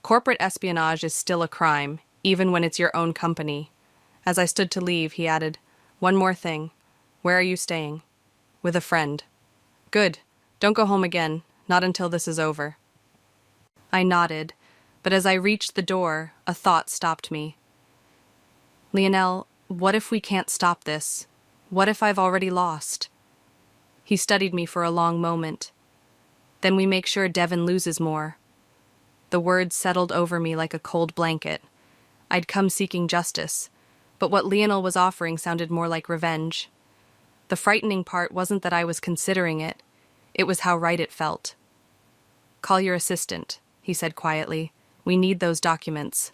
Corporate espionage is still a crime, even when it's your own company. As I stood to leave, he added, "One more thing. Where are you staying?" "With a friend." "Good. Don't go home again, not until this is over." I nodded, but as I reached the door, a thought stopped me. "Lionel, what if we can't stop this? What if I've already lost?" He studied me for a long moment. "Then we make sure Devin loses more." The words settled over me like a cold blanket. I'd come seeking justice, but what Lionel was offering sounded more like revenge. The frightening part wasn't that I was considering it, it was how right it felt. "Call your assistant," he said quietly. "We need those documents."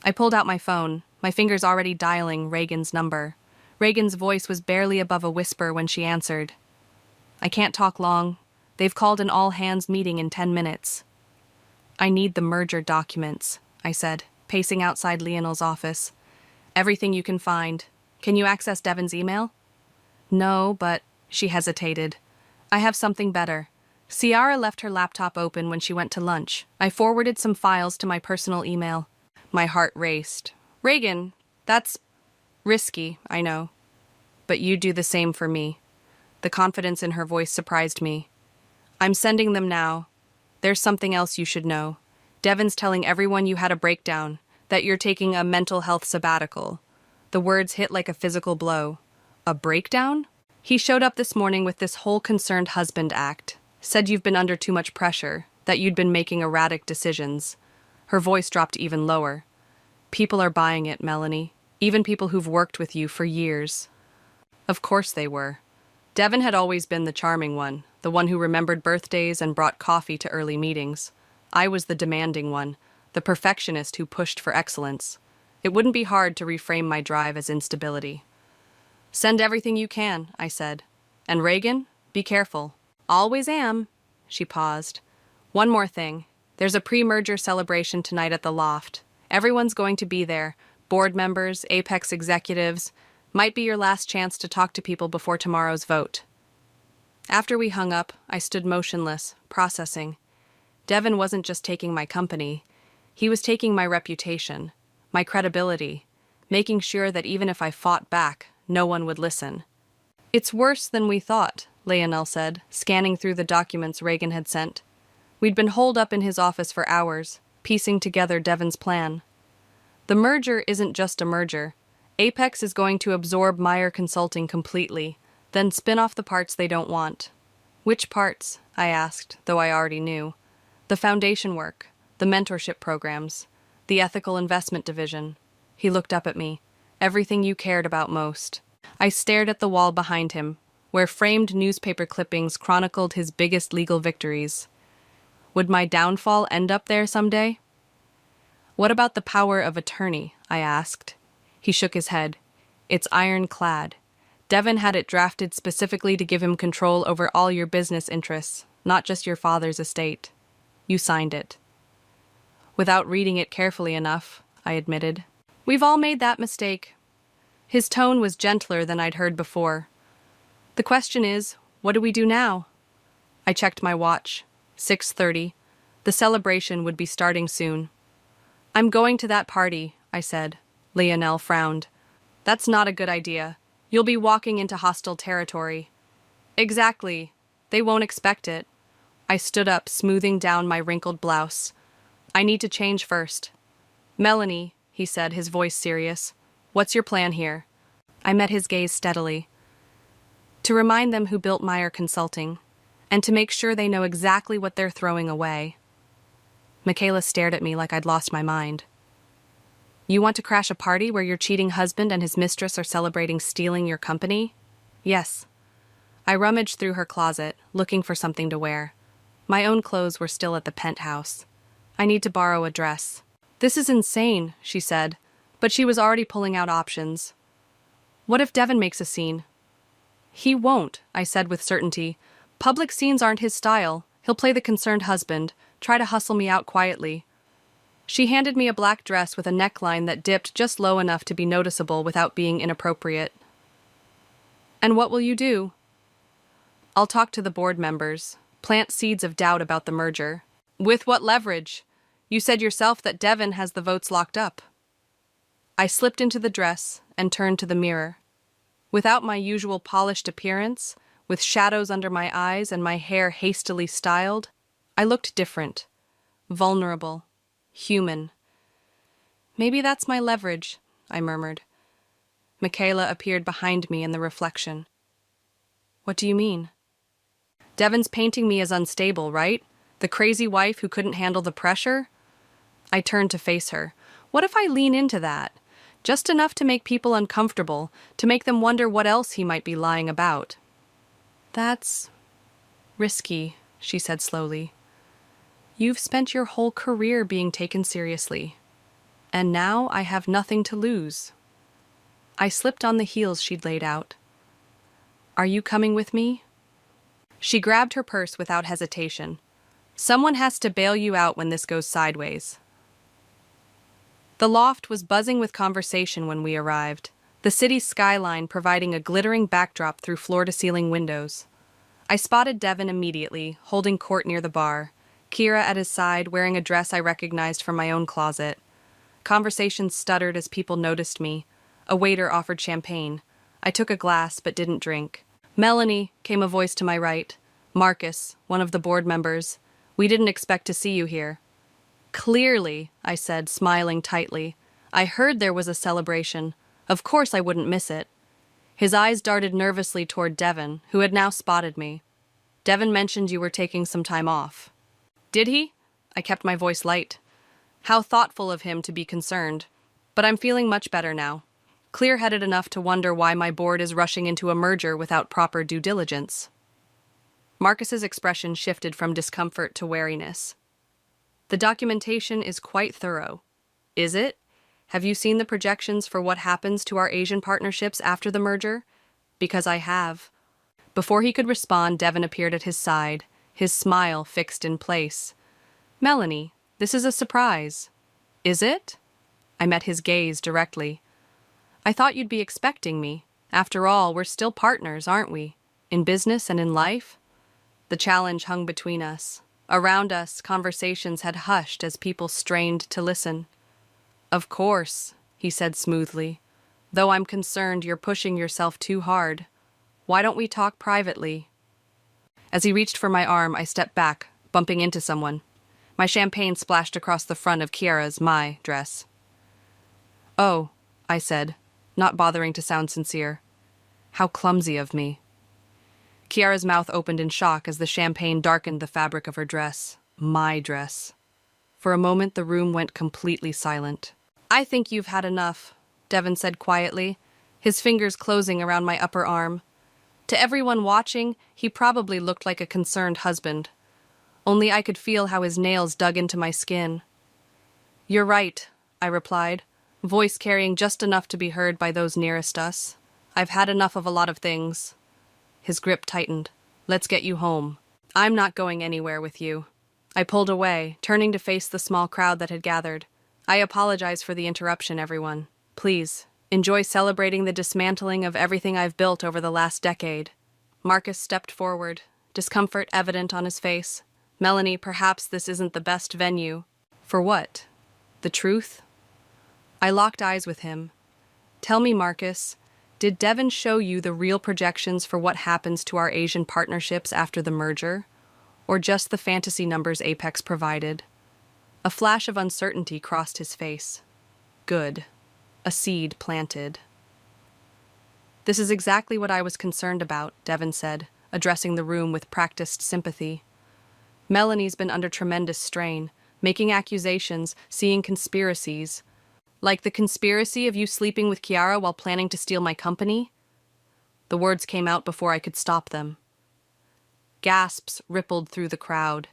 I pulled out my phone, my fingers already dialing Reagan's number. Reagan's voice was barely above a whisper when she answered. "I can't talk long. They've called an all-hands meeting in 10 minutes. "I need the merger documents," I said, pacing outside Lionel's office. "Everything you can find. Can you access Devin's email?" "No, but—" she hesitated. "I have something better." Ciara left her laptop open when she went to lunch. I forwarded some files to my personal email. My heart raced. "Reagan, that's risky, I know. But you do the same for me." The confidence in her voice surprised me. "I'm sending them now. There's something else you should know. Devin's telling everyone you had a breakdown, that you're taking a mental health sabbatical." The words hit like a physical blow. "A breakdown?" "He showed up this morning with this whole concerned husband act. Said you've been under too much pressure, that you'd been making erratic decisions." Her voice dropped even lower. "People are buying it, Melanie. Even people who've worked with you for years." Of course they were. Devin had always been the charming one, the one who remembered birthdays and brought coffee to early meetings. I was the demanding one, the perfectionist who pushed for excellence. It wouldn't be hard to reframe my drive as instability. "Send everything you can," I said. "And Reagan, be careful." "Always am." She paused. "One more thing. There's a pre-merger celebration tonight at the Loft. Everyone's going to be there. Board members, Apex executives. Might be your last chance to talk to people before tomorrow's vote." After we hung up, I stood motionless, processing. Devin wasn't just taking my company. He was taking my reputation, my credibility, making sure that even if I fought back, no one would listen. "It's worse than we thought," Lionel said, scanning through the documents Reagan had sent. We'd been holed up in his office for hours, piecing together Devin's plan. "The merger isn't just a merger. Apex is going to absorb Meyer Consulting completely, then spin off the parts they don't want." "Which parts?" I asked, though I already knew. "The foundation work, the mentorship programs, the ethical investment division." He looked up at me. "Everything you cared about most." I stared at the wall behind him, where framed newspaper clippings chronicled his biggest legal victories. Would my downfall end up there someday? "What about the power of attorney?" I asked. He shook his head. "It's ironclad. Devin had it drafted specifically to give him control over all your business interests, not just your father's estate. You signed it." "Without reading it carefully enough," I admitted. "We've all made that mistake." His tone was gentler than I'd heard before. "The question is, what do we do now?" I checked my watch. 6:30. The celebration would be starting soon. "I'm going to that party," I said. Lionel frowned. "That's not a good idea. You'll be walking into hostile territory." "Exactly. They won't expect it." I stood up, smoothing down my wrinkled blouse. "I need to change first." "Melanie," he said, his voice serious, "what's your plan here?" I met his gaze steadily. "To remind them who built Meyer Consulting, and to make sure they know exactly what they're throwing away." Michaela stared at me like I'd lost my mind. "You want to crash a party where your cheating husband and his mistress are celebrating stealing your company?" "Yes." I rummaged through her closet, looking for something to wear. My own clothes were still at the penthouse. "I need to borrow a dress." "This is insane," she said, but she was already pulling out options. "What if Devin makes a scene?" "He won't," I said with certainty. "Public scenes aren't his style. He'll play the concerned husband, try to hustle me out quietly." She handed me a black dress with a neckline that dipped just low enough to be noticeable without being inappropriate. "And what will you do?" "I'll talk to the board members, plant seeds of doubt about the merger." "With what leverage? You said yourself that Devin has the votes locked up." I slipped into the dress and turned to the mirror. Without my usual polished appearance, with shadows under my eyes and my hair hastily styled, I looked different, vulnerable, human. Maybe that's my leverage, I murmured. Michaela appeared behind me in the reflection. What do you mean? Devon's painting me as unstable, right? The crazy wife who couldn't handle the pressure? I turned to face her. What if I lean into that? Just enough to make people uncomfortable, to make them wonder what else he might be lying about. That's risky, she said slowly. You've spent your whole career being taken seriously, and now I have nothing to lose. I slipped on the heels she'd laid out. Are you coming with me? She grabbed her purse without hesitation. Someone has to bail you out when this goes sideways. The loft was buzzing with conversation when we arrived, the city's skyline providing a glittering backdrop through floor-to-ceiling windows. I spotted Devon immediately, holding court near the bar, Kira at his side wearing a dress I recognized from my own closet. Conversations stuttered as people noticed me. A waiter offered champagne. I took a glass but didn't drink. Melanie, came a voice to my right. Marcus, one of the board members. We didn't expect to see you here. Clearly, I said, smiling tightly. I heard there was a celebration. Of course I wouldn't miss it. His eyes darted nervously toward Devon, who had now spotted me. Devon mentioned you were taking some time off. Did he? I kept my voice light. How thoughtful of him to be concerned. But I'm feeling much better now. Clear-headed enough to wonder why my board is rushing into a merger without proper due diligence. Marcus's expression shifted from discomfort to wariness. The documentation is quite thorough. Is it? Have you seen the projections for what happens to our Asian partnerships after the merger? Because I have. Before he could respond, Devon appeared at his side, his smile fixed in place. Melanie, this is a surprise. Is it? I met his gaze directly. I thought you'd be expecting me. After all, we're still partners, aren't we? In business and in life? The challenge hung between us. Around us, conversations had hushed as people strained to listen. Of course, he said smoothly. Though I'm concerned you're pushing yourself too hard. Why don't we talk privately? As he reached for my arm, I stepped back, bumping into someone. My champagne splashed across the front of Kiara's dress. Oh, I said, not bothering to sound sincere. How clumsy of me. Kiara's mouth opened in shock as the champagne darkened the fabric of her dress. My dress. For a moment, the room went completely silent. I think you've had enough, Devon said quietly, his fingers closing around my upper arm. To everyone watching, he probably looked like a concerned husband. Only I could feel how his nails dug into my skin. You're right, I replied, voice carrying just enough to be heard by those nearest us. I've had enough of a lot of things. His grip tightened. Let's get you home. I'm not going anywhere with you. I pulled away, turning to face the small crowd that had gathered. I apologize for the interruption, everyone. Please, enjoy celebrating the dismantling of everything I've built over the last decade. Marcus stepped forward, discomfort evident on his face. Melanie, perhaps this isn't the best venue. For what? The truth? I locked eyes with him. Tell me, Marcus, did Devon show you the real projections for what happens to our Asian partnerships after the merger? Or just the fantasy numbers Apex provided? A flash of uncertainty crossed his face. Good. A seed planted. This is exactly what I was concerned about, Devon said, addressing the room with practiced sympathy. Melanie's been under tremendous strain, making accusations, seeing conspiracies. Like the conspiracy of you sleeping with Kiara while planning to steal my company? The words came out before I could stop them. Gasps rippled through the crowd.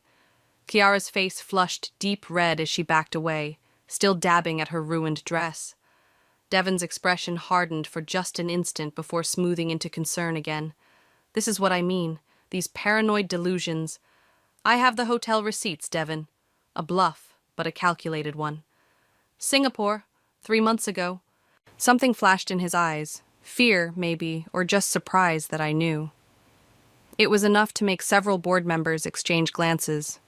Kiara's face flushed deep red as she backed away, still dabbing at her ruined dress. Devon's expression hardened for just an instant before smoothing into concern again. This is what I mean, these paranoid delusions. I have the hotel receipts, Devon. A bluff, but a calculated one. Singapore, 3 months ago. Something flashed in his eyes. Fear, maybe, or just surprise that I knew. It was enough to make several board members exchange glances.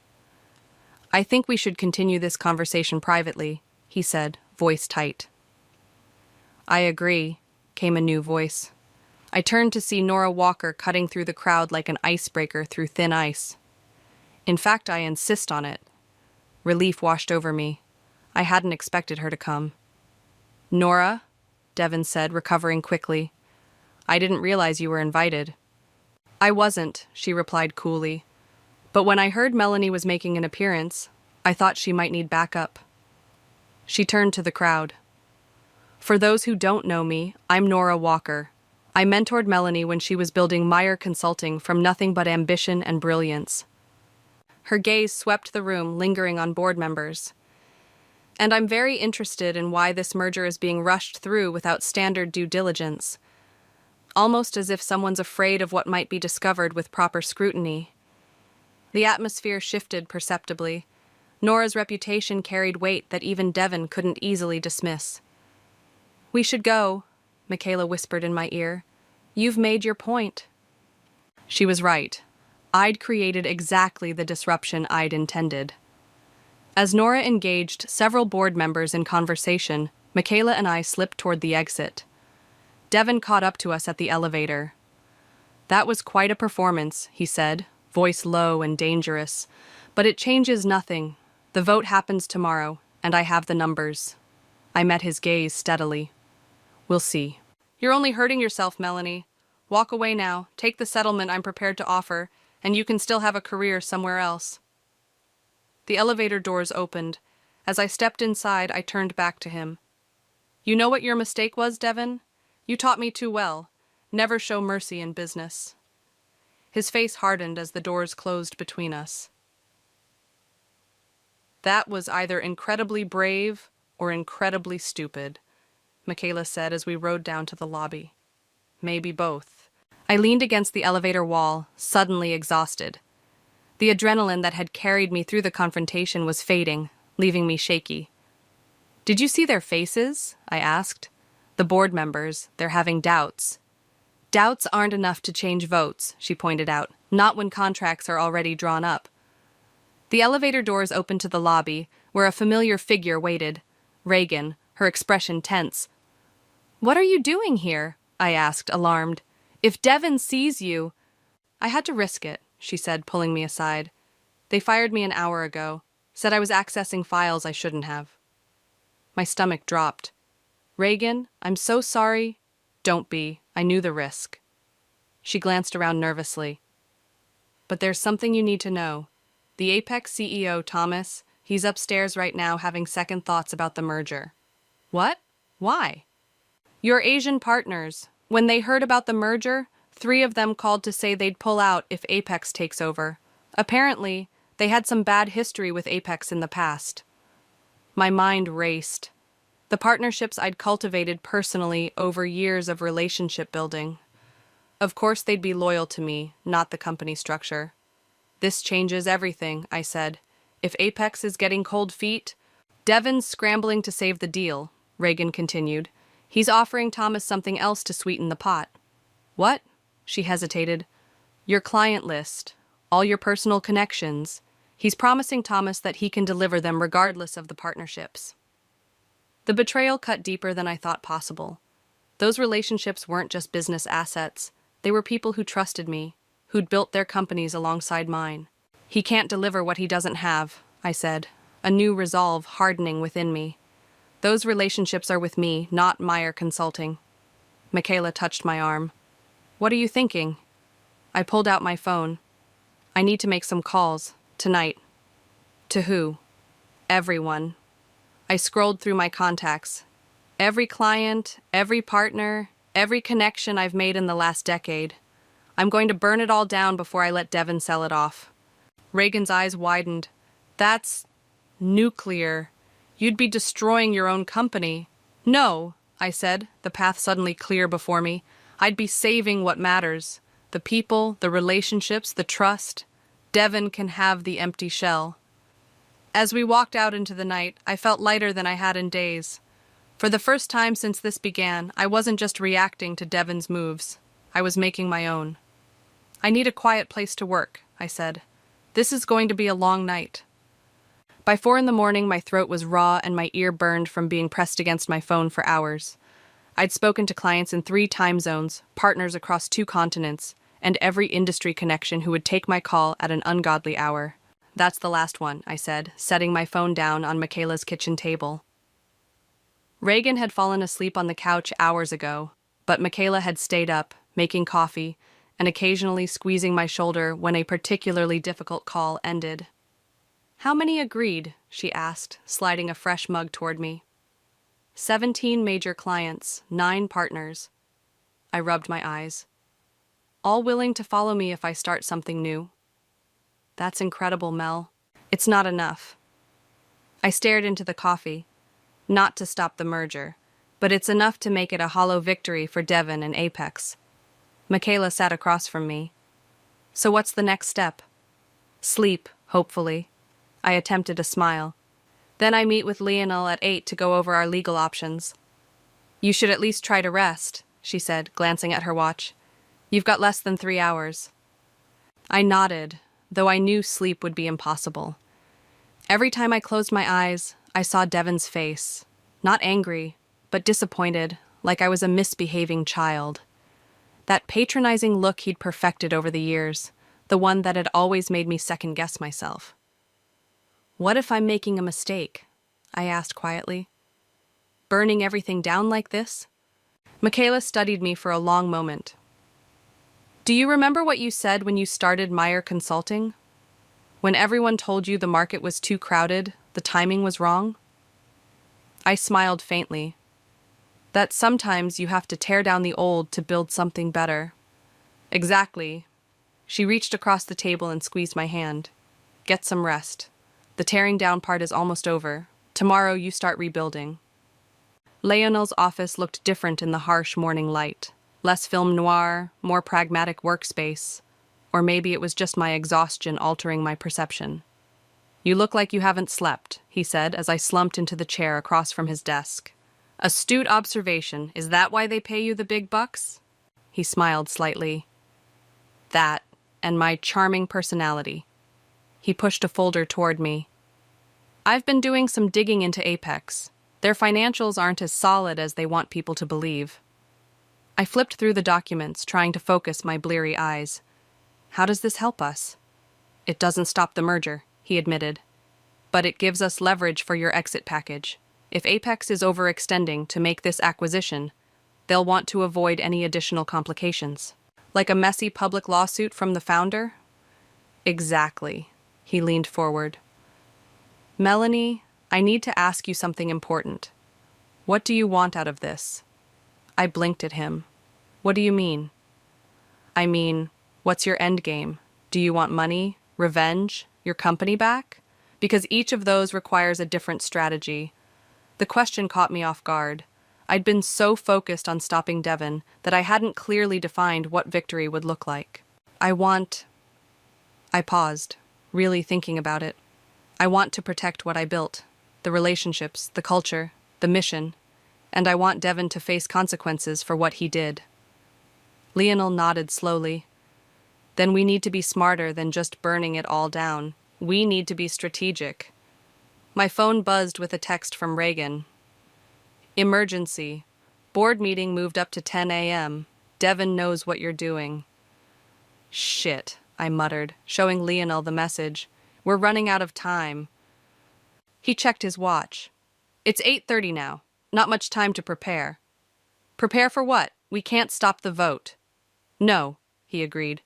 I think we should continue this conversation privately, he said, voice tight. I agree, came a new voice. I turned to see Nora Walker cutting through the crowd like an icebreaker through thin ice. In fact, I insist on it. Relief washed over me. I hadn't expected her to come. Nora, Devon said, recovering quickly. I didn't realize you were invited. I wasn't, she replied coolly. But when I heard Melanie was making an appearance, I thought she might need backup. She turned to the crowd. For those who don't know me, I'm Nora Walker. I mentored Melanie when she was building Meyer Consulting from nothing but ambition and brilliance. Her gaze swept the room, lingering on board members. And I'm very interested in why this merger is being rushed through without standard due diligence. Almost as if someone's afraid of what might be discovered with proper scrutiny. The atmosphere shifted perceptibly. Nora's reputation carried weight that even Devon couldn't easily dismiss. We should go, Michaela whispered in my ear. You've made your point. She was right. I'd created exactly the disruption I'd intended. As Nora engaged several board members in conversation, Michaela and I slipped toward the exit. Devon caught up to us at the elevator. That was quite a performance, he said, voice low and dangerous. But it changes nothing. The vote happens tomorrow, and I have the numbers. I met his gaze steadily. We'll see. You're only hurting yourself, Melanie. Walk away now, take the settlement I'm prepared to offer, and you can still have a career somewhere else. The elevator doors opened. As I stepped inside, I turned back to him. You know what your mistake was, Devon? You taught me too well. Never show mercy in business. His face hardened as the doors closed between us. That was either incredibly brave or incredibly stupid, Michaela said as we rode down to the lobby. Maybe both. I leaned against the elevator wall, suddenly exhausted. The adrenaline that had carried me through the confrontation was fading, leaving me shaky. Did you see their faces? I asked. The board members, they're having doubts. Doubts aren't enough to change votes, she pointed out, not when contracts are already drawn up. The elevator doors opened to the lobby, where a familiar figure waited. Reagan, her expression tense. What are you doing here? I asked, alarmed. If Devon sees you... I had to risk it, she said, pulling me aside. They fired me an hour ago, said I was accessing files I shouldn't have. My stomach dropped. Reagan, I'm so sorry. Don't be. I knew the risk. She glanced around nervously. But there's something you need to know. The Apex CEO, Thomas, he's upstairs right now having second thoughts about the merger. What? Why? Your Asian partners. When they heard about the merger, 3 of them called to say they'd pull out if Apex takes over. Apparently, they had some bad history with Apex in the past. My mind raced. The partnerships I'd cultivated personally over years of relationship building. Of course they'd be loyal to me, not the company structure. This changes everything, I said. If Apex is getting cold feet... Devon's scrambling to save the deal, Reagan continued. He's offering Thomas something else to sweeten the pot. What? She hesitated. Your client list. All your personal connections. He's promising Thomas that he can deliver them regardless of the partnerships. The betrayal cut deeper than I thought possible. Those relationships weren't just business assets. They were people who trusted me, who'd built their companies alongside mine. He can't deliver what he doesn't have, I said, a new resolve hardening within me. Those relationships are with me, not Meyer Consulting. Michaela touched my arm. What are you thinking? I pulled out my phone. I need to make some calls, tonight. To who? Everyone. I scrolled through my contacts. Every client, every partner, every connection I've made in the last decade. I'm going to burn it all down before I let Devon sell it off. Reagan's eyes widened. That's nuclear. You'd be destroying your own company. No, I said, the path suddenly clear before me. I'd be saving what matters. The people, the relationships, the trust. Devon can have the empty shell. As we walked out into the night, I felt lighter than I had in days. For the first time since this began, I wasn't just reacting to Devon's moves. I was making my own. I need a quiet place to work, I said. This is going to be a long night. By 4 a.m, my throat was raw and my ear burned from being pressed against my phone for hours. I'd spoken to clients in 3 time zones, partners across 2 continents, and every industry connection who would take my call at an ungodly hour. That's the last one, I said, setting my phone down on Michaela's kitchen table. Reagan had fallen asleep on the couch hours ago, but Michaela had stayed up, making coffee, and occasionally squeezing my shoulder when a particularly difficult call ended. "How many agreed?" she asked, sliding a fresh mug toward me. 17 major clients, 9 partners. I rubbed my eyes. All willing to follow me if I start something new. That's incredible, Mel. It's not enough. I stared into the coffee. Not to stop the merger, but it's enough to make it a hollow victory for Devon and Apex. Michaela sat across from me. So what's the next step? Sleep, hopefully. I attempted a smile. Then I meet with Lionel at 8 to go over our legal options. You should at least try to rest, she said, glancing at her watch. You've got less than 3 hours. I nodded, though I knew sleep would be impossible. Every time I closed my eyes, I saw Devon's face. Not angry, but disappointed, like I was a misbehaving child. That patronizing look he'd perfected over the years, the one that had always made me second-guess myself. What if I'm making a mistake? I asked quietly. Burning everything down like this? Michaela studied me for a long moment. Do you remember what you said when you started Meyer Consulting? When everyone told you the market was too crowded, the timing was wrong? I smiled faintly. That sometimes you have to tear down the old to build something better. Exactly. She reached across the table and squeezed my hand. Get some rest. The tearing down part is almost over. Tomorrow you start rebuilding. Lionel's office looked different in the harsh morning light. Less film noir, more pragmatic workspace. Or maybe it was just my exhaustion altering my perception. You look like you haven't slept, he said as I slumped into the chair across from his desk. Astute observation. Is that why they pay you the big bucks? He smiled slightly. That, and my charming personality. He pushed a folder toward me. I've been doing some digging into Apex. Their financials aren't as solid as they want people to believe. I flipped through the documents, trying to focus my bleary eyes. How does this help us? It doesn't stop the merger, he admitted. But it gives us leverage for your exit package. If Apex is overextending to make this acquisition, they'll want to avoid any additional complications. Like a messy public lawsuit from the founder? Exactly. He leaned forward. Melanie, I need to ask you something important. What do you want out of this? I blinked at him. What do you mean? I mean, what's your end game? Do you want money, revenge, your company back? Because each of those requires a different strategy. The question caught me off guard. I'd been so focused on stopping Devon that I hadn't clearly defined what victory would look like. I paused, really thinking about it. I want to protect what I built, the relationships, the culture, the mission, and I want Devon to face consequences for what he did. Lionel nodded slowly. Then we need to be smarter than just burning it all down. We need to be strategic. My phone buzzed with a text from Reagan. Emergency. Board meeting moved up to 10 a.m. Devon knows what you're doing. Shit, I muttered, showing Lionel the message. We're running out of time. He checked his watch. It's 8:30 now. Not much time to prepare. Prepare for what? We can't stop the vote. No, he agreed.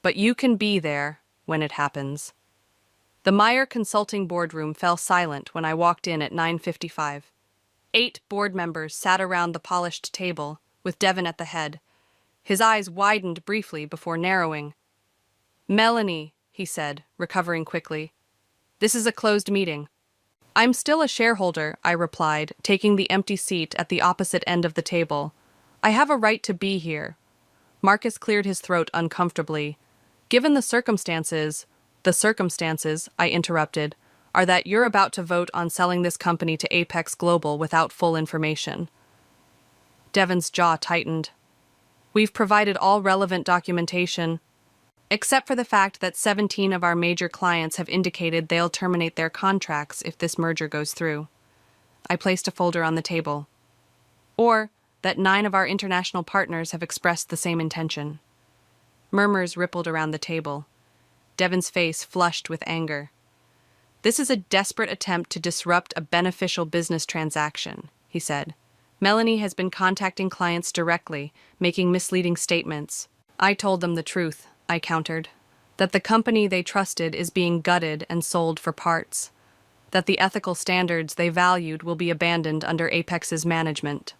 But you can be there when it happens. The Meyer Consulting boardroom fell silent when I walked in at 9:55. 8 board members sat around the polished table, with Devon at the head. His eyes widened briefly before narrowing. Melanie, he said, recovering quickly. This is a closed meeting. I'm still a shareholder, I replied, taking the empty seat at the opposite end of the table. I have a right to be here. Marcus cleared his throat uncomfortably. Given the circumstances, I interrupted, are that you're about to vote on selling this company to Apex Global without full information. Devon's jaw tightened. We've provided all relevant documentation, except for the fact that 17 of our major clients have indicated they'll terminate their contracts if this merger goes through. I placed a folder on the table. Or, that 9 of our international partners have expressed the same intention. Murmurs rippled around the table. Devon's face flushed with anger. This is a desperate attempt to disrupt a beneficial business transaction, he said. Melanie has been contacting clients directly, making misleading statements. I told them the truth, I countered. That the company they trusted is being gutted and sold for parts. That the ethical standards they valued will be abandoned under Apex's management.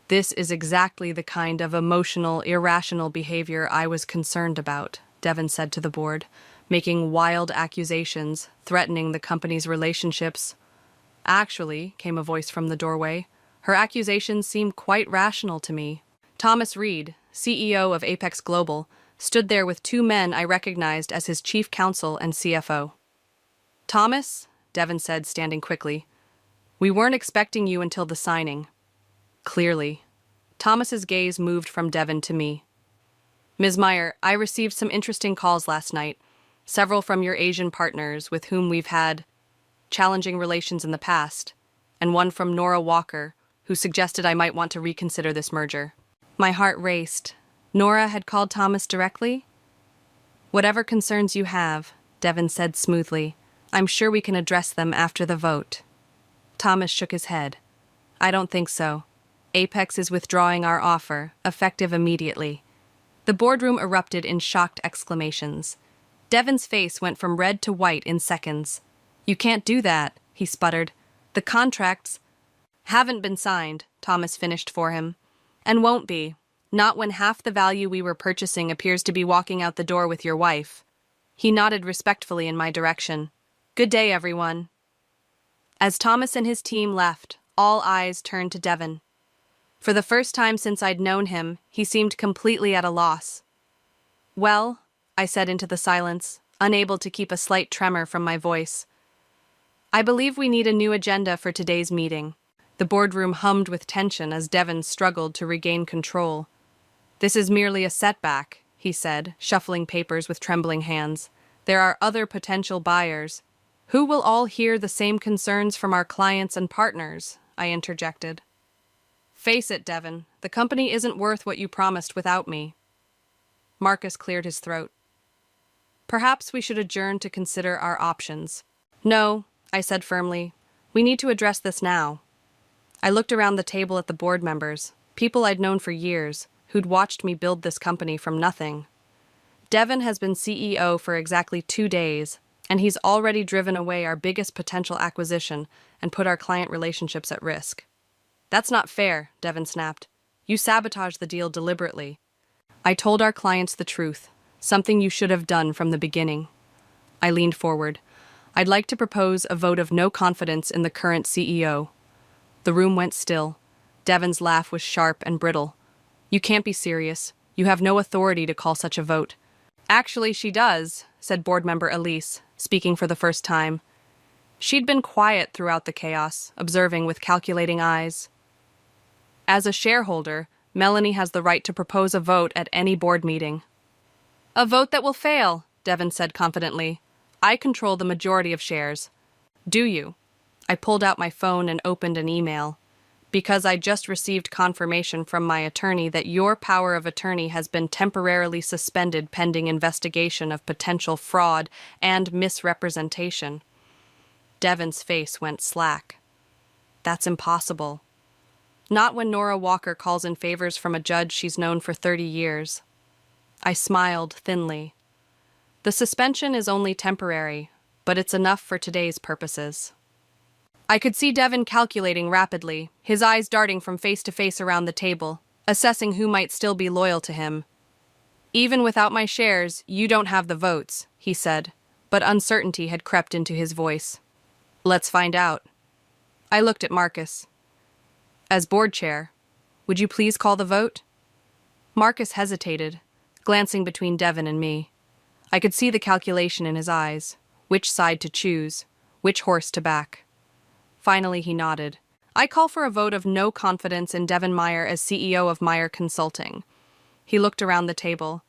This is exactly the kind of emotional, irrational behavior I was concerned about, Devon said to the board, making wild accusations, threatening the company's relationships. Actually, came a voice from the doorway, her accusations seem quite rational to me. Thomas Reed, CEO of Apex Global, stood there with 2 men I recognized as his chief counsel and CFO. Thomas, Devon said, standing quickly, we weren't expecting you until the signing. Clearly. Thomas's gaze moved from Devon to me. Ms. Meyer, I received some interesting calls last night, several from your Asian partners with whom we've had challenging relations in the past, and one from Nora Walker, who suggested I might want to reconsider this merger. My heart raced. Nora had called Thomas directly? Whatever concerns you have, Devon said smoothly, I'm sure we can address them after the vote. Thomas shook his head. I don't think so. Apex is withdrawing our offer, effective immediately. The boardroom erupted in shocked exclamations. Devon's face went from red to white in seconds. You can't do that, he sputtered. The contracts haven't been signed, Thomas finished for him. And won't be. Not when half the value we were purchasing appears to be walking out the door with your wife. He nodded respectfully in my direction. Good day, everyone. As Thomas and his team left, all eyes turned to Devon. For the first time since I'd known him, he seemed completely at a loss. Well, I said into the silence, unable to keep a slight tremor from my voice. I believe we need a new agenda for today's meeting. The boardroom hummed with tension as Devon struggled to regain control. This is merely a setback, he said, shuffling papers with trembling hands. There are other potential buyers. Who will all hear the same concerns from our clients and partners? I interjected. Face it, Devon, the company isn't worth what you promised without me. Marcus cleared his throat. Perhaps we should adjourn to consider our options. No, I said firmly. We need to address this now. I looked around the table at the board members, people I'd known for years, who'd watched me build this company from nothing. Devon has been CEO for exactly 2 days, and he's already driven away our biggest potential acquisition and put our client relationships at risk. That's not fair, Devon snapped. You sabotaged the deal deliberately. I told our clients the truth, something you should have done from the beginning. I leaned forward. I'd like to propose a vote of no confidence in the current CEO. The room went still. Devon's laugh was sharp and brittle. You can't be serious. You have no authority to call such a vote. Actually, she does, said board member Elise, speaking for the first time. She'd been quiet throughout the chaos, observing with calculating eyes. As a shareholder, Melanie has the right to propose a vote at any board meeting. A vote that will fail, Devon said confidently. I control the majority of shares. Do you? I pulled out my phone and opened an email. Because I just received confirmation from my attorney that your power of attorney has been temporarily suspended pending investigation of potential fraud and misrepresentation. Devon's face went slack. That's impossible. Not when Nora Walker calls in favors from a judge she's known for 30 years. I smiled thinly. The suspension is only temporary, but it's enough for today's purposes. I could see Devon calculating rapidly, his eyes darting from face to face around the table, assessing who might still be loyal to him. Even without my shares, you don't have the votes, he said, but uncertainty had crept into his voice. Let's find out. I looked at Marcus. As board chair, would you please call the vote? Marcus hesitated, glancing between Devon and me. I could see the calculation in his eyes, which side to choose, which horse to back. Finally, he nodded. I call for a vote of no confidence in Devon Meyer as CEO of Meyer Consulting. He looked around the table.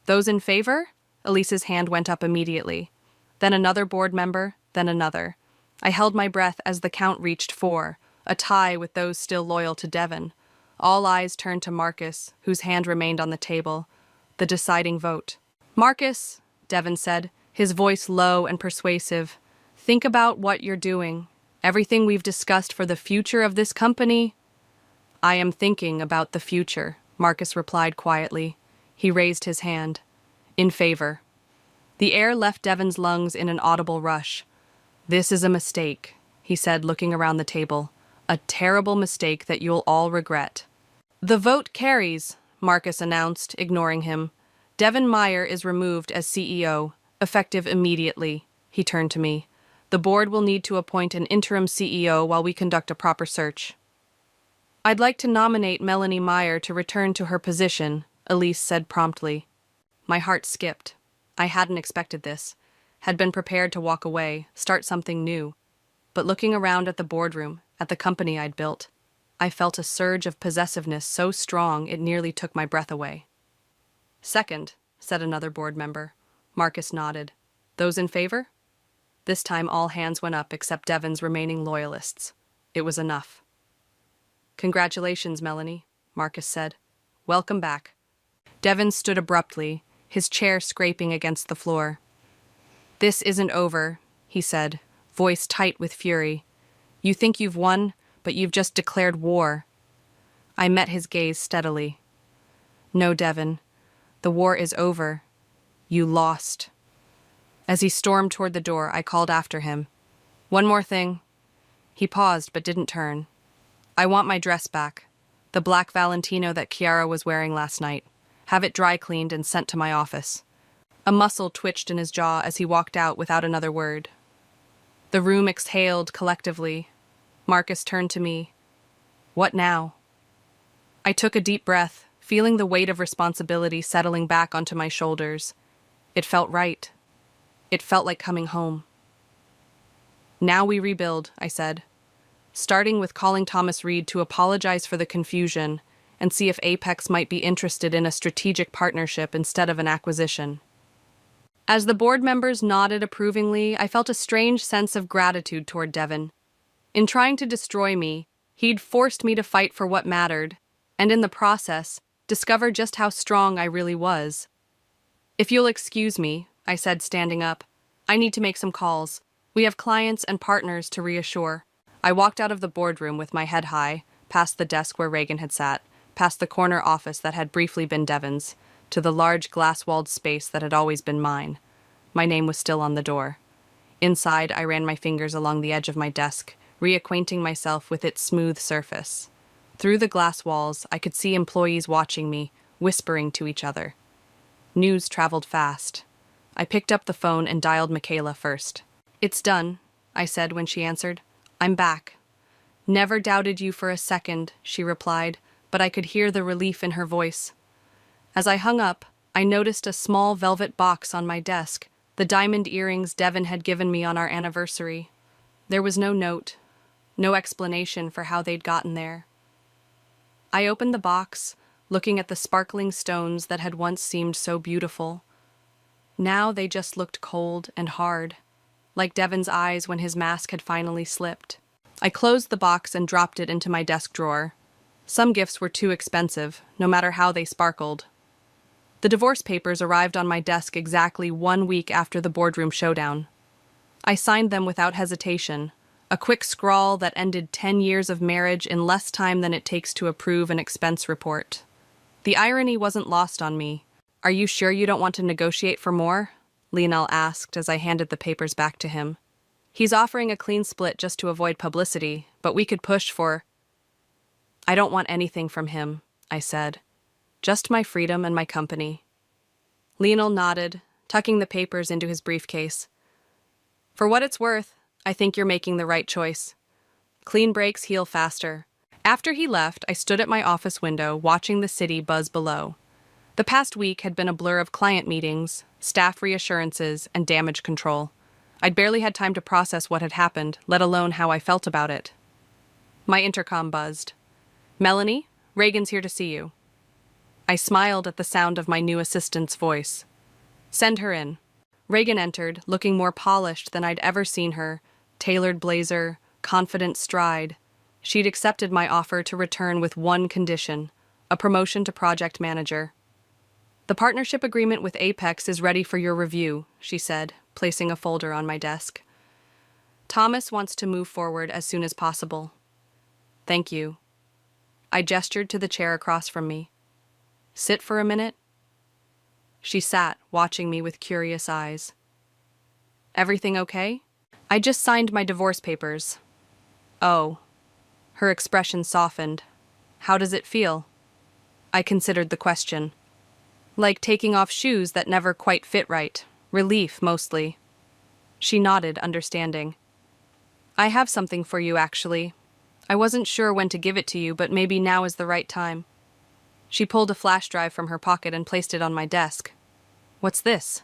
Those in favor? Elise's hand went up immediately. Then another board member, then another. I held my breath as the count reached 4, a tie with those still loyal to Devon. All eyes turned to Marcus, whose hand remained on the table. The deciding vote. "Marcus," Devin said, his voice low and persuasive, "think about what you're doing. Everything we've discussed for the future of this company." "I am thinking about the future," Marcus replied quietly. He raised his hand. "In favor." The air left Devin's lungs in an audible rush. "This is a mistake," he said, looking around the table. "A terrible mistake that you'll all regret." "The vote carries," Marcus announced, ignoring him. "Devin Meyer is removed as CEO, effective immediately." He turned to me. "The board will need to appoint an interim CEO while we conduct a proper search." "I'd like to nominate Melanie Meyer to return to her position," Elise said promptly. My heart skipped. I hadn't expected this, had been prepared to walk away, start something new. But looking around at the boardroom, at the company I'd built, I felt a surge of possessiveness so strong it nearly took my breath away. "Second," said another board member. Marcus nodded. "Those in favor?" This time all hands went up except Devin's remaining loyalists. It was enough. "Congratulations, Melanie," Marcus said. "Welcome back." Devin stood abruptly, his chair scraping against the floor. "This isn't over," he said, voice tight with fury. "You think you've won, but you've just declared war." I met his gaze steadily. "No, Devin. The war is over. You lost." As he stormed toward the door, I called after him. "One more thing." He paused but didn't turn. "I want my dress back. The black Valentino that Chiara was wearing last night. Have it dry cleaned and sent to my office." A muscle twitched in his jaw as he walked out without another word. The room exhaled collectively. Marcus turned to me. "What now?" I took a deep breath, feeling the weight of responsibility settling back onto my shoulders. It felt right. It felt like coming home. "Now we rebuild," I said, starting with calling Thomas Reed to apologize for the confusion and see if Apex might be interested in a strategic partnership instead of an acquisition. As the board members nodded approvingly, I felt a strange sense of gratitude toward Devin. In trying to destroy me, he'd forced me to fight for what mattered, and in the process, discover just how strong I really was. "If you'll excuse me," I said, standing up, "I need to make some calls. We have clients and partners to reassure." I walked out of the boardroom with my head high, past the desk where Reagan had sat, past the corner office that had briefly been Devin's, to the large glass-walled space that had always been mine. My name was still on the door. Inside, I ran my fingers along the edge of my desk, reacquainting myself with its smooth surface. Through the glass walls, I could see employees watching me, whispering to each other. News traveled fast. I picked up the phone and dialed Michaela first. "It's done," I said when she answered. "I'm back." "Never doubted you for a second," she replied, but I could hear the relief in her voice. As I hung up, I noticed a small velvet box on my desk, the diamond earrings Devin had given me on our anniversary. There was no note, no explanation for how they'd gotten there. I opened the box, looking at the sparkling stones that had once seemed so beautiful. Now they just looked cold and hard, like Devin's eyes when his mask had finally slipped. I closed the box and dropped it into my desk drawer. Some gifts were too expensive, no matter how they sparkled. The divorce papers arrived on my desk exactly 1 week after the boardroom showdown. I signed them without hesitation, a quick scrawl that ended 10 years of marriage in less time than it takes to approve an expense report. The irony wasn't lost on me. "Are you sure you don't want to negotiate for more?" Lionel asked as I handed the papers back to him. "He's offering a clean split just to avoid publicity, but we could push for—" "I don't want anything from him," I said. "Just my freedom and my company." Lionel nodded, tucking the papers into his briefcase. "For what it's worth, I think you're making the right choice. Clean breaks heal faster." After he left, I stood at my office window, watching the city buzz below. The past week had been a blur of client meetings, staff reassurances, and damage control. I'd barely had time to process what had happened, let alone how I felt about it. My intercom buzzed. "Melanie, Reagan's here to see you." I smiled at the sound of my new assistant's voice. "Send her in." Reagan entered, looking more polished than I'd ever seen her, tailored blazer, confident stride. She'd accepted my offer to return with one condition: a promotion to project manager. "The partnership agreement with Apex is ready for your review," she said, placing a folder on my desk. "Thomas wants to move forward as soon as possible." "Thank you." I gestured to the chair across from me. "Sit for a minute." She sat, watching me with curious eyes. "Everything okay?" "I just signed my divorce papers." "Oh." Her expression softened. "How does it feel?" I considered the question. "Like taking off shoes that never quite fit right. Relief, mostly." She nodded, understanding. "I have something for you, actually. I wasn't sure when to give it to you, but maybe now is the right time." She pulled a flash drive from her pocket and placed it on my desk. "What's this?"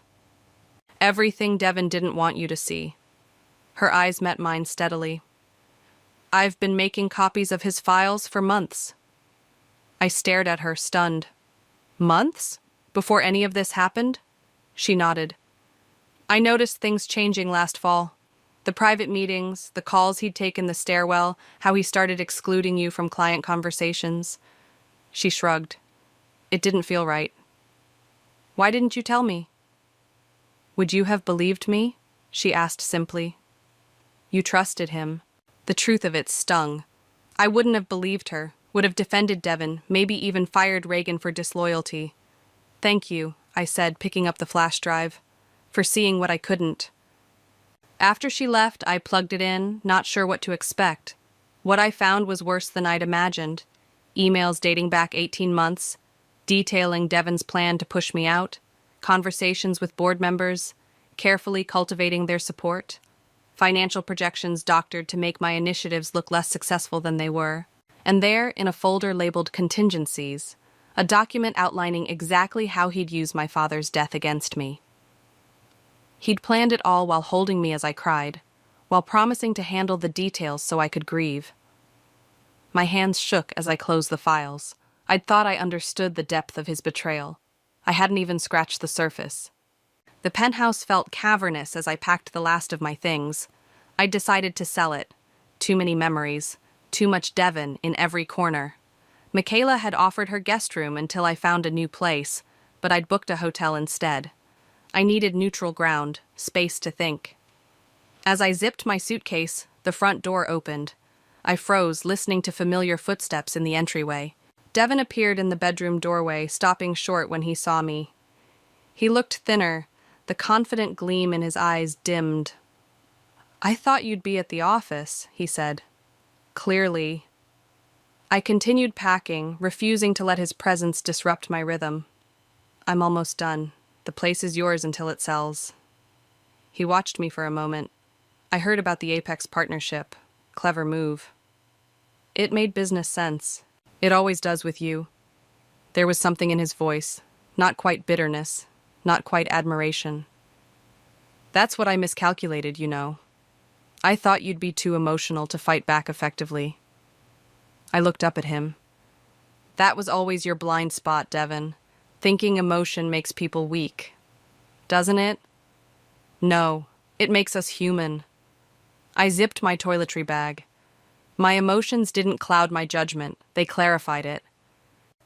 "Everything Devin didn't want you to see." Her eyes met mine steadily. "I've been making copies of his files for months." I stared at her, stunned. "Months? Before any of this happened?" She nodded. "I noticed things changing last fall. The private meetings, the calls he'd take in the stairwell, how he started excluding you from client conversations." She shrugged. "It didn't feel right." "Why didn't you tell me?" "Would you have believed me?" she asked simply. "You trusted him." The truth of it stung. I wouldn't have believed her, would have defended Devin, maybe even fired Reagan for disloyalty. "Thank you," I said, picking up the flash drive, "for seeing what I couldn't." After she left, I plugged it in, not sure what to expect. What I found was worse than I'd imagined. Emails dating back 18 months, detailing Devin's plan to push me out, conversations with board members, carefully cultivating their support, financial projections doctored to make my initiatives look less successful than they were, and there, in a folder labeled Contingencies, a document outlining exactly how he'd use my father's death against me. He'd planned it all while holding me as I cried, while promising to handle the details so I could grieve. My hands shook as I closed the files. I'd thought I understood the depth of his betrayal. I hadn't even scratched the surface. The penthouse felt cavernous as I packed the last of my things. I'd decided to sell it. Too many memories. Too much Devin in every corner. Michaela had offered her guest room until I found a new place, but I'd booked a hotel instead. I needed neutral ground, space to think. As I zipped my suitcase, the front door opened. I froze, listening to familiar footsteps in the entryway. Devin appeared in the bedroom doorway, stopping short when he saw me. He looked thinner, the confident gleam in his eyes dimmed. "I thought you'd be at the office," he said. Clearly. I continued packing, refusing to let his presence disrupt my rhythm. "I'm almost done. The place is yours until it sells." He watched me for a moment. "I heard about the Apex partnership. Clever move." It made business sense. It always does with you. There was something in his voice, not quite bitterness, not quite admiration. "That's what I miscalculated, you know. I thought you'd be too emotional to fight back effectively." I looked up at him. "That was always your blind spot, Devin. Thinking emotion makes people weak. Doesn't it?" "No, it makes us human." I zipped my toiletry bag. My emotions didn't cloud my judgment, they clarified it.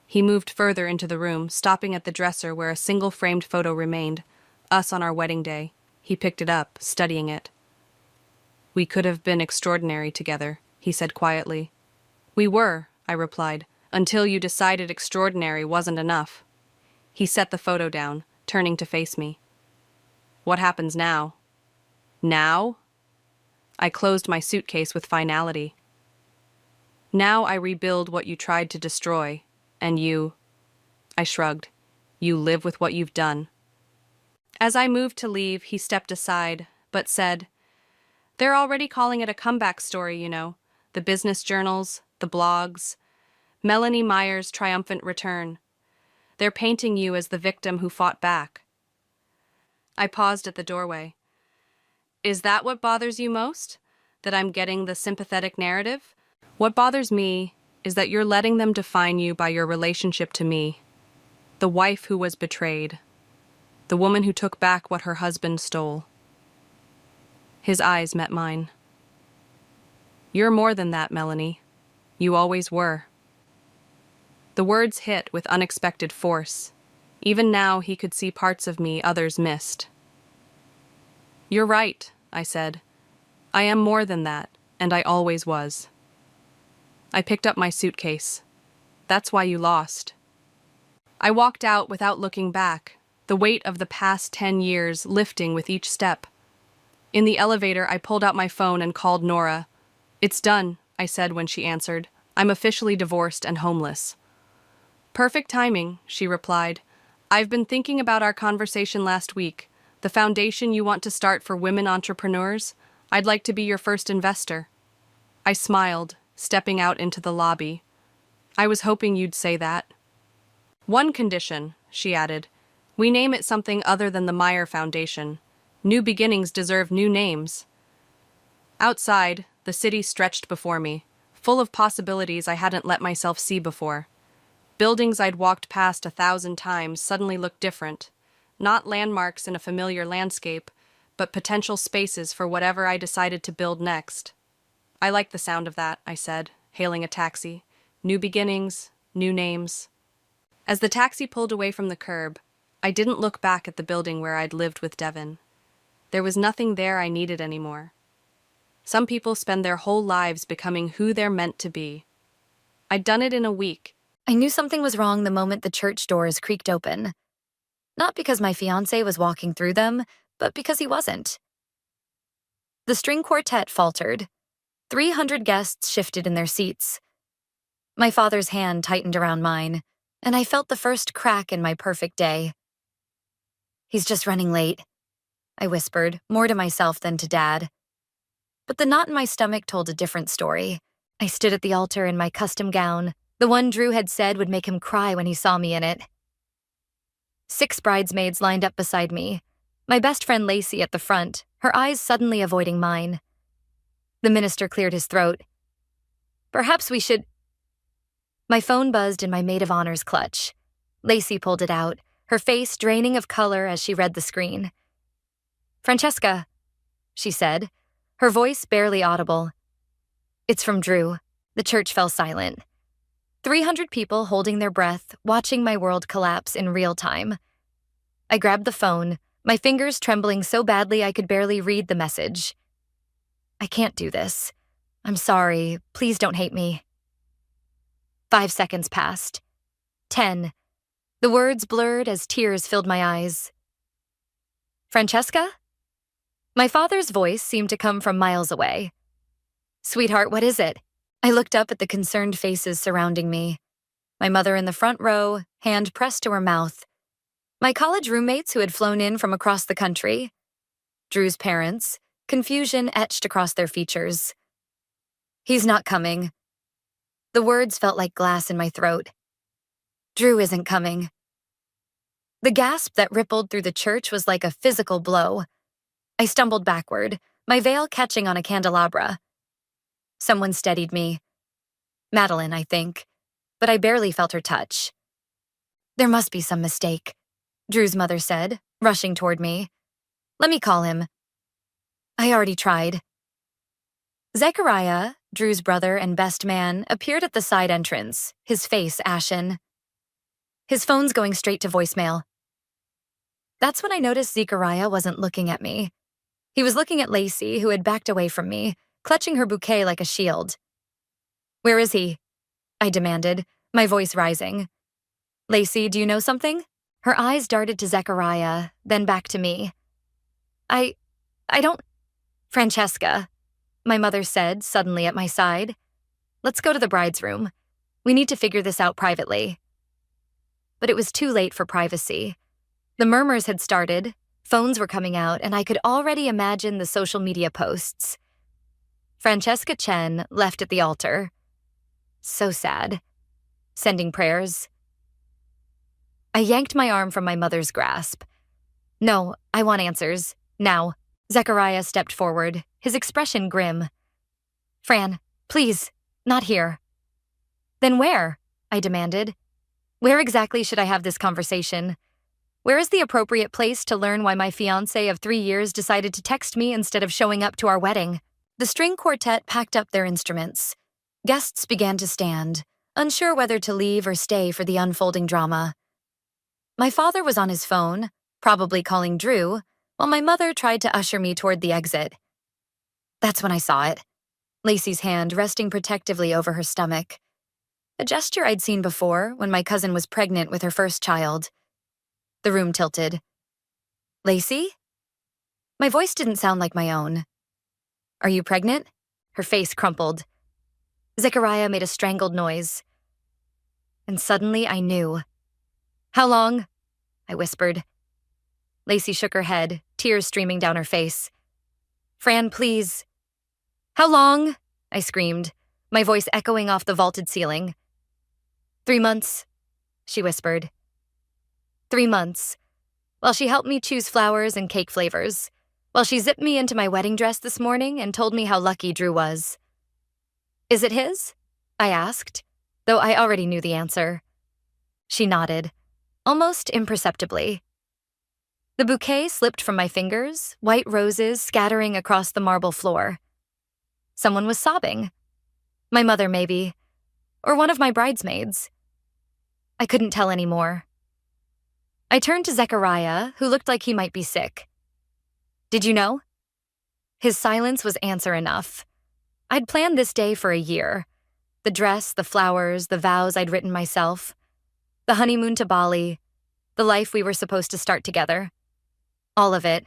He moved further into the room, stopping at the dresser where a single framed photo remained, us on our wedding day. He picked it up, studying it. "We could have been extraordinary together," he said quietly. "We were," I replied, "until you decided extraordinary wasn't enough." He set the photo down, turning to face me. "What happens now?" "Now?" I closed my suitcase with finality. "Now I rebuild what you tried to destroy, and you—" I shrugged. "You live with what you've done." As I moved to leave, he stepped aside, but said, "They're already calling it a comeback story, you know. The business journals, the blogs. Melanie Meyer's triumphant return. They're painting you as the victim who fought back." I paused at the doorway. "Is that what bothers you most? That I'm getting the sympathetic narrative? What bothers me is that you're letting them define you by your relationship to me. The wife who was betrayed. The woman who took back what her husband stole." His eyes met mine. "You're more than that, Melanie. You always were." The words hit with unexpected force. Even now, he could see parts of me others missed. "You're right," I said. "I am more than that, and I always was." I picked up my suitcase. "That's why you lost." I walked out without looking back, the weight of the past 10 years lifting with each step. In the elevator, I pulled out my phone and called Nora. "It's done," I said when she answered. "I'm officially divorced and homeless." "Perfect timing," she replied. "I've been thinking about our conversation last week. The foundation you want to start for women entrepreneurs? I'd like to be your first investor." I smiled, stepping out into the lobby. "I was hoping you'd say that." "One condition," she added. "We name it something other than the Meyer Foundation. New beginnings deserve new names." Outside, the city stretched before me, full of possibilities I hadn't let myself see before. Buildings I'd walked past 1,000 times suddenly looked different. Not landmarks in a familiar landscape, but potential spaces for whatever I decided to build next. "I like the sound of that," I said, hailing a taxi. "New beginnings, new names." As the taxi pulled away from the curb, I didn't look back at the building where I'd lived with Devin. There was nothing there I needed anymore. Some people spend their whole lives becoming who they're meant to be. I'd done it in a week. I knew something was wrong the moment the church doors creaked open. Not because my fiancé was walking through them, but because he wasn't. The string quartet faltered. 300 guests shifted in their seats. My father's hand tightened around mine, and I felt the first crack in my perfect day. "He's just running late," I whispered, more to myself than to Dad. But the knot in my stomach told a different story. I stood at the altar in my custom gown, the one Drew had said would make him cry when he saw me in it. 6 bridesmaids lined up beside me, my best friend Lacey at the front, her eyes suddenly avoiding mine. The minister cleared his throat. "Perhaps we should—" My phone buzzed in my maid of honor's clutch. Lacey pulled it out, her face draining of color as she read the screen. "Francesca," she said, her voice barely audible. "It's from Drew." The church fell silent. 300 people holding their breath, watching my world collapse in real time. I grabbed the phone, my fingers trembling so badly I could barely read the message. "I can't do this. I'm sorry. Please don't hate me." 5 seconds passed. 10. The words blurred as tears filled my eyes. "Francesca?" My father's voice seemed to come from miles away. "Sweetheart, what is it?" I looked up at the concerned faces surrounding me. My mother in the front row, hand pressed to her mouth. My college roommates who had flown in from across the country. Drew's parents, confusion etched across their features. "He's not coming." The words felt like glass in my throat. "Drew isn't coming." The gasp that rippled through the church was like a physical blow. I stumbled backward, my veil catching on a candelabra. Someone steadied me. Madeline, I think, but I barely felt her touch. "There must be some mistake," Drew's mother said, rushing toward me. "Let me call him." I already tried. Zechariah, Drew's brother and best man, appeared at the side entrance, his face ashen. His phone's going straight to voicemail. That's when I noticed Zechariah wasn't looking at me. He was looking at Lacey, who had backed away from me, clutching her bouquet like a shield. "Where is he?" I demanded, my voice rising. "Lacey, do you know something?" Her eyes darted to Zechariah, then back to me. I don't... "Francesca," my mother said, suddenly at my side. "Let's go to the bride's room. We need to figure this out privately." But it was too late for privacy. The murmurs had started, phones were coming out, and I could already imagine the social media posts. Francesca Chen left at the altar. So sad. Sending prayers. I yanked my arm from my mother's grasp. "No, I want answers. Now." Zechariah stepped forward, his expression grim. "Fran, please, not here." "Then where?" I demanded. "Where exactly should I have this conversation? Where is the appropriate place to learn why my fiancé of 3 years decided to text me instead of showing up to our wedding?" The string quartet packed up their instruments. Guests began to stand, unsure whether to leave or stay for the unfolding drama. My father was on his phone, probably calling Drew, while my mother tried to usher me toward the exit. That's when I saw it. Lacey's hand resting protectively over her stomach. A gesture I'd seen before when my cousin was pregnant with her first child. The room tilted. Lacey? My voice didn't sound like my own. Are you pregnant? Her face crumpled. Zechariah made a strangled noise. And suddenly I knew. How long? I whispered. Lacey shook her head, tears streaming down her face. Fran, please. How long? I screamed, my voice echoing off the vaulted ceiling. 3 months, she whispered. 3 months. While she helped me choose flowers and cake flavors. While she zipped me into my wedding dress this morning and told me how lucky Drew was. Is it his? I asked, though I already knew the answer. She nodded, almost imperceptibly. The bouquet slipped from my fingers, white roses scattering across the marble floor. Someone was sobbing. My mother, maybe. Or one of my bridesmaids. I couldn't tell anymore. I turned to Zechariah, who looked like he might be sick. Did you know? His silence was answer enough. I'd planned this day for a year. The dress, the flowers, the vows I'd written myself. The honeymoon to Bali. The life we were supposed to start together. All of it.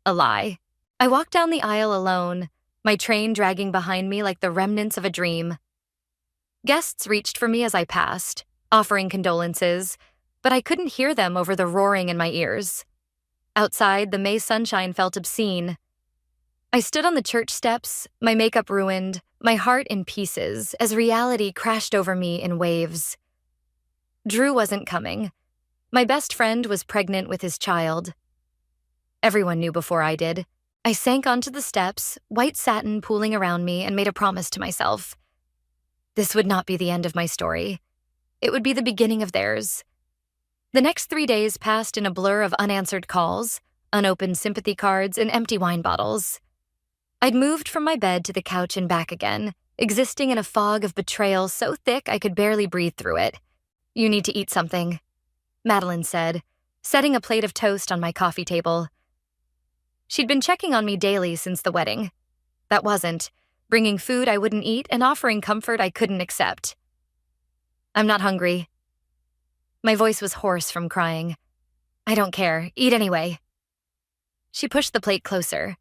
A lie. I walked down the aisle alone, my train dragging behind me like the remnants of a dream. Guests reached for me as I passed, offering condolences, but I couldn't hear them over the roaring in my ears. Outside, the May sunshine felt obscene. I stood on the church steps, my makeup ruined, my heart in pieces, as reality crashed over me in waves. Drew wasn't coming. My best friend was pregnant with his child. Everyone knew before I did. I sank onto the steps, white satin pooling around me, and made a promise to myself. This would not be the end of my story. It would be the beginning of theirs. The next 3 days passed in a blur of unanswered calls, unopened sympathy cards, and empty wine bottles. I'd moved from my bed to the couch and back again, existing in a fog of betrayal so thick I could barely breathe through it. You need to eat something, Madeline said, setting a plate of toast on my coffee table. She'd been checking on me daily since the wedding. That wasn't, bringing food I wouldn't eat and offering comfort I couldn't accept. I'm not hungry. My voice was hoarse from crying. I don't care. Eat anyway. She pushed the plate closer.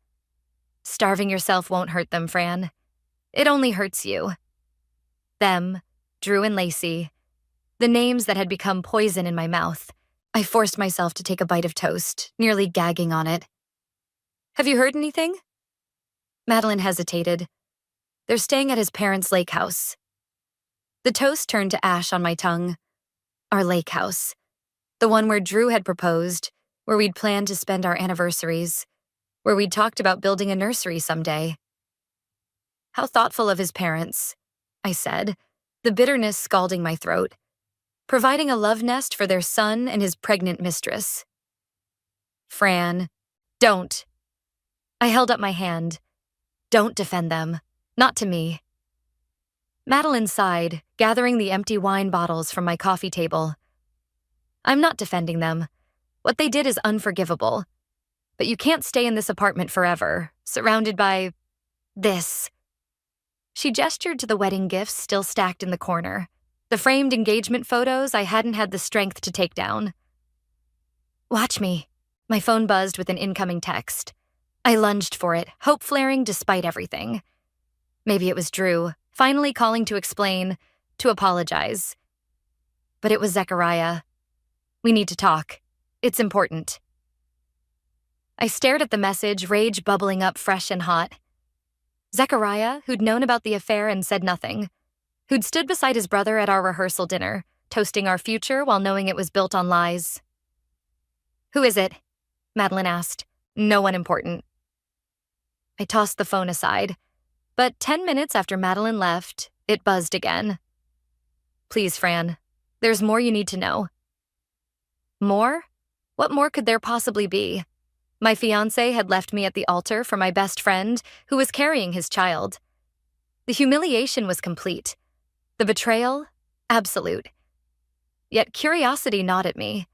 Starving yourself won't hurt them, Fran. It only hurts you. Them, Drew and Lacey, the names that had become poison in my mouth. I forced myself to take a bite of toast, nearly gagging on it. Have you heard anything? Madeline hesitated. They're staying at his parents' lake house. The toast turned to ash on my tongue. Our lake house. The one where Drew had proposed, where we'd planned to spend our anniversaries, where we'd talked about building a nursery someday. How thoughtful of his parents, I said, the bitterness scalding my throat. Providing a love nest for their son and his pregnant mistress. Fran, don't. I held up my hand. Don't defend them. Not to me. Madeline sighed, gathering the empty wine bottles from my coffee table. I'm not defending them. What they did is unforgivable. But you can't stay in this apartment forever, surrounded by this. She gestured to the wedding gifts still stacked in the corner, the framed engagement photos I hadn't had the strength to take down. Watch me. My phone buzzed with an incoming text. I lunged for it, hope flaring despite everything. Maybe it was Drew, finally calling to explain, to apologize. But it was Zechariah. We need to talk. It's important. I stared at the message, rage bubbling up fresh and hot. Zechariah, who'd known about the affair and said nothing, who'd stood beside his brother at our rehearsal dinner, toasting our future while knowing it was built on lies. Who is it? Madeline asked. No one important. I tossed the phone aside, but 10 minutes after Madeline left, it buzzed again. Please, Fran, there's more you need to know. More? What more could there possibly be? My fiancé had left me at the altar for my best friend, who was carrying his child. The humiliation was complete. The betrayal, absolute. Yet curiosity gnawed at me.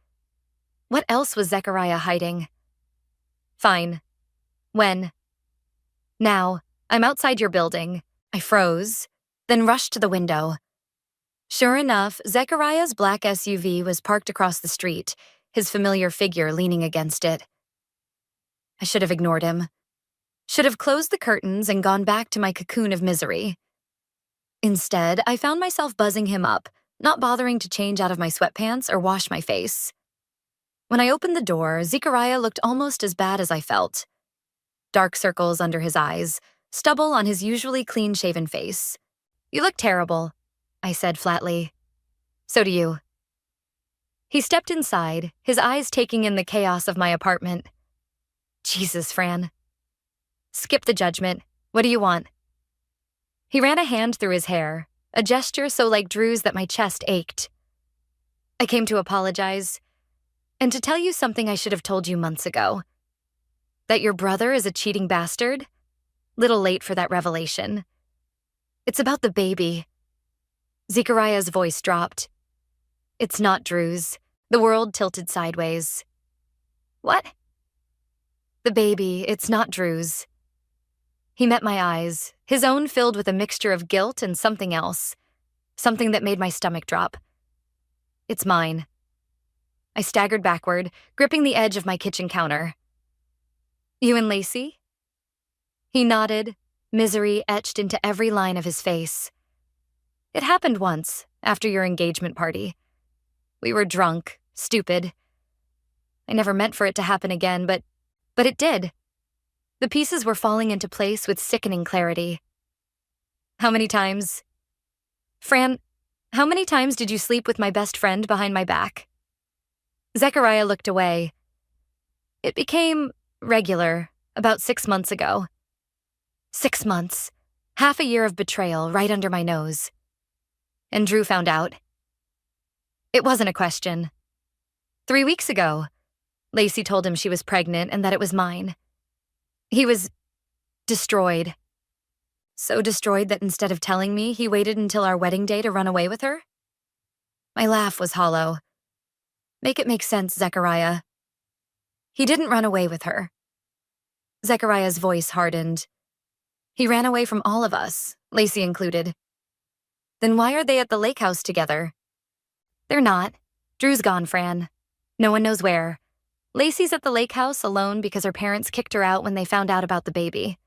What else was Zechariah hiding? Fine. When? Now. I'm outside your building. I froze, then rushed to the window. Sure enough, Zechariah's black SUV was parked across the street, his familiar figure leaning against it. I should have ignored him. Should have closed the curtains and gone back to my cocoon of misery. Instead, I found myself buzzing him up, not bothering to change out of my sweatpants or wash my face. When I opened the door, Zechariah looked almost as bad as I felt. Dark circles under his eyes, stubble on his usually clean-shaven face. "You look terrible," I said flatly. "So do you." He stepped inside, his eyes taking in the chaos of my apartment. "Jesus, Fran." "Skip the judgment. What do you want?" He ran a hand through his hair, a gesture so like Drew's that my chest ached. "I came to apologize, and to tell you something I should have told you months ago. That your brother is a cheating bastard? Little late for that revelation. It's about the baby." Zechariah's voice dropped. "It's not Drew's." The world tilted sideways. "What?" "The baby, it's not Drew's." He met my eyes, his own filled with a mixture of guilt and something else. Something that made my stomach drop. "It's mine." I staggered backward, gripping the edge of my kitchen counter. "You and Lacey?" He nodded, misery etched into every line of his face. "It happened once, after your engagement party. We were drunk, stupid. I never meant for it to happen again, but it did. The pieces were falling into place with sickening clarity." "How many times?" "Fran, how many times did you sleep with my best friend behind my back?" Zechariah looked away. "It became regular about 6 months ago." 6 months. Half a year of betrayal right under my nose. And Drew found out. It wasn't a question. 3 weeks ago, Lacey told him she was pregnant and that it was mine. He was destroyed. So destroyed that instead of telling me, he waited until our wedding day to run away with her? My laugh was hollow. "Make it make sense, Zechariah." "He didn't run away with her." Zechariah's voice hardened. "He ran away from all of us, Lacey included." "Then why are they at the lake house together?" "They're not. Drew's gone, Fran. No one knows where. Lacey's at the lake house alone because her parents kicked her out when they found out about the baby."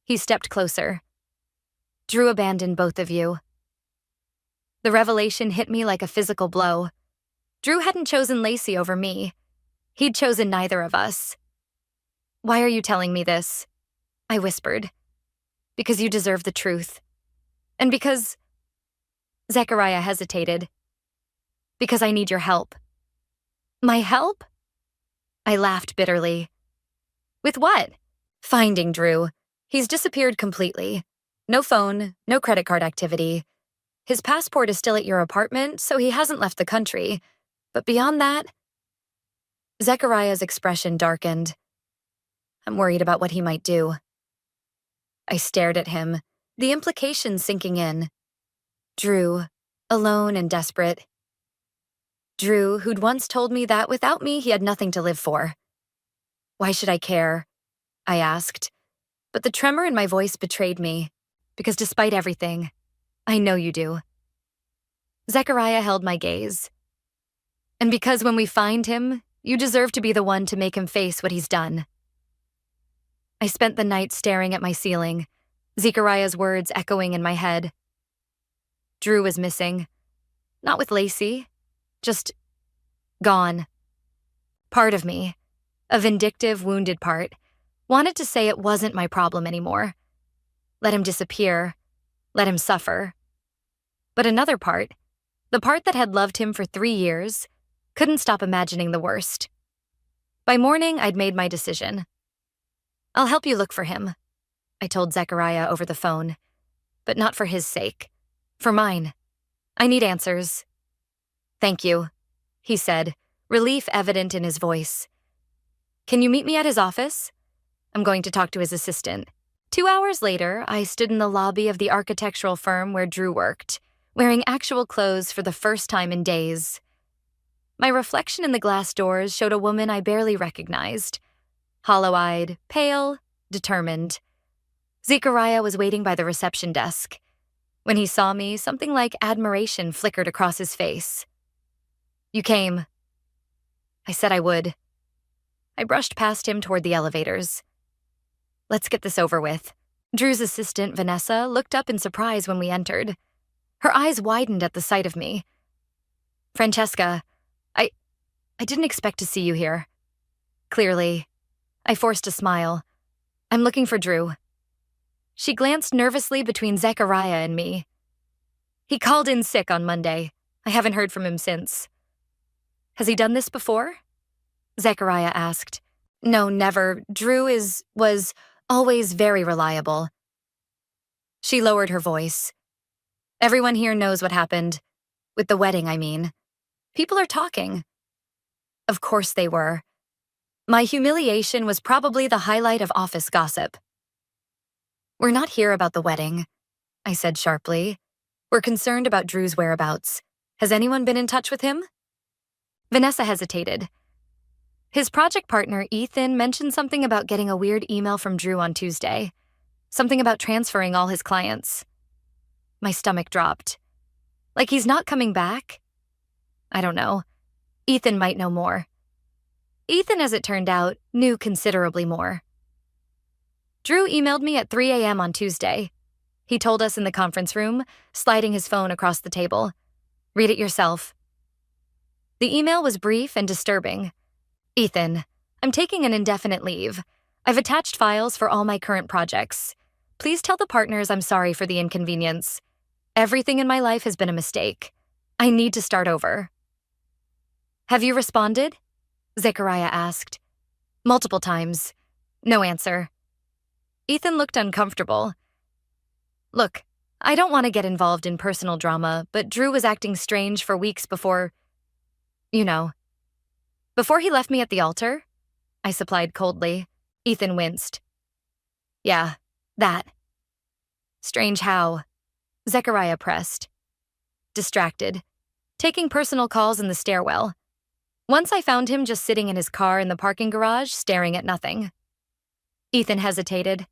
He stepped closer. "Drew abandoned both of you." The revelation hit me like a physical blow. Drew hadn't chosen Lacey over me. He'd chosen neither of us. "Why are you telling me this?" I whispered. "Because you deserve the truth. And because—" Zechariah hesitated. "Because I need your help." "My help?" I laughed bitterly. "With what?" "Finding Drew. He's disappeared completely. No phone, no credit card activity. His passport is still at your apartment, so he hasn't left the country. But beyond that..." Zechariah's expression darkened. "I'm worried about what he might do." I stared at him, the implications sinking in. Drew, alone and desperate. Drew, who'd once told me that without me he had nothing to live for. "Why should I care?" I asked. But the tremor in my voice betrayed me, because despite everything, I know you do. Zechariah held my gaze. "And because when we find him, you deserve to be the one to make him face what he's done." I spent the night staring at my ceiling, Zechariah's words echoing in my head. Drew was missing. Not with Lacey. Just gone. Part of me, a vindictive, wounded part, wanted to say it wasn't my problem anymore. Let him disappear. Let him suffer. But another part, the part that had loved him for 3 years, couldn't stop imagining the worst. By morning, I'd made my decision. "I'll help you look for him," I told Zechariah over the phone. "But not for his sake. For mine. I need answers." "Thank you," he said, relief evident in his voice. "Can you meet me at his office? I'm going to talk to his assistant. 2 hours later, I stood in the lobby of the architectural firm where Drew worked, wearing actual clothes for the first time in days. My reflection in the glass doors showed a woman I barely recognized. Hollow-eyed, pale, determined. Zechariah was waiting by the reception desk. When he saw me, something like admiration flickered across his face. "You came." I said I would. I brushed past him toward the elevators. "Let's get this over with." Drew's assistant, Vanessa, looked up in surprise when we entered. Her eyes widened at the sight of me. "Francesca, I didn't expect to see you here." Clearly, I forced a smile. "I'm looking for Drew." She glanced nervously between Zechariah and me. "He called in sick on Monday. I haven't heard from him since." "Has he done this before?" Zechariah asked. "No, never. Drew was always very reliable." She lowered her voice. "Everyone here knows what happened. With the wedding, I mean. People are talking." Of course they were. My humiliation was probably the highlight of office gossip. "We're not here about the wedding," I said sharply. "We're concerned about Drew's whereabouts. Has anyone been in touch with him?" Vanessa hesitated. His project partner, Ethan, mentioned something about getting a weird email from Drew on Tuesday. Something about transferring all his clients. My stomach dropped. Like he's not coming back? I don't know. Ethan might know more. Ethan, as it turned out, knew considerably more. Drew emailed me at 3 a.m. on Tuesday. He told us in the conference room, sliding his phone across the table. "Read it yourself." The email was brief and disturbing. "Ethan, I'm taking an indefinite leave. I've attached files for all my current projects. Please tell the partners I'm sorry for the inconvenience. Everything in my life has been a mistake. I need to start over." "Have you responded?" Zechariah asked. "Multiple times. No answer." Ethan looked uncomfortable. "Look, I don't want to get involved in personal drama, but Drew was acting strange for weeks before, before he left me at the altar," I supplied coldly. Ethan winced. "Yeah, that." "Strange how?" Zechariah pressed. "Distracted. Taking personal calls in the stairwell. Once I found him just sitting in his car in the parking garage, staring at nothing." Ethan hesitated.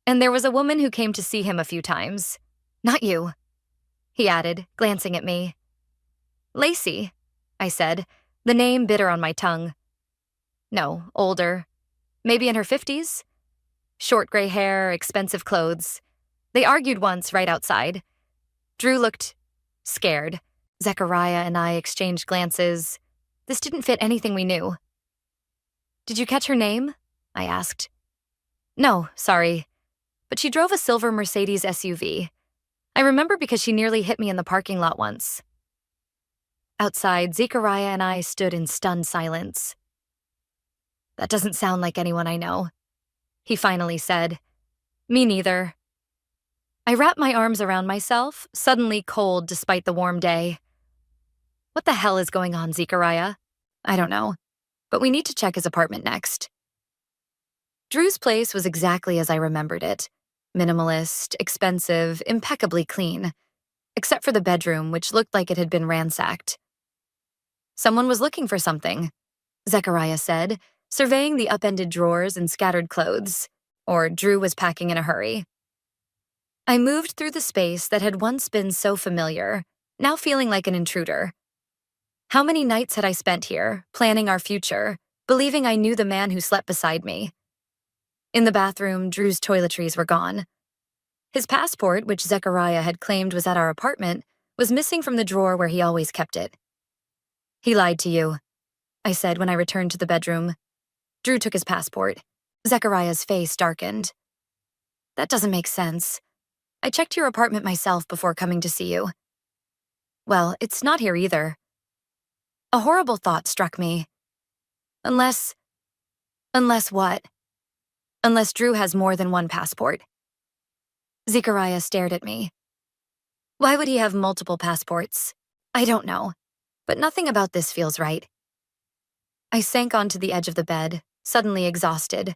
"And there was a woman who came to see him a few times. Not you," he added, glancing at me. "Lacey," I said, the name bitter on my tongue. "No, older. Maybe in her 50s. Short gray hair, expensive clothes. They argued once right outside. Drew looked scared. Zechariah and I exchanged glances. This didn't fit anything we knew." "Did you catch her name?" I asked. "No, sorry. But she drove a silver Mercedes SUV. I remember because she nearly hit me in the parking lot once." Outside, Zechariah and I stood in stunned silence. "That doesn't sound like anyone I know," he finally said. "Me neither." I wrapped my arms around myself, suddenly cold despite the warm day. "What the hell is going on, Zechariah?" "I don't know, but we need to check his apartment next." Drew's place was exactly as I remembered it. Minimalist, expensive, impeccably clean. Except for the bedroom, which looked like it had been ransacked. "Someone was looking for something," Zechariah said, surveying the upended drawers and scattered clothes. Or Drew was packing in a hurry. I moved through the space that had once been so familiar, now feeling like an intruder. How many nights had I spent here, planning our future, believing I knew the man who slept beside me? In the bathroom, Drew's toiletries were gone. His passport, which Zechariah had claimed was at our apartment, was missing from the drawer where he always kept it. "He lied to you," I said when I returned to the bedroom. "Drew took his passport." Zechariah's face darkened. "That doesn't make sense. I checked your apartment myself before coming to see you." "Well, it's not here either." A horrible thought struck me. Unless what? Unless Drew has more than one passport. Zechariah stared at me. "Why would he have multiple passports?" "I don't know, but nothing about this feels right." I sank onto the edge of the bed, suddenly exhausted.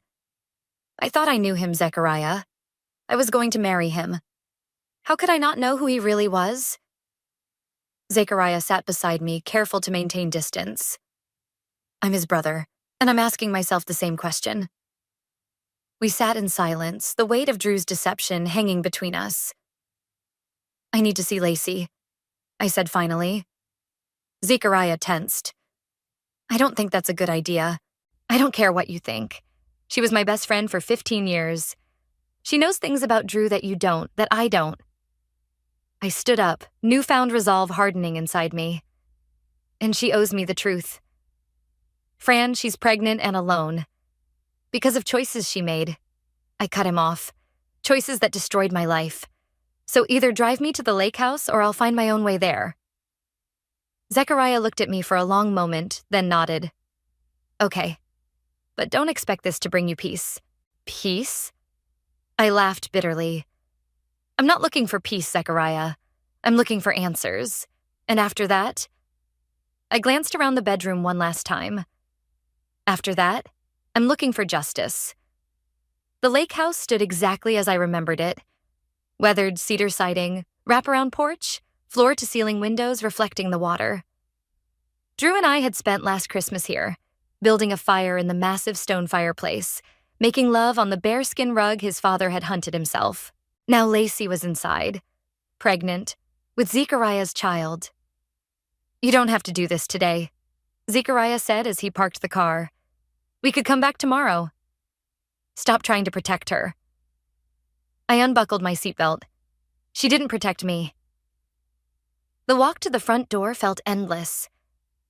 I thought I knew him, Zechariah. I was going to marry him. How could I not know who he really was? Zechariah sat beside me, careful to maintain distance. I'm his brother, and I'm asking myself the same question. We sat in silence, the weight of Drew's deception hanging between us. I need to see Lacey, I said finally. Zechariah tensed. I don't think that's a good idea. I don't care what you think. She was my best friend for 15 years. She knows things about Drew that you don't, that I don't. I stood up, newfound resolve hardening inside me. And she owes me the truth. Fran, she's pregnant and alone. Because of choices she made. I cut him off. Choices that destroyed my life. So either drive me to the lake house or I'll find my own way there. Zechariah looked at me for a long moment, then nodded. Okay. But don't expect this to bring you peace. Peace? I laughed bitterly. I'm not looking for peace, Zechariah. I'm looking for answers. And after that, I glanced around the bedroom one last time. After that, I'm looking for justice. The lake house stood exactly as I remembered it. Weathered cedar siding, wraparound porch, floor-to-ceiling windows reflecting the water. Drew and I had spent last Christmas here, building a fire in the massive stone fireplace, making love on the bearskin rug his father had hunted himself. Now Lacey was inside, pregnant, with Zechariah's child. You don't have to do this today, Zechariah said as he parked the car. We could come back tomorrow. Stop trying to protect her. I unbuckled my seatbelt. She didn't protect me. The walk to the front door felt endless.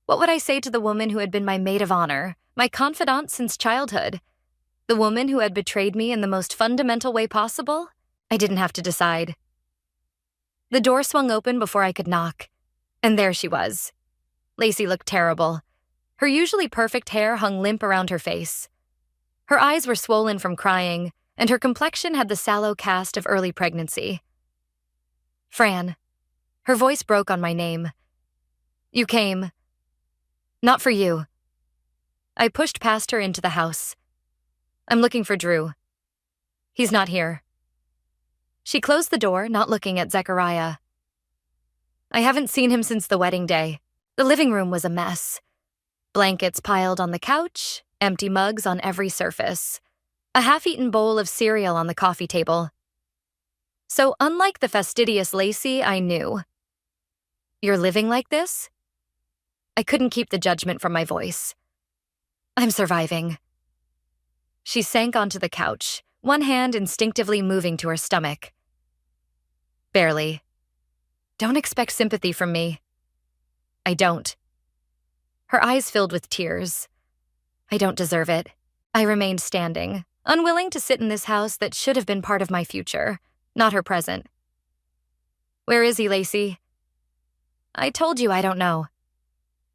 What would I say to the woman who had been my maid of honor, my confidant since childhood? The woman who had betrayed me in the most fundamental way possible? I didn't have to decide. The door swung open before I could knock, and there she was. Lacey looked terrible. Her usually perfect hair hung limp around her face. Her eyes were swollen from crying, and her complexion had the sallow cast of early pregnancy. Fran. Her voice broke on my name. You came. Not for you. I pushed past her into the house. I'm looking for Drew. He's not here. She closed the door, not looking at Zechariah. I haven't seen him since the wedding day. The living room was a mess. Blankets piled on the couch, empty mugs on every surface. A half-eaten bowl of cereal on the coffee table. So unlike the fastidious Lacey I knew. You're living like this? I couldn't keep the judgment from my voice. I'm surviving. She sank onto the couch, one hand instinctively moving to her stomach. Barely. Don't expect sympathy from me. I don't. Her eyes filled with tears. I don't deserve it. I remained standing, unwilling to sit in this house that should have been part of my future, not her present. Where is he, Lacey? I told you I don't know.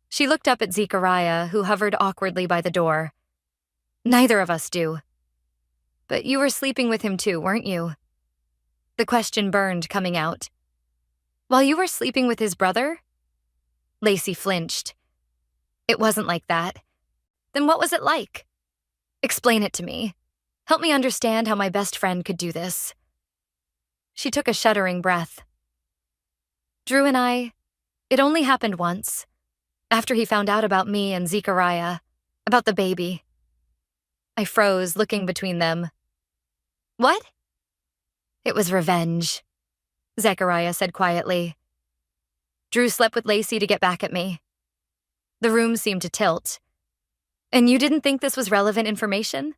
She looked up at Zechariah, who hovered awkwardly by the door. Neither of us do. But you were sleeping with him too, weren't you? The question burned coming out. While you were sleeping with his brother? Lacey flinched. It wasn't like that. Then what was it like? Explain it to me. Help me understand how my best friend could do this. She took a shuddering breath. Drew and I, it only happened once. After he found out about me and Zechariah, about the baby. I froze, looking between them. What? It was revenge, Zechariah said quietly. Drew slept with Lacey to get back at me. The room seemed to tilt. And you didn't think this was relevant information?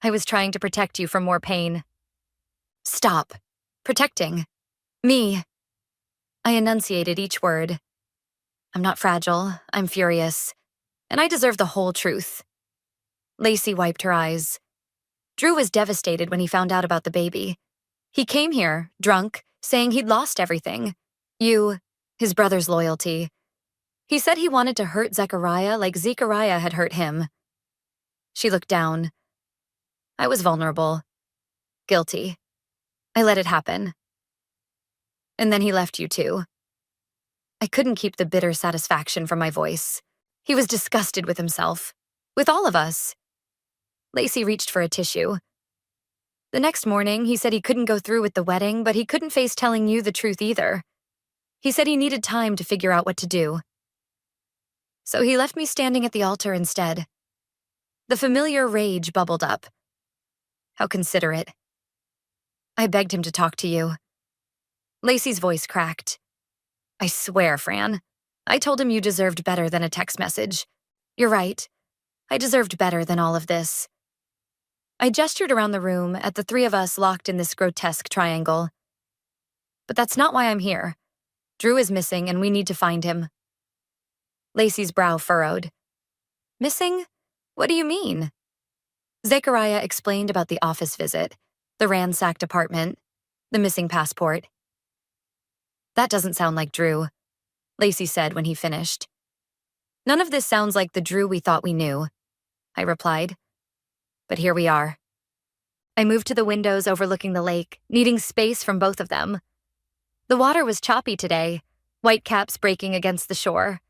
I was trying to protect you from more pain. Stop. Protecting. Me. I enunciated each word. I'm not fragile, I'm furious. And I deserve the whole truth. Lacey wiped her eyes. Drew was devastated when he found out about the baby. He came here, drunk, saying he'd lost everything. You, his brother's loyalty. He said he wanted to hurt Zechariah like Zechariah had hurt him. She looked down. I was vulnerable. Guilty. I let it happen. And then he left you too. I couldn't keep the bitter satisfaction from my voice. He was disgusted with himself. With all of us. Lacey reached for a tissue. The next morning, he said he couldn't go through with the wedding, but he couldn't face telling you the truth either. He said he needed time to figure out what to do. So he left me standing at the altar instead. The familiar rage bubbled up. How considerate. I begged him to talk to you. Lacey's voice cracked. I swear, Fran. I told him you deserved better than a text message. You're right. I deserved better than all of this. I gestured around the room at the three of us locked in this grotesque triangle. But that's not why I'm here. Drew is missing and we need to find him. Lacey's brow furrowed. Missing? What do you mean? Zechariah explained about the office visit, the ransacked apartment, the missing passport. That doesn't sound like Drew, Lacey said when he finished. None of this sounds like the Drew we thought we knew, I replied. But here we are. I moved to the windows overlooking the lake, needing space from both of them. The water was choppy today, white caps breaking against the shore.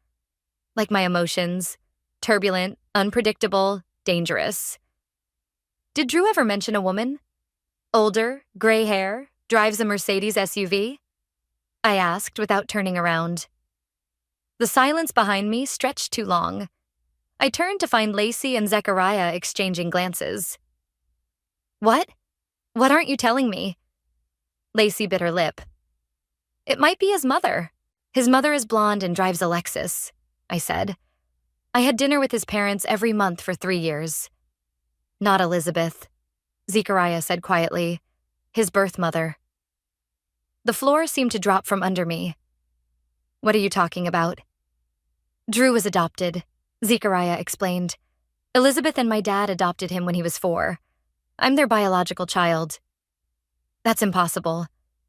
Like my emotions, turbulent, unpredictable, dangerous. Did Drew ever mention a woman? Older, gray hair, drives a Mercedes SUV? I asked without turning around. The silence behind me stretched too long. I turned to find Lacey and Zechariah exchanging glances. What? What aren't you telling me? Lacey bit her lip. It might be his mother. His mother is blonde and drives a Lexus, I said. I had dinner with his parents every month for 3 years. Not Elizabeth, Zechariah said quietly. His birth mother. The floor seemed to drop from under me. What are you talking about? Drew was adopted, Zechariah explained. Elizabeth and my dad adopted him when he was 4. I'm their biological child. That's impossible.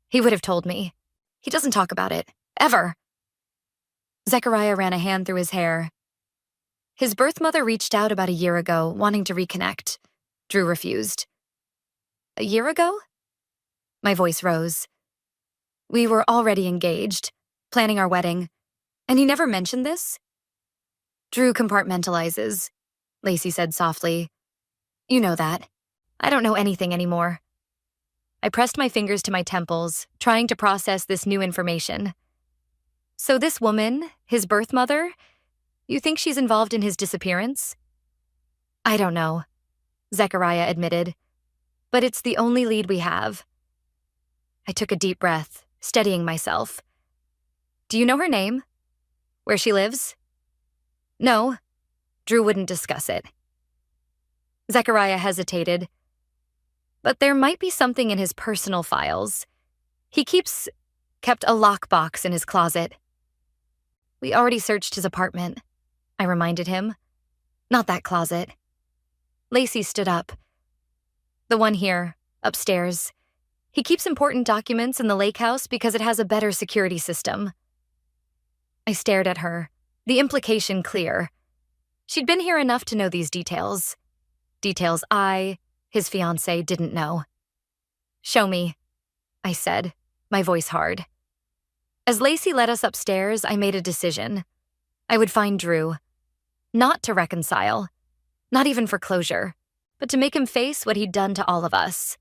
He would have told me. He doesn't talk about it, ever. Zechariah ran a hand through his hair. His birth mother reached out about a year ago, wanting to reconnect. Drew refused. A year ago? My voice rose. We were already engaged, planning our wedding, and he never mentioned this? Drew compartmentalizes, Lacey said softly. You know that. I don't know anything anymore. I pressed my fingers to my temples, trying to process this new information. So this woman, his birth mother, you think she's involved in his disappearance? I don't know, Zechariah admitted, but it's the only lead we have. I took a deep breath, steadying myself. Do you know her name? Where she lives? No, Drew wouldn't discuss it. Zechariah hesitated. But there might be something in his personal files. He kept a lockbox in his closet. We already searched his apartment, I reminded him. Not that closet. Lacey stood up. The one here, upstairs. He keeps important documents in the lake house because it has a better security system. I stared at her, the implication clear. She'd been here enough to know these details. Details his fiancé, didn't know. Show me, I said, my voice hard. As Lacey led us upstairs, I made a decision. I would find Drew. Not to reconcile, not even for closure, but to make him face what he'd done to all of us.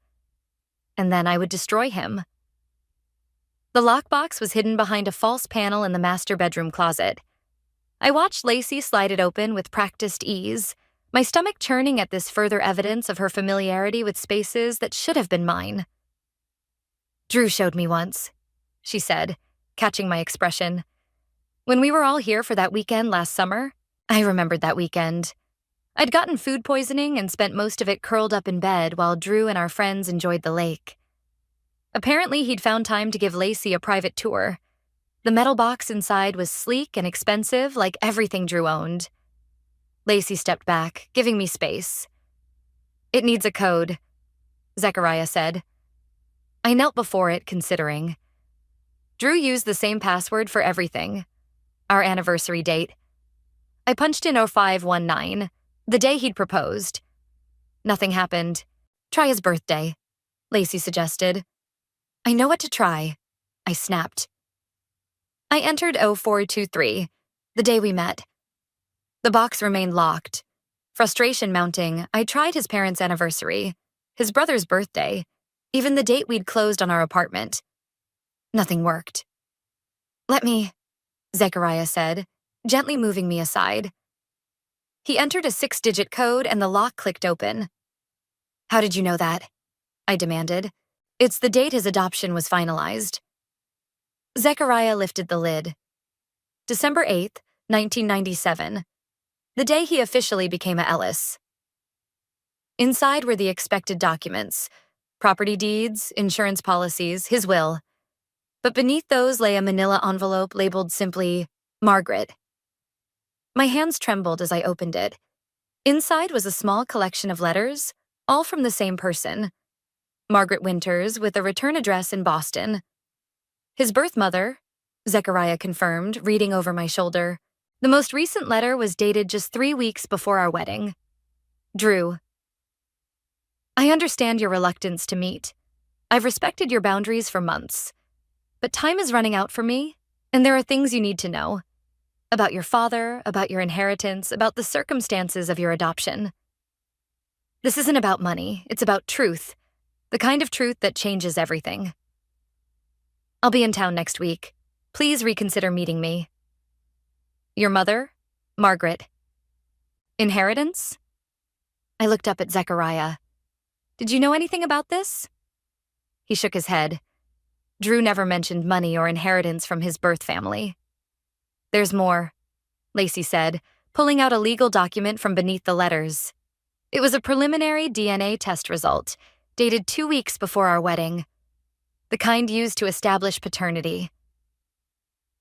And then I would destroy him. The lockbox was hidden behind a false panel in the master bedroom closet. I watched Lacey slide it open with practiced ease, my stomach churning at this further evidence of her familiarity with spaces that should have been mine. Drew showed me once, she said, catching my expression. When we were all here for that weekend last summer, I remembered that weekend. I'd gotten food poisoning and spent most of it curled up in bed while Drew and our friends enjoyed the lake. Apparently, he'd found time to give Lacey a private tour. The metal box inside was sleek and expensive, like everything Drew owned. Lacey stepped back, giving me space. It needs a code, Zechariah said. I knelt before it, considering. Drew used the same password for everything. Our anniversary date. I punched in 0519, the day he'd proposed. Nothing happened. Try his birthday, Lacey suggested. I know what to try, I snapped. I entered 0423, the day we met. The box remained locked. Frustration mounting, I tried his parents' anniversary. his brother's birthday, even the date we'd closed on our apartment. Nothing worked. "Let me," Zechariah said, gently moving me aside. He entered a 6-digit code and the lock clicked open. "How did you know that?" I demanded. "It's the date his adoption was finalized." Zechariah lifted the lid. December 8th, 1997, the day he officially became a Ellis. Inside were the expected documents: property deeds, insurance policies, his will. But beneath those lay a manila envelope labeled simply, Margaret. My hands trembled as I opened it. Inside was a small collection of letters, all from the same person, Margaret Winters, with a return address in Boston. His birth mother, Zechariah confirmed, reading over my shoulder. The most recent letter was dated just 3 weeks before our wedding. Drew, I understand your reluctance to meet. I've respected your boundaries for months. But time is running out for me, and there are things you need to know. About your father, about your inheritance, about the circumstances of your adoption. This isn't about money, it's about truth. The kind of truth that changes everything. I'll be in town next week. Please reconsider meeting me. Your mother, Margaret. Inheritance? I looked up at Zechariah. Did you know anything about this? He shook his head. Drew never mentioned money or inheritance from his birth family. There's more, Lacey said, pulling out a legal document from beneath the letters. It was a preliminary DNA test result, dated 2 weeks before our wedding. The kind used to establish paternity.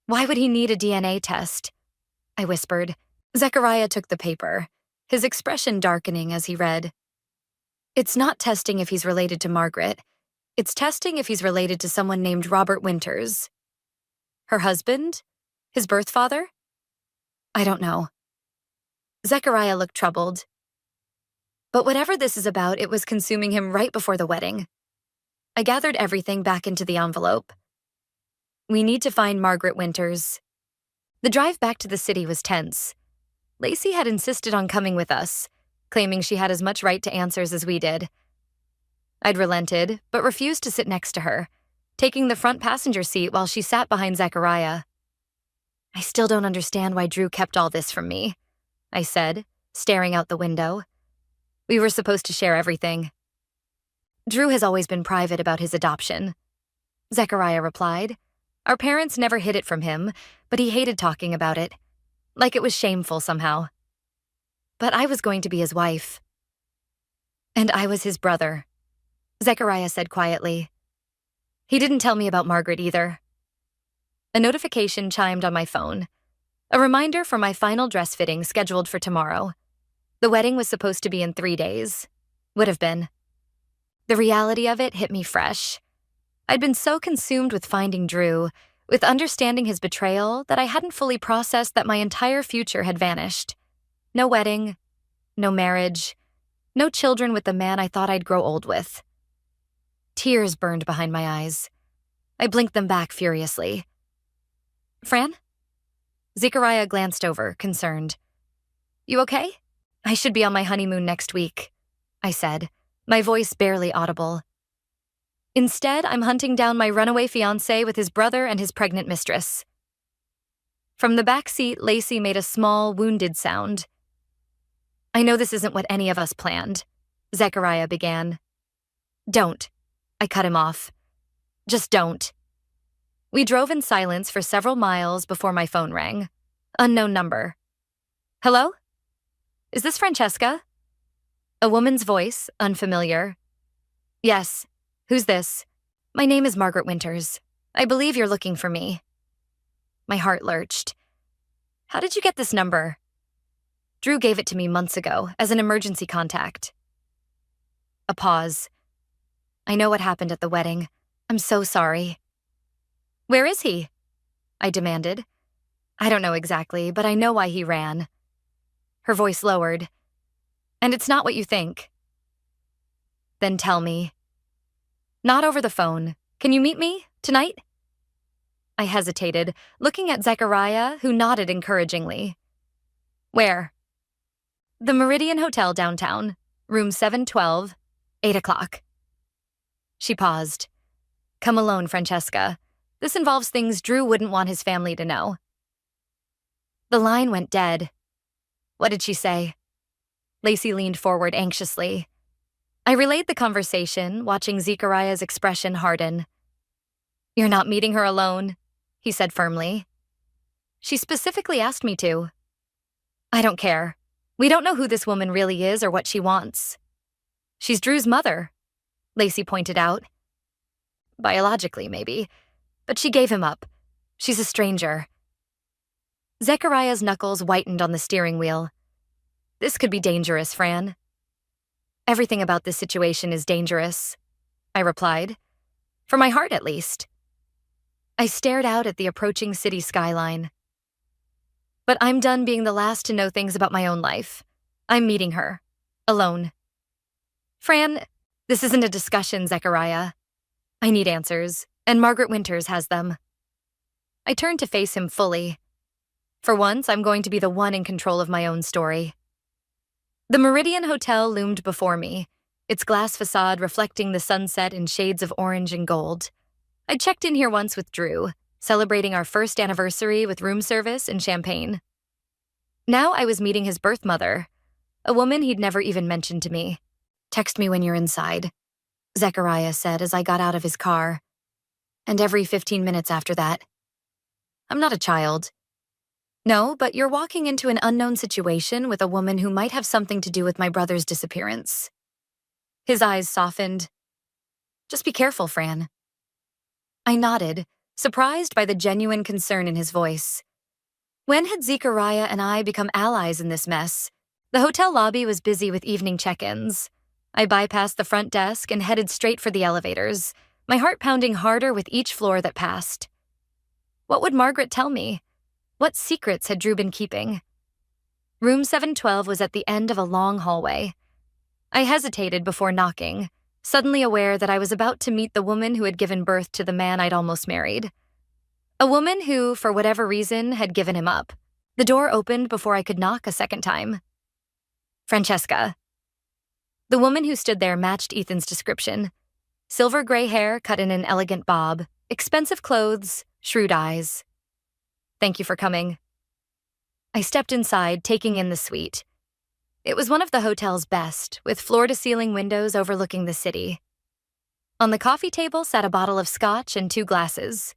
Why would he need a DNA test? I whispered. Zechariah took the paper, his expression darkening as he read. It's not testing if he's related to Margaret. It's testing if he's related to someone named Robert Winters. Her husband? His birth father? I don't know. Zechariah looked troubled. But whatever this is about, it was consuming him right before the wedding. I gathered everything back into the envelope. We need to find Margaret Winters. The drive back to the city was tense. Lacey had insisted on coming with us, claiming she had as much right to answers as we did. I'd relented, but refused to sit next to her, taking the front passenger seat while she sat behind Zechariah. I still don't understand why Drew kept all this from me, I said, staring out the window. We were supposed to share everything. Drew has always been private about his adoption, Zechariah replied. Our parents never hid it from him, but he hated talking about it, like it was shameful somehow. But I was going to be his wife. And I was his brother, Zechariah said quietly. He didn't tell me about Margaret either. A notification chimed on my phone. A reminder for my final dress fitting scheduled for tomorrow. The wedding was supposed to be in 3 days. Would have been. The reality of it hit me fresh. I'd been so consumed with finding Drew, with understanding his betrayal, that I hadn't fully processed that my entire future had vanished. No wedding, no marriage, no children with the man I thought I'd grow old with. Tears burned behind my eyes. I blinked them back furiously. Fran? Zechariah glanced over, concerned. You okay? I should be on my honeymoon next week, I said, my voice barely audible. Instead, I'm hunting down my runaway fiancé with his brother and his pregnant mistress. From the back seat, Lacey made a small, wounded sound. I know this isn't what any of us planned, Zechariah began. Don't, I cut him off. Just don't. We drove in silence for several miles before my phone rang. Unknown number. Hello? Is this Francesca? A woman's voice, unfamiliar. Yes. Who's this? My name is Margaret Winters. I believe you're looking for me. My heart lurched. How did you get this number? Drew gave it to me months ago as an emergency contact. A pause. I know what happened at the wedding. I'm so sorry. Where is he? I demanded. I don't know exactly, but I know why he ran. Her voice lowered. And it's not what you think. Then tell me. Not over the phone. Can you meet me tonight? I hesitated, looking at Zechariah, who nodded encouragingly. Where? The Meridian Hotel downtown, room 712, 8 o'clock. She paused. Come alone, Francesca. This involves things Drew wouldn't want his family to know. The line went dead. What did she say? Lacey leaned forward anxiously. I relayed the conversation, watching Zechariah's expression harden. You're not meeting her alone, he said firmly. She specifically asked me to. I don't care. We don't know who this woman really is or what she wants. She's Drew's mother, Lacey pointed out. Biologically, maybe. But she gave him up. She's a stranger. Zechariah's knuckles whitened on the steering wheel. This could be dangerous, Fran. Everything about this situation is dangerous, I replied. For my heart, at least. I stared out at the approaching city skyline. But I'm done being the last to know things about my own life. I'm meeting her. Alone. Fran, this isn't a discussion, Zechariah. I need answers, and Margaret Winters has them. I turned to face him fully. For once, I'm going to be the one in control of my own story. The Meridian Hotel loomed before me, its glass facade reflecting the sunset in shades of orange and gold. I checked in here once with Drew, celebrating our first anniversary with room service and champagne. Now I was meeting his birth mother, a woman he'd never even mentioned to me. Text me when you're inside, Zechariah said as I got out of his car. And every 15 minutes after that. I'm not a child. No, but you're walking into an unknown situation with a woman who might have something to do with my brother's disappearance. His eyes softened. Just be careful, Fran. I nodded, surprised by the genuine concern in his voice. When had Zechariah and I become allies in this mess? The hotel lobby was busy with evening check-ins. I bypassed the front desk and headed straight for the elevators, my heart pounding harder with each floor that passed. What would Margaret tell me? What secrets had Drew been keeping? Room 712 was at the end of a long hallway. I hesitated before knocking, suddenly aware that I was about to meet the woman who had given birth to the man I'd almost married. A woman who, for whatever reason, had given him up. The door opened before I could knock a second time. Francesca. The woman who stood there matched Ethan's description. Silver gray hair cut in an elegant bob, expensive clothes, shrewd eyes. Thank you for coming. I stepped inside, taking in the suite. It was one of the hotel's best, with floor-to-ceiling windows overlooking the city. On the coffee table sat a bottle of scotch and 2 glasses.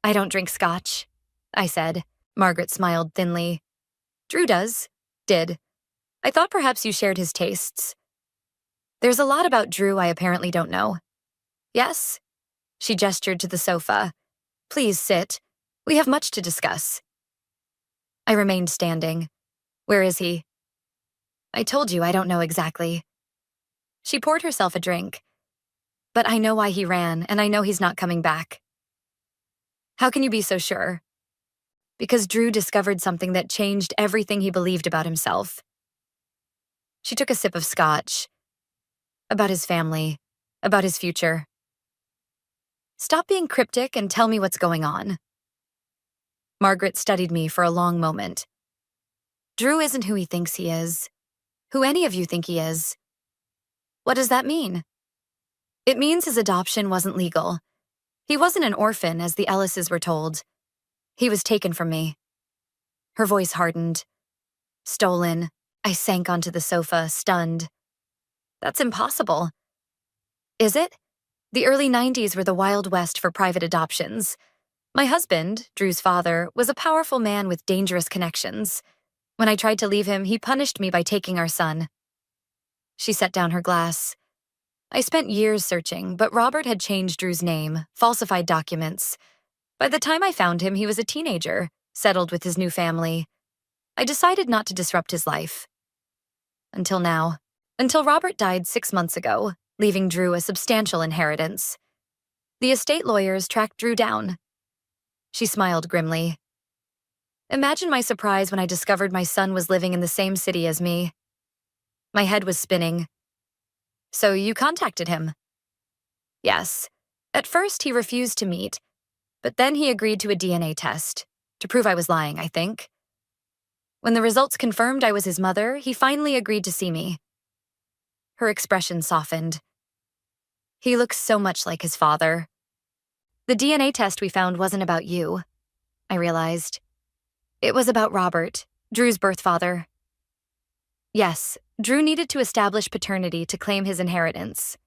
I don't drink scotch, I said. Margaret smiled thinly. Drew did. I thought perhaps you shared his tastes. There's a lot about Drew I apparently don't know. Yes? She gestured to the sofa. Please sit. We have much to discuss. I remained standing. Where is he? I told you I don't know exactly. She poured herself a drink. But I know why he ran, and I know he's not coming back. How can you be so sure? Because Drew discovered something that changed everything he believed about himself. She took a sip of scotch. About his family, about his future. Stop being cryptic and tell me what's going on. Margaret studied me for a long moment. Drew isn't who he thinks he is. Who any of you think he is. What does that mean? It means his adoption wasn't legal. He wasn't an orphan, as the Ellises were told. He was taken from me. Her voice hardened. Stolen. I sank onto the sofa, stunned. That's impossible. Is it? The early 90s were the Wild West for private adoptions. My husband, Drew's father, was a powerful man with dangerous connections. When I tried to leave him, he punished me by taking our son. She set down her glass. I spent years searching, but Robert had changed Drew's name, falsified documents. By the time I found him, he was a teenager, settled with his new family. I decided not to disrupt his life. Until now. Until Robert died 6 months ago, leaving Drew a substantial inheritance. The estate lawyers tracked Drew down. She smiled grimly. Imagine my surprise when I discovered my son was living in the same city as me. My head was spinning. So you contacted him? Yes. At first, he refused to meet, but then he agreed to a DNA test, to prove I was lying, I think. When the results confirmed I was his mother, he finally agreed to see me. Her expression softened. He looks so much like his father. The DNA test we found wasn't about you, I realized. It was about Robert, Drew's birth father. Yes, Drew needed to establish paternity to claim his inheritance.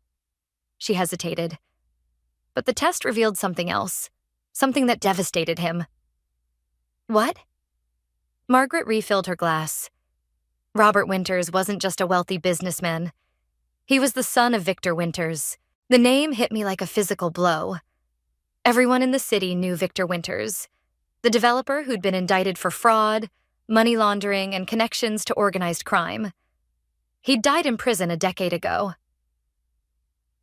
She hesitated. But the test revealed something else, something that devastated him. What? Margaret refilled her glass. Robert Winters wasn't just a wealthy businessman. He was the son of Victor Winters. The name hit me like a physical blow. Everyone in the city knew Victor Winters, the developer who'd been indicted for fraud, money laundering, and connections to organized crime. He'd died in prison a decade ago.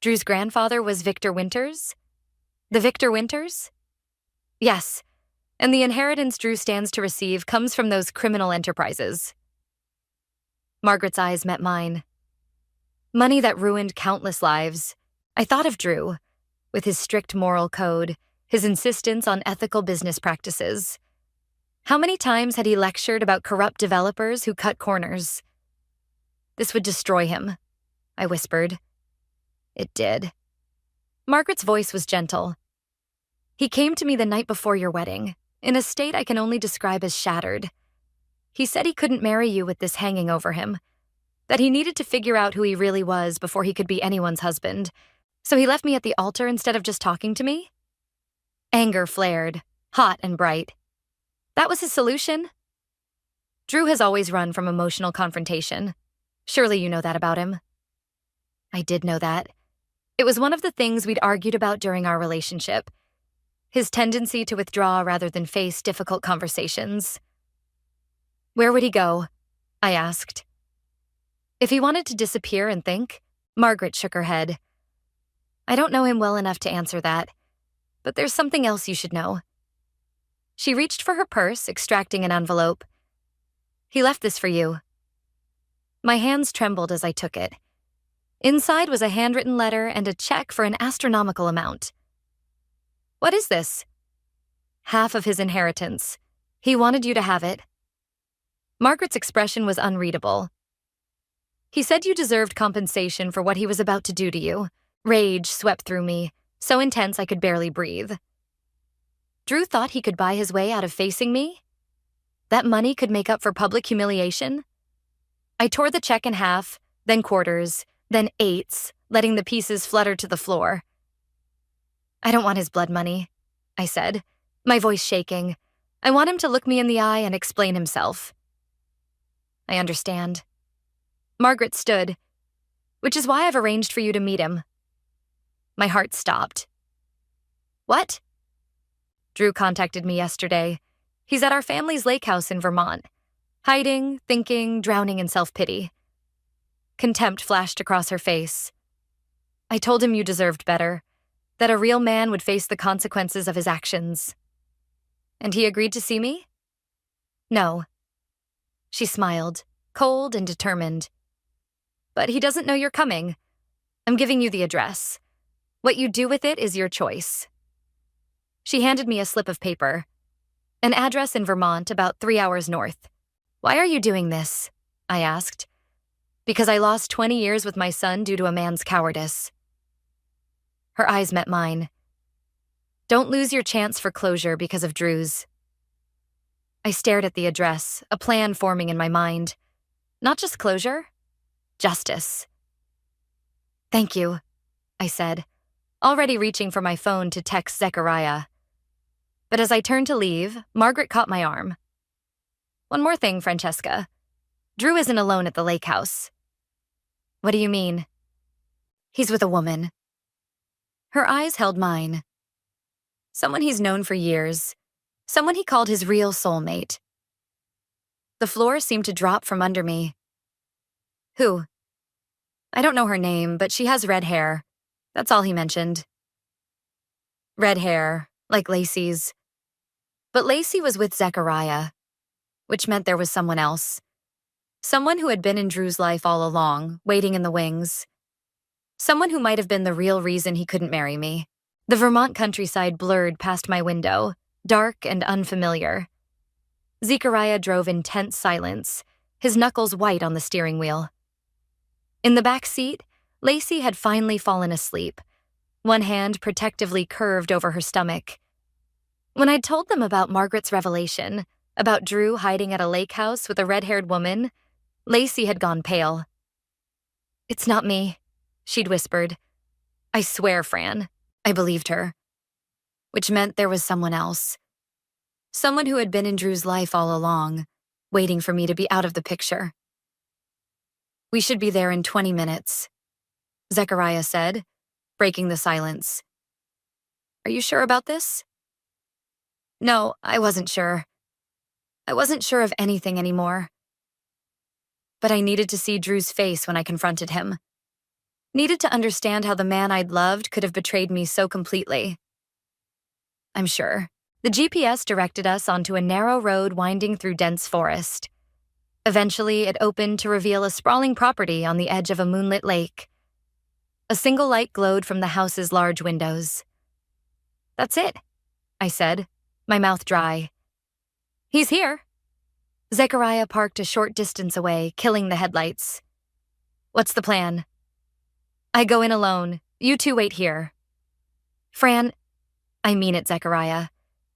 Drew's grandfather was Victor Winters? The Victor Winters? Yes, and the inheritance Drew stands to receive comes from those criminal enterprises. Margaret's eyes met mine. Money that ruined countless lives. I thought of Drew, with his strict moral code, his insistence on ethical business practices. How many times had he lectured about corrupt developers who cut corners? This would destroy him, I whispered. It did. Margaret's voice was gentle. He came to me the night before your wedding, in a state I can only describe as shattered. He said he couldn't marry you with this hanging over him, that he needed to figure out who he really was before he could be anyone's husband. So he left me at the altar instead of just talking to me? Anger flared, hot and bright. That was his solution? Drew has always run from emotional confrontation. Surely you know that about him. I did know that. It was one of the things we'd argued about during our relationship. His tendency to withdraw rather than face difficult conversations. Where would he go? I asked. If he wanted to disappear and think, Margaret shook her head. I don't know him well enough to answer that, but there's something else you should know. She reached for her purse, extracting an envelope. He left this for you. My hands trembled as I took it. Inside was a handwritten letter and a check for an astronomical amount. What is this? Half of his inheritance. He wanted you to have it. Margaret's expression was unreadable. He said you deserved compensation for what he was about to do to you. Rage swept through me, so intense I could barely breathe. Drew thought he could buy his way out of facing me? That money could make up for public humiliation? I tore the check in half, then quarters, then eighths, letting the pieces flutter to the floor. I don't want his blood money, I said, my voice shaking. I want him to look me in the eye and explain himself. I understand. Margaret stood, which is why I've arranged for you to meet him. My heart stopped. What? Drew contacted me yesterday. He's at our family's lake house in Vermont, hiding, thinking, drowning in self-pity. Contempt flashed across her face. I told him you deserved better, that a real man would face the consequences of his actions. And he agreed to see me? No. She smiled, cold and determined. But he doesn't know you're coming. I'm giving you the address. What you do with it is your choice. She handed me a slip of paper. An address in Vermont, about 3 hours north. Why are you doing this? I asked. Because I lost 20 years with my son due to a man's cowardice. Her eyes met mine. Don't lose your chance for closure because of Drew's. I stared at the address, a plan forming in my mind. Not just closure, justice. Thank you, I said, already reaching for my phone to text Zechariah. But as I turned to leave, Margaret caught my arm. One more thing, Francesca. Drew isn't alone at the lake house. What do you mean? He's with a woman. Her eyes held mine. Someone he's known for years. Someone he called his real soulmate. The floor seemed to drop from under me. Who? I don't know her name, but she has red hair. That's all he mentioned. Red hair, like Lacey's. But Lacey was with Zechariah, which meant there was someone else. Someone who had been in Drew's life all along, waiting in the wings. Someone who might have been the real reason he couldn't marry me. The Vermont countryside blurred past my window, dark and unfamiliar. Zechariah drove in tense silence, his knuckles white on the steering wheel. In the back seat, Lacey had finally fallen asleep, one hand protectively curved over her stomach. When I'd told them about Margaret's revelation, about Drew hiding at a lake house with a red-haired woman, Lacey had gone pale. "It's not me," she'd whispered. "I swear, Fran." I believed her. Which meant there was someone else. Someone who had been in Drew's life all along, waiting for me to be out of the picture. "We should be there in 20 minutes, Zechariah said, breaking the silence. "Are you sure about this?" No, I wasn't sure. I wasn't sure of anything anymore. But I needed to see Drew's face when I confronted him. Needed to understand how the man I'd loved could have betrayed me so completely. I'm sure. The GPS directed us onto a narrow road winding through dense forest. Eventually, it opened to reveal a sprawling property on the edge of a moonlit lake. A single light glowed from the house's large windows. "That's it," I said, my mouth dry. "He's here." Zechariah parked a short distance away, killing the headlights. "What's the plan?" "I go in alone. You two wait here." "Fran, I mean it, Zechariah.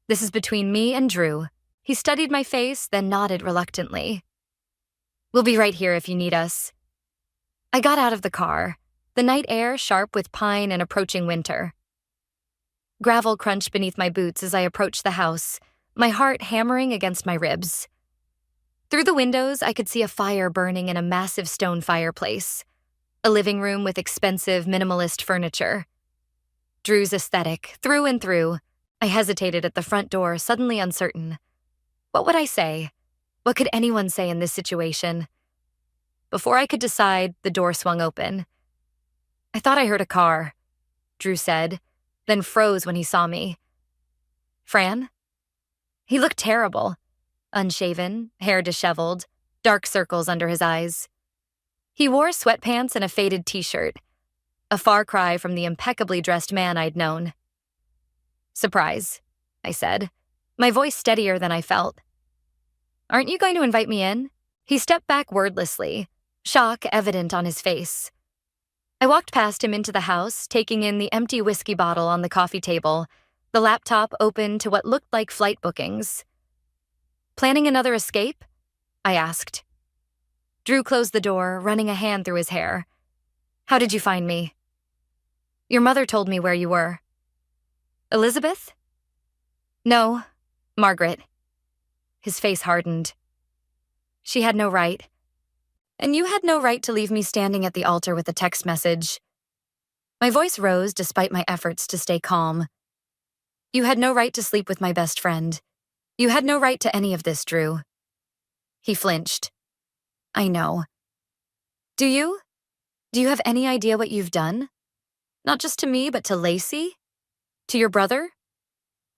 This is between me and Drew." He studied my face, then nodded reluctantly. "We'll be right here if you need us." I got out of the car, the night air sharp with pine and approaching winter. Gravel crunched beneath my boots as I approached the house, my heart hammering against my ribs. Through the windows, I could see a fire burning in a massive stone fireplace, a living room with expensive, minimalist furniture. Drew's aesthetic, through and through. I hesitated at the front door, suddenly uncertain. What would I say? What could anyone say in this situation? Before I could decide, the door swung open. "I thought I heard a car," Drew said, then froze when he saw me. "Fran?" He looked terrible. Unshaven, hair disheveled, dark circles under his eyes. He wore sweatpants and a faded t-shirt, a far cry from the impeccably dressed man I'd known. "Surprise," I said, my voice steadier than I felt. "Aren't you going to invite me in?" He stepped back wordlessly, shock evident on his face. I walked past him into the house, taking in the empty whiskey bottle on the coffee table, the laptop open to what looked like flight bookings. "Planning another escape?" I asked. Drew closed the door, running a hand through his hair. "How did you find me?" "Your mother told me where you were." "Elizabeth?" "No, Margaret." His face hardened. "She had no right. And you had no right to leave me standing at the altar with a text message." My voice rose despite my efforts to stay calm. "You had no right to sleep with my best friend. You had no right to any of this, Drew." He flinched. "I know. Do you? Do you have any idea what you've done? Not just to me, but to Lacey? To your brother?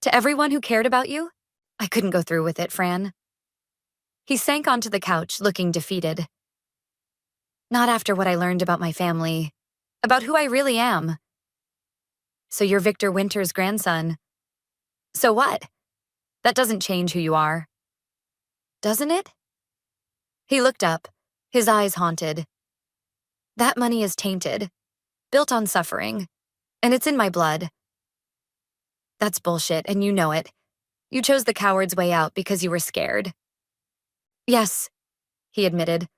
To everyone who cared about you? I couldn't go through with it, Fran." He sank onto the couch, looking defeated. "Not after what I learned about my family, about who I really am." "So you're Victor Winter's grandson." "So what? That doesn't change who you are." "Doesn't it?" He looked up, his eyes haunted. "That money is tainted, built on suffering, and it's in my blood." "That's bullshit, and you know it. You chose the coward's way out because you were scared." "Yes," he admitted.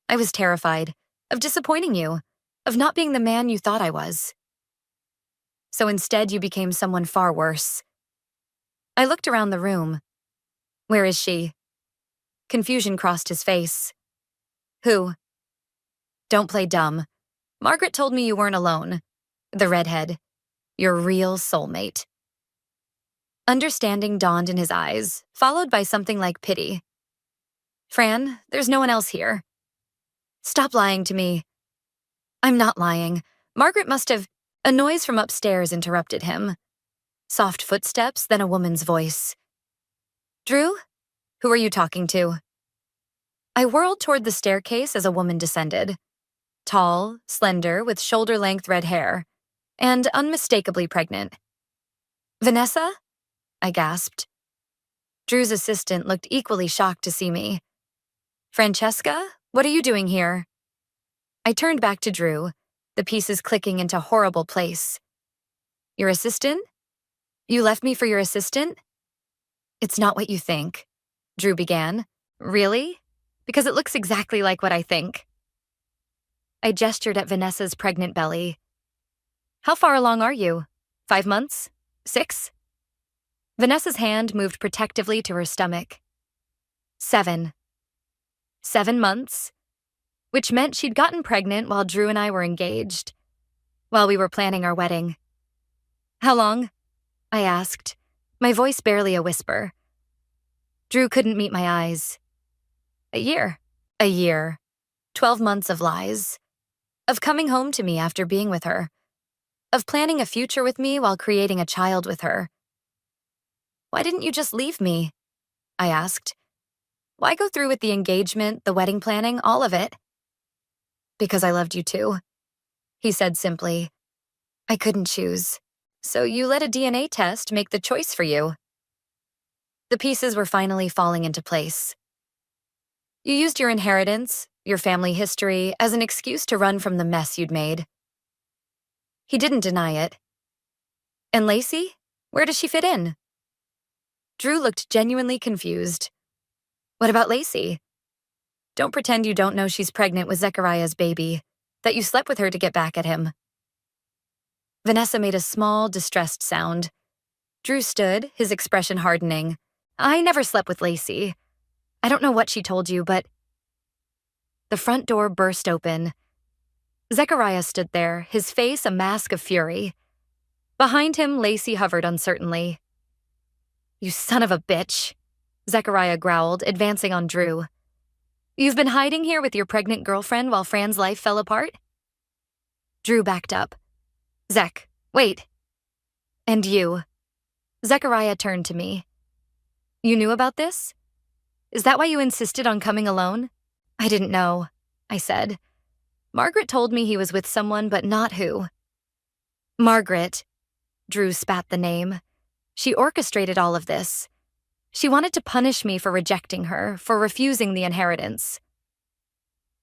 "I was terrified of disappointing you, of not being the man you thought I was. So instead you became someone far worse." I looked around the room. "Where is she?" Confusion crossed his face. "Who?" "Don't play dumb. Margaret told me you weren't alone. The redhead. Your real soulmate." Understanding dawned in his eyes, followed by something like pity. "Fran, there's no one else here." "Stop lying to me." "I'm not lying. Margaret must have—" A noise from upstairs interrupted him. Soft footsteps, then a woman's voice. "Drew? Who are you talking to?" I whirled toward the staircase as a woman descended. Tall, slender, with shoulder-length red hair, and unmistakably pregnant. "Vanessa?" I gasped. Drew's assistant looked equally shocked to see me. "Francesca, what are you doing here?" I turned back to Drew, the pieces clicking into horrible place. Your assistant? You left me for your assistant? It's not what you think, Drew began. Really? Because it looks exactly like what I think. I gestured at Vanessa's pregnant belly. How far along are you? 5 months? 6? Vanessa's hand moved protectively to her stomach. 7. 7 months, which meant she'd gotten pregnant while Drew and I were engaged, while we were planning our wedding. How long? I asked, my voice barely a whisper. Drew couldn't meet my eyes. A year. A year. 12 months of lies. Of coming home to me after being with her. Of planning a future with me while creating a child with her. Why didn't you just leave me? I asked. Why go through with the engagement, the wedding planning, all of it? Because I loved you too, he said simply. I couldn't choose. So you let a DNA test make the choice for you. The pieces were finally falling into place. You used your inheritance, your family history, as an excuse to run from the mess you'd made. He didn't deny it. And Lacey? Where does she fit in? Drew looked genuinely confused. What about Lacey? Don't pretend you don't know she's pregnant with Zechariah's baby, that you slept with her to get back at him. Vanessa made a small, distressed sound. Drew stood, his expression hardening. I never slept with Lacey. I don't know what she told you, but... The front door burst open. Zechariah stood there, his face a mask of fury. Behind him, Lacey hovered uncertainly. You son of a bitch, Zechariah growled, advancing on Drew. You've been hiding here with your pregnant girlfriend while Fran's life fell apart? Drew backed up. Zech, wait. And you. Zechariah turned to me. You knew about this? Is that why you insisted on coming alone? I didn't know, I said. Margaret told me he was with someone, but not who. Margaret. Drew spat the name. She orchestrated all of this. She wanted to punish me for rejecting her, for refusing the inheritance.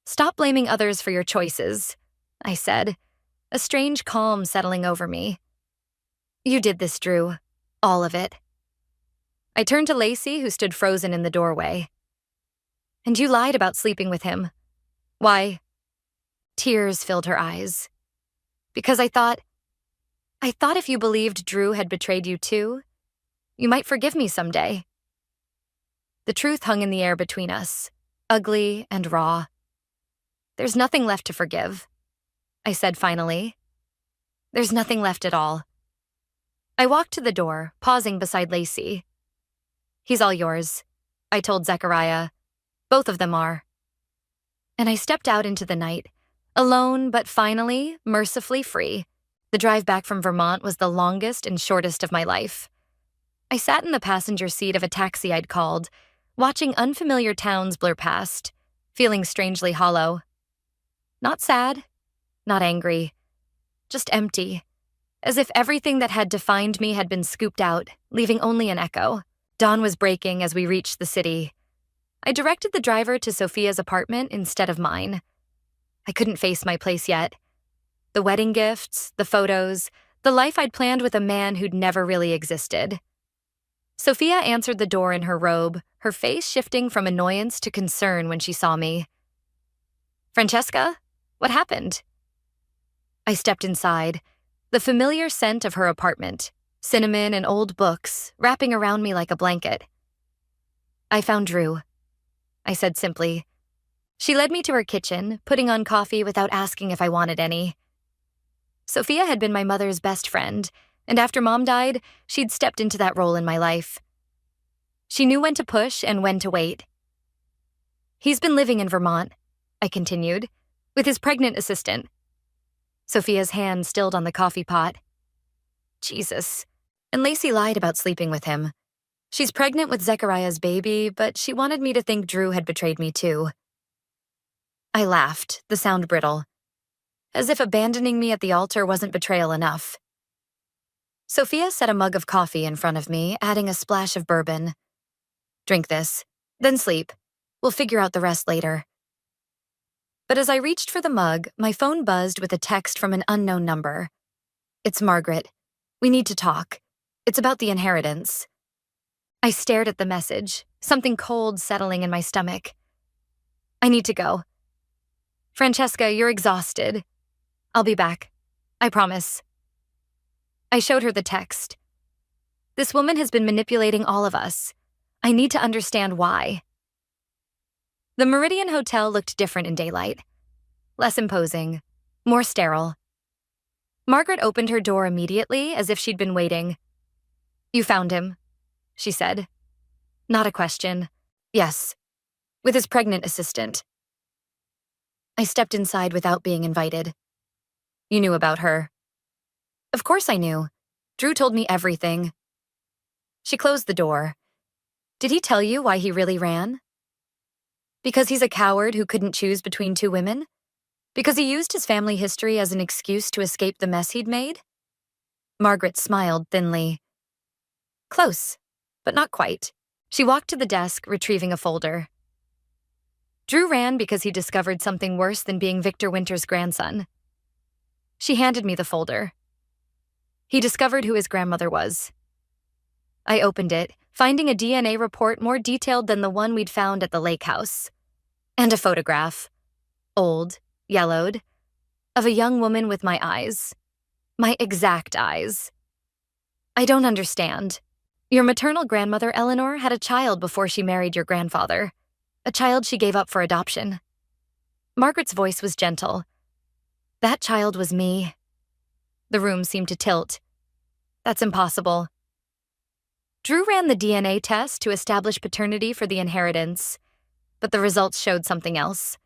Stop blaming others for your choices, I said, a strange calm settling over me. You did this, Drew. All of it. I turned to Lacey, who stood frozen in the doorway. And you lied about sleeping with him. Why? Tears filled her eyes. Because I thought if you believed Drew had betrayed you too, you might forgive me someday. The truth hung in the air between us, ugly and raw. There's nothing left to forgive, I said finally. There's nothing left at all. I walked to the door, pausing beside Lacey. He's all yours, I told Zechariah. Both of them are. And I stepped out into the night, alone but finally, mercifully free. The drive back from Vermont was the longest and shortest of my life. I sat in the passenger seat of a taxi I'd called, watching unfamiliar towns blur past, feeling strangely hollow. Not sad, not angry, just empty, as if everything that had defined me had been scooped out, leaving only an echo. Dawn was breaking as we reached the city. I directed the driver to Sophia's apartment instead of mine. I couldn't face my place yet. The wedding gifts, the photos, the life I'd planned with a man who'd never really existed. Sophia answered the door in her robe, her face shifting from annoyance to concern when she saw me. Francesca, what happened? I stepped inside, the familiar scent of her apartment, cinnamon and old books, wrapping around me like a blanket. I found Drew, I said simply. She led me to her kitchen, putting on coffee without asking if I wanted any. Sophia had been my mother's best friend, and after Mom died, she'd stepped into that role in my life. She knew when to push and when to wait. He's been living in Vermont, I continued, with his pregnant assistant. Sophia's hand stilled on the coffee pot. Jesus. And Lacey lied about sleeping with him. She's pregnant with Zechariah's baby, but she wanted me to think Drew had betrayed me too. I laughed, the sound brittle, as if abandoning me at the altar wasn't betrayal enough. Sophia set a mug of coffee in front of me, adding a splash of bourbon. Drink this, then sleep. We'll figure out the rest later. But as I reached for the mug, my phone buzzed with a text from an unknown number. "It's Margaret. We need to talk. It's about the inheritance." I stared at the message, something cold settling in my stomach. "I need to go. Francesca, you're exhausted. I'll be back. I promise." I showed her the text. "This woman has been manipulating all of us. I need to understand why." The Meridian Hotel looked different in daylight. Less imposing, more sterile. Margaret opened her door immediately, as if she'd been waiting. "You found him," she said. Not a question. "Yes. With his pregnant assistant." I stepped inside without being invited. "You knew about her." "Of course I knew. Drew told me everything." She closed the door. "Did he tell you why he really ran?" "Because he's a coward who couldn't choose between two women? Because he used his family history as an excuse to escape the mess he'd made?" Margaret smiled thinly. "Close, but not quite." She walked to the desk, retrieving a folder. "Drew ran because he discovered something worse than being Victor Winter's grandson." She handed me the folder. "He discovered who his grandmother was." I opened it, finding a DNA report more detailed than the one we'd found at the lake house. And a photograph, old, yellowed, of a young woman with my eyes. My exact eyes. "I don't understand. Your maternal grandmother, Eleanor, had a child before she married your grandfather. A child she gave up for adoption." Margaret's voice was gentle. "That child was me." The room seemed to tilt. "That's impossible." "Drew ran the DNA test to establish paternity for the inheritance, but the results showed something else.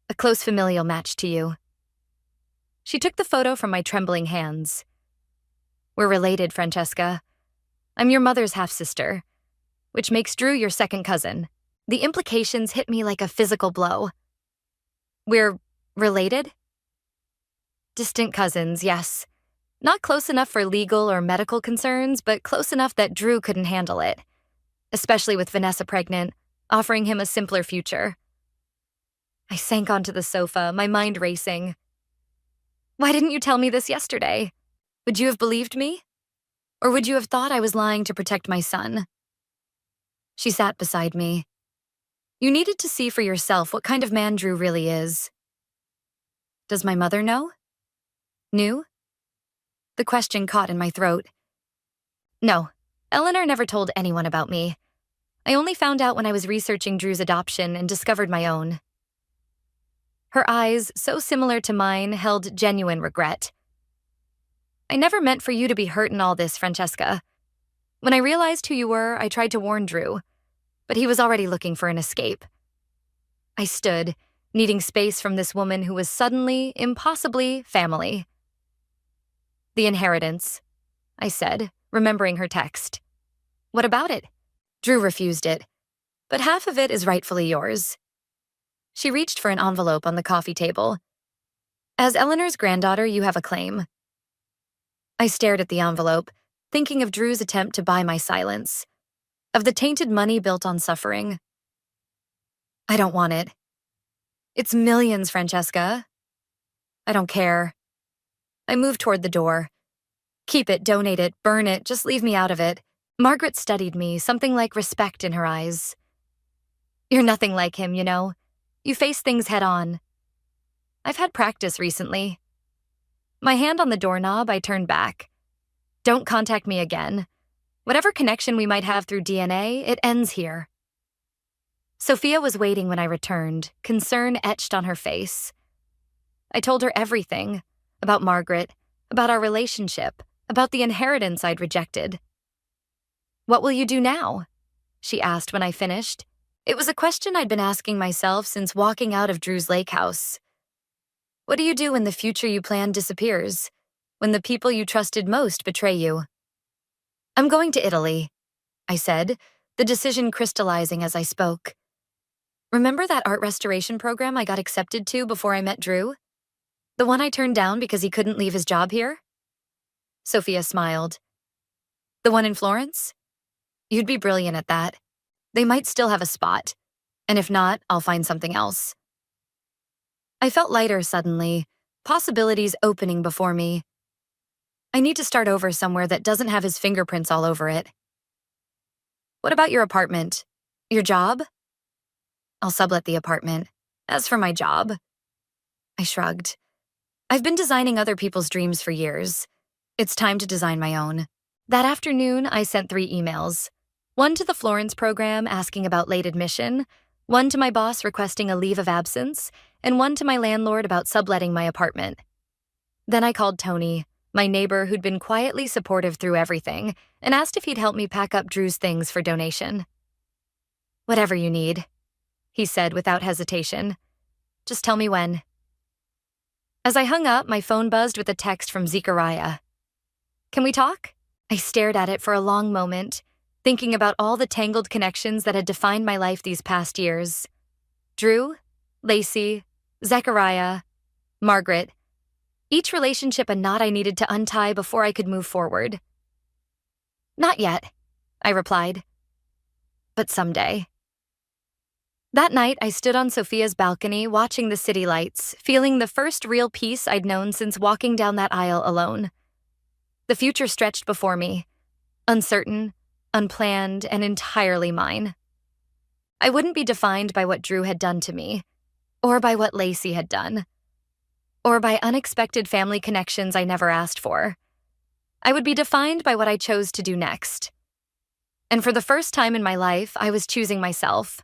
A close familial match to you." She took the photo from my trembling hands. "We're related, Francesca. I'm your mother's half-sister, which makes Drew your second cousin." The implications hit me like a physical blow. "We're related?" "Distant cousins, yes. Not close enough for legal or medical concerns, but close enough that Drew couldn't handle it. Especially with Vanessa pregnant, offering him a simpler future." I sank onto the sofa, my mind racing. "Why didn't you tell me this yesterday? Would you have believed me? Or would you have thought I was lying to protect my son?" She sat beside me. "You needed to see for yourself what kind of man Drew really is." "Does my mother know?" "Knew?" The question caught in my throat. "No, Eleanor never told anyone about me. I only found out when I was researching Drew's adoption and discovered my own." Her eyes, so similar to mine, held genuine regret. "I never meant for you to be hurt in all this, Francesca. When I realized who you were, I tried to warn Drew, but he was already looking for an escape." I stood, needing space from this woman who was suddenly, impossibly, family. "The inheritance," I said, remembering her text. "What about it?" "Drew refused it, but half of it is rightfully yours." She reached for an envelope on the coffee table. "As Eleanor's granddaughter, you have a claim." I stared at the envelope, thinking of Drew's attempt to buy my silence, of the tainted money built on suffering. "I don't want it." "It's millions, Francesca." "I don't care." I moved toward the door. "Keep it, donate it, burn it, just leave me out of it." Margaret studied me, something like respect in her eyes. "You're nothing like him, you know. You face things head on." "I've had practice recently." My hand on the doorknob, I turned back. "Don't contact me again. Whatever connection we might have through DNA, it ends here." Sophia was waiting when I returned, concern etched on her face. I told her everything, about Margaret, about our relationship, about the inheritance I'd rejected. "What will you do now?" she asked when I finished. It was a question I'd been asking myself since walking out of Drew's lake house. What do you do when the future you planned disappears? When the people you trusted most betray you? "I'm going to Italy," I said, the decision crystallizing as I spoke. "Remember that art restoration program I got accepted to before I met Drew? The one I turned down because he couldn't leave his job here?" Sophia smiled. "The one in Florence? You'd be brilliant at that. They might still have a spot. And if not, I'll find something else." I felt lighter suddenly, possibilities opening before me. I need to start over somewhere that doesn't have his fingerprints all over it. What about your apartment? Your job? I'll sublet the apartment. As for my job, I shrugged. I've been designing other people's dreams for years. It's time to design my own. That afternoon, I sent 3 emails. One to the Florence program asking about late admission, one to my boss requesting a leave of absence, and one to my landlord about subletting my apartment. Then I called Tony, my neighbor who'd been quietly supportive through everything, and asked if he'd help me pack up Drew's things for donation. "Whatever you need," he said without hesitation. "Just tell me when." As I hung up, my phone buzzed with a text from Zechariah. "Can we talk?" I stared at it for a long moment, thinking about all the tangled connections that had defined my life these past years. Drew, Lacey, Zechariah, Margaret. Each relationship a knot I needed to untie before I could move forward. "Not yet," I replied. "But someday." That night, I stood on Sophia's balcony watching the city lights, feeling the first real peace I'd known since walking down that aisle alone. The future stretched before me, uncertain, unplanned, and entirely mine. I wouldn't be defined by what Drew had done to me, or by what Lacey had done, or by unexpected family connections I never asked for. I would be defined by what I chose to do next. And for the first time in my life, I was choosing myself.